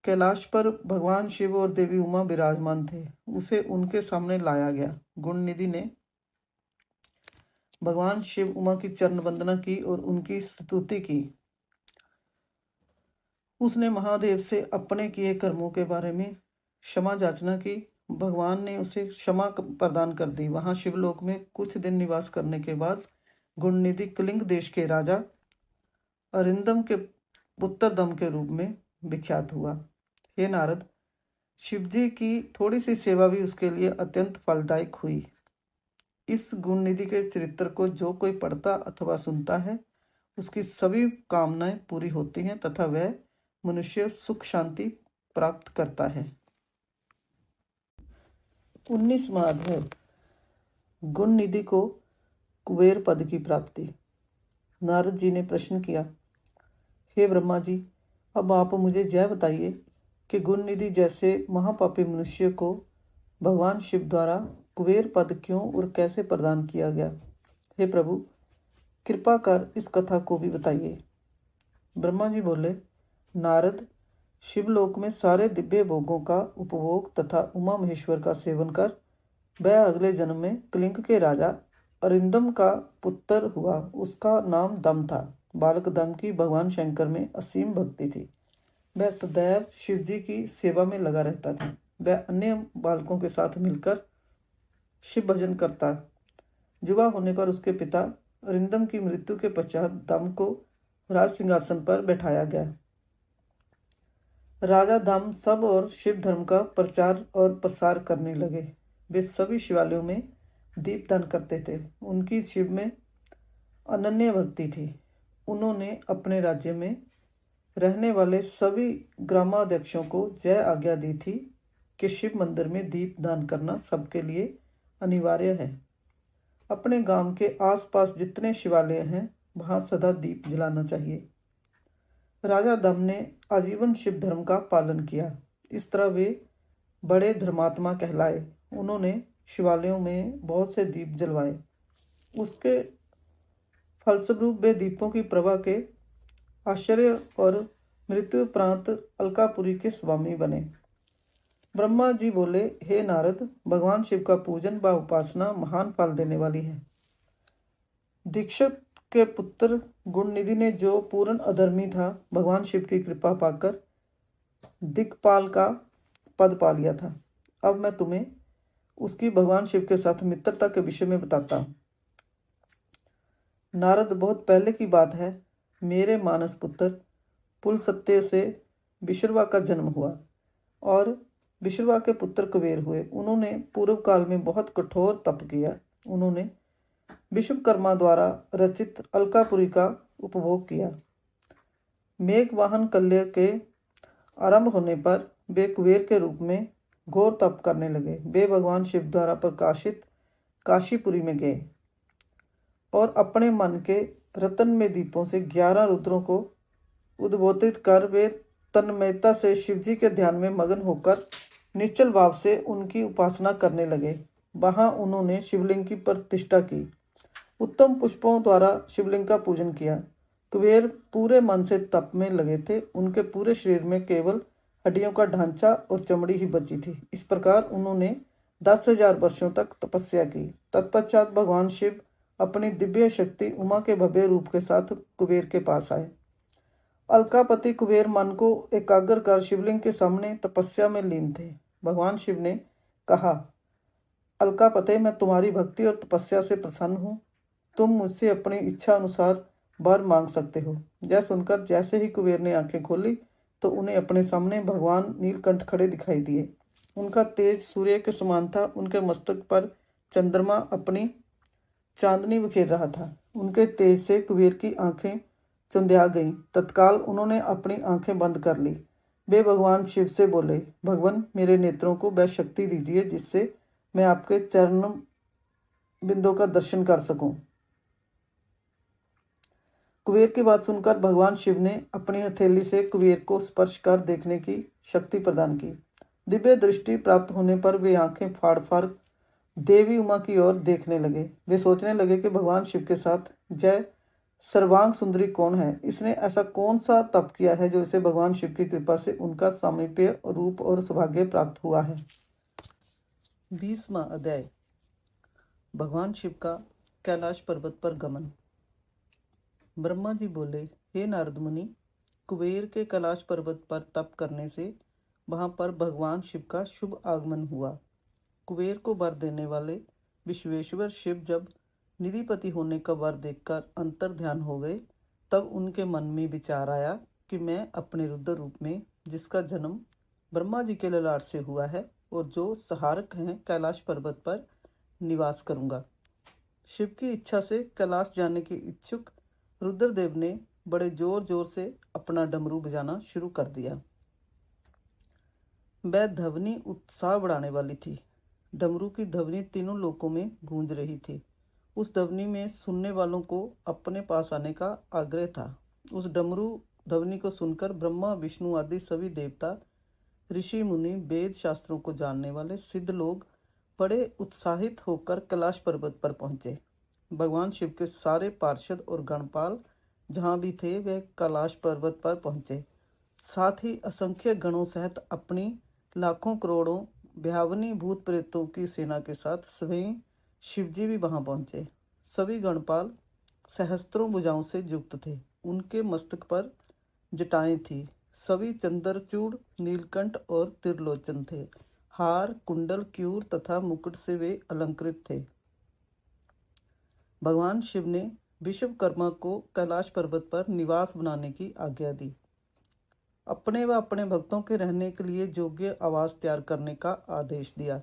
[SPEAKER 1] कैलाश पर भगवान शिव और देवी उमा विराजमान थे। उसे उनके सामने लाया गया। गुणनिधि ने भगवान शिव उमा की चरण वंदना की और उनकी स्तुति की। उसने महादेव से अपने किए कर्मों के बारे में क्षमा याचना की। भगवान ने उसे क्षमा प्रदान कर दी। वहां शिवलोक में कुछ दिन निवास करने के बाद गुणनिधि कलिंग देश के राजा अरिंदम के पुत्र दम के रूप में विख्यात हुआ। हे नारद, शिवजी की थोड़ी सी सेवा भी उसके लिए अत्यंत फलदायक हुई। इस गुणनिधि के चरित्र को जो कोई पढ़ता अथवा सुनता है, उसकी सभी कामनाएं पूरी होती हैं तथा वह मनुष्य सुख शांति प्राप्त करता है। 19वां अध्याय, गुणनिधि को कुबेर पद की प्राप्ति। नारद जी ने प्रश्न किया, हे ब्रह्मा जी, अब आप मुझे यह बताइए कि गुणनिधि जैसे महापापी मनुष्य को भगवान शिव द्वारा कुबेर पद क्यों और कैसे प्रदान किया गया। हे प्रभु, कृपा कर इस कथा को भी बताइए। ब्रह्मा जी बोले, नारद, शिवलोक में सारे दिव्य भोगों का उपभोग तथा उमा महेश्वर का सेवन कर वह अगले जन्म में कलिंग के राजा अरिंदम का पुत्र हुआ। उसका नाम दम था। बालक दम की भगवान शंकर में असीम भक्ति थी। वह सदैव शिवजी की सेवा में लगा रहता था। वह अन्य बालकों के साथ मिलकर शिव भजन करता। युवा होने पर उसके पिता अरिंदम की मृत्यु के पश्चात दम को राज सिंहासन पर बैठाया गया। राजा दम सब और शिव धर्म का प्रचार और प्रसार करने लगे। वे सभी शिवालयों में दीपदान करते थे। उनकी शिव में अनन्य भक्ति थी। उन्होंने अपने राज्य में रहने वाले सभी ग्रामाध्यक्षों को जय आज्ञा दी थी कि शिव मंदिर में दीपदान करना सबके लिए अनिवार्य है। अपने गांव के आसपास जितने शिवालय हैं वहां सदा दीप जलाना चाहिए। राजा दम ने आजीवन शिव धर्म का पालन किया। इस तरह वे बड़े धर्मात्मा कहलाए। उन्होंने शिवालयों में बहुत से दीप जलवाए। उसके फलस्वरूप वे दीपों की प्रभा के आश्चर्य और मृत्यु उपरांत अलकापुरी के स्वामी बने। ब्रह्मा जी बोले, हे नारद, भगवान शिव का पूजन व उपासना महान फल देने वाली है। दीक्षित के पुत्र गुणनिधि ने जो पूर्ण अधर्मी था, भगवान शिव की कृपा पाकर दिक्पाल का पद पा लिया था। अब मैं तुम्हें उसकी भगवान शिव के साथ मित्रता के विषय में बताता हूँ। नारद, बहुत पहले की बात है। मेरे मानस पुत्र पुलसत्य से विश्रवा का जन्म हुआ और विश्रवा के पुत्र कुबेर हुए। उन्होंने पूर्व काल में बहुत कठोर तप किया। उन्होंने विश्वकर्मा द्वारा रचित अलकापुरी का उपभोग किया। मेघ वाहन कल्य के आरंभ होने पर वे कुबेर के रूप में घोर तप करने लगे। वे भगवान शिव द्वारा प्रकाशित काशीपुरी में गए और अपने मन के रतन में दीपों से 11 रुद्रों को उद्बोधित कर वे तन्मयता से शिवजी के ध्यान में मगन होकर निश्चल भाव से उनकी उपासना करने लगे। वहां उन्होंने शिवलिंग की प्रतिष्ठा की। उत्तम पुष्पों द्वारा शिवलिंग का पूजन किया। कुबेर पूरे मन से तप में लगे थे। उनके पूरे शरीर में केवल हड्डियों का ढांचा और चमड़ी ही बची थी। इस प्रकार उन्होंने 10,000 वर्षों तक तपस्या की। तत्पश्चात भगवान शिव अपनी दिव्य शक्ति उमा के भव्य रूप के साथ कुबेर के पास आए। अलकापति कुबेर मन को एकाग्र कर शिवलिंग के सामने तपस्या में लीन थे। भगवान शिव ने कहा, अलकापते, मैं तुम्हारी भक्ति और तपस्या से प्रसन्न हूँ। तुम मुझसे अपनी इच्छा अनुसार वर मांग सकते हो। यह सुनकर जैसे ही कुबेर ने आंखें खोली तो उन्हें अपने सामने भगवान नीलकंठ खड़े दिखाई दिए। उनका तेज सूर्य के समान था। उनके मस्तक पर चंद्रमा अपनी चांदनी बिखेर रहा था। उनके तेज से कुबेर की आंखें चुंधिया गईं। तत्काल उन्होंने अपनी आंखें बंद कर ली। वे भगवान शिव से बोले, भगवान, मेरे नेत्रों को वह शक्ति दीजिए जिससे मैं आपके चरण बिंदु का दर्शन कर सकूं। कुबेर की बात सुनकर भगवान शिव ने अपनी हथेली से कुबेर को स्पर्श कर देखने की शक्ति प्रदान की। दिव्य दृष्टि प्राप्त होने पर वे आंखें फाड़ फाड़ देवी उमा की ओर देखने लगे। वे सोचने लगे कि भगवान शिव के साथ जय सर्वांग सुंदरी कौन है। इसने ऐसा कौन सा तप किया है जो इसे भगवान शिव की कृपा से उनका सामीप्य, रूप और सौभाग्य प्राप्त हुआ है। 20वां अध्याय। भगवान शिव का कैलाश पर्वत पर गमन। ब्रह्मा जी बोले, हे नारद मुनि, कुबेर के कैलाश पर्वत पर तप करने से वहां पर भगवान शिव का शुभ आगमन हुआ। कुबेर को वर देने वाले विश्वेश्वर शिव जब निधिपति होने का वर देखकर अंतर ध्यान हो गए, तब उनके मन में विचार आया कि मैं अपने रुद्र रूप में, जिसका जन्म ब्रह्मा जी के ललाट से हुआ है और जो सहारक हैं, कैलाश पर्वत पर निवास करूंगा। शिव की इच्छा से कैलाश जाने के इच्छुक रुद्रदेव ने बड़े जोर जोर से अपना डमरू बजाना शुरू कर दिया। वह ध्वनि उत्साह बढ़ाने वाली थी। डमरू की ध्वनि तीनों लोकों में गूंज रही थी। उस ध्वनि में सुनने वालों को अपने पास आने का आग्रह था। उस डमरू ध्वनि को सुनकर ब्रह्मा, विष्णु आदि सभी देवता, ऋषि मुनि, वेद शास्त्रों को जानने वाले सिद्ध लोग बड़े उत्साहित होकर कैलाश पर्वत पर पहुंचे। भगवान शिव के सारे पार्षद और गणपाल जहां भी थे, वे कैलाश पर्वत पर पहुंचे। साथ ही असंख्य गणों सहित अपनी लाखों करोड़ों भयावनी भूत प्रेतों की सेना के साथ स्वयं शिवजी भी वहां पहुंचे। सभी गणपाल सहस्त्रों भुजाओं से युक्त थे। उनके मस्तक पर जटाएं थी। सभी चंद्रचूड़, नीलकंठ और त्रिलोचन थे। हार, कुंडल, क्यूर तथा मुकुट से वे अलंकृत थे। भगवान शिव ने विश्वकर्मा को कैलाश पर्वत पर निवास बनाने की आज्ञा दी। अपने व अपने भक्तों के रहने के लिए योग्य आवास तैयार करने का आदेश दिया।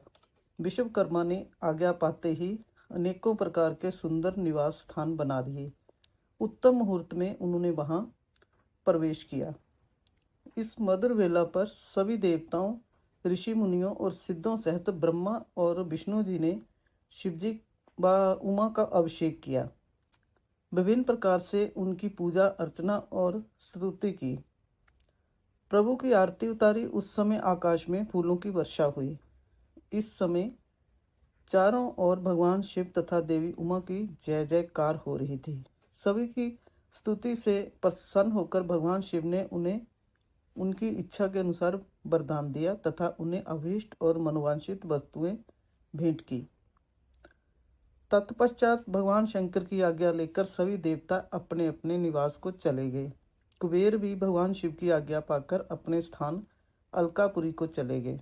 [SPEAKER 1] विश्वकर्मा ने आज्ञा पाते ही अनेकों प्रकार के सुंदर निवास स्थान बना दिए। उत्तम मुहूर्त में उन्होंने वहां प्रवेश किया। इस मधुर वेला पर सभी देवताओं, ऋषि मुनियों और सिद्धों सहित ब्रह्मा और विष्णु जी ने शिवजी व उमा का अभिषेक किया। विभिन्न प्रकार से उनकी पूजा अर्चना और स्तुति की। प्रभु की आरती उतारी। उस समय आकाश में फूलों की वर्षा हुई। इस समय चारों ओर भगवान शिव तथा देवी उमा की जय जयकार हो रही थी। सभी की स्तुति से प्रसन्न होकर भगवान शिव ने उन्हें उनकी इच्छा के अनुसार वरदान दिया तथा उन्हें अभीष्ट और मनोवांछित वस्तुएं भेंट की। तत्पश्चात भगवान शंकर की आज्ञा लेकर सभी देवता अपने अपने निवास को चले गए। कुबेर भी भगवान शिव की आज्ञा पाकर अपने स्थान अलकापुरी को चले गए।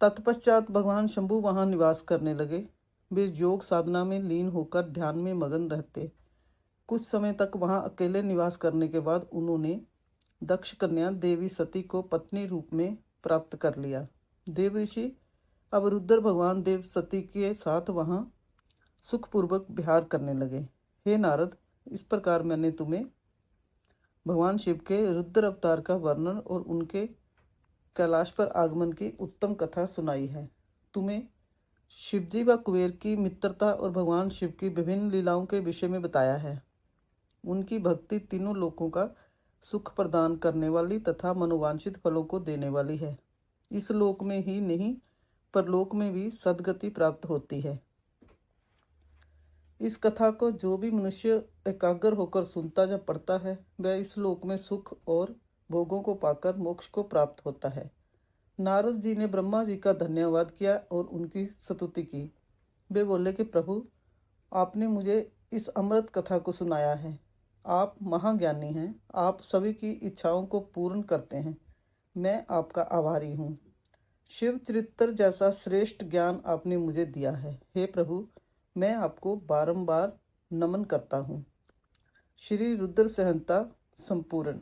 [SPEAKER 1] तत्पश्चात भगवान शंभु वहां निवास करने लगे। वे योग साधना में लीन होकर ध्यान में मगन रहते। कुछ समय तक वहां अकेले निवास करने के बाद उन्होंने दक्ष कन्या देवी सती को पत्नी रूप में प्राप्त कर लिया। देव ऋषि अब रुद्र भगवान देव सती के साथ वहां सुखपूर्वक विहार करने लगे। हे नारद, इस प्रकार मैंने तुम्हें भगवान शिव के रुद्र अवतार का वर्णन और उनके कैलाश पर आगमन की उत्तम कथा सुनाई है। तुम्हें शिवजी व कुबेर की मित्रता और भगवान शिव की विभिन्न लीलाओं के विषय में बताया है। उनकी भक्ति तीनों लोकों का सुख प्रदान करने वाली तथा मनोवांछित फलों को देने वाली है। इस लोक में ही नहीं, परलोक में भी सद्गति प्राप्त होती है। इस कथा को जो भी मनुष्य एकाग्र होकर सुनता या पढ़ता है, वह इस लोक में सुख और भोगों को पाकर मोक्ष को प्राप्त होता है। नारद जी ने ब्रह्मा जी का धन्यवाद किया और उनकी स्तुति की। वे बोले कि प्रभु, आपने मुझे इस अमृत कथा को सुनाया है। आप महाज्ञानी हैं। आप सभी की इच्छाओं को पूर्ण करते हैं। मैं आपका आभारी हूँ। शिव चरित्र जैसा श्रेष्ठ ज्ञान आपने मुझे दिया है। हे प्रभु, मैं आपको बारंबार नमन करता हूँ। श्री रुद्र संहिता संपूर्ण।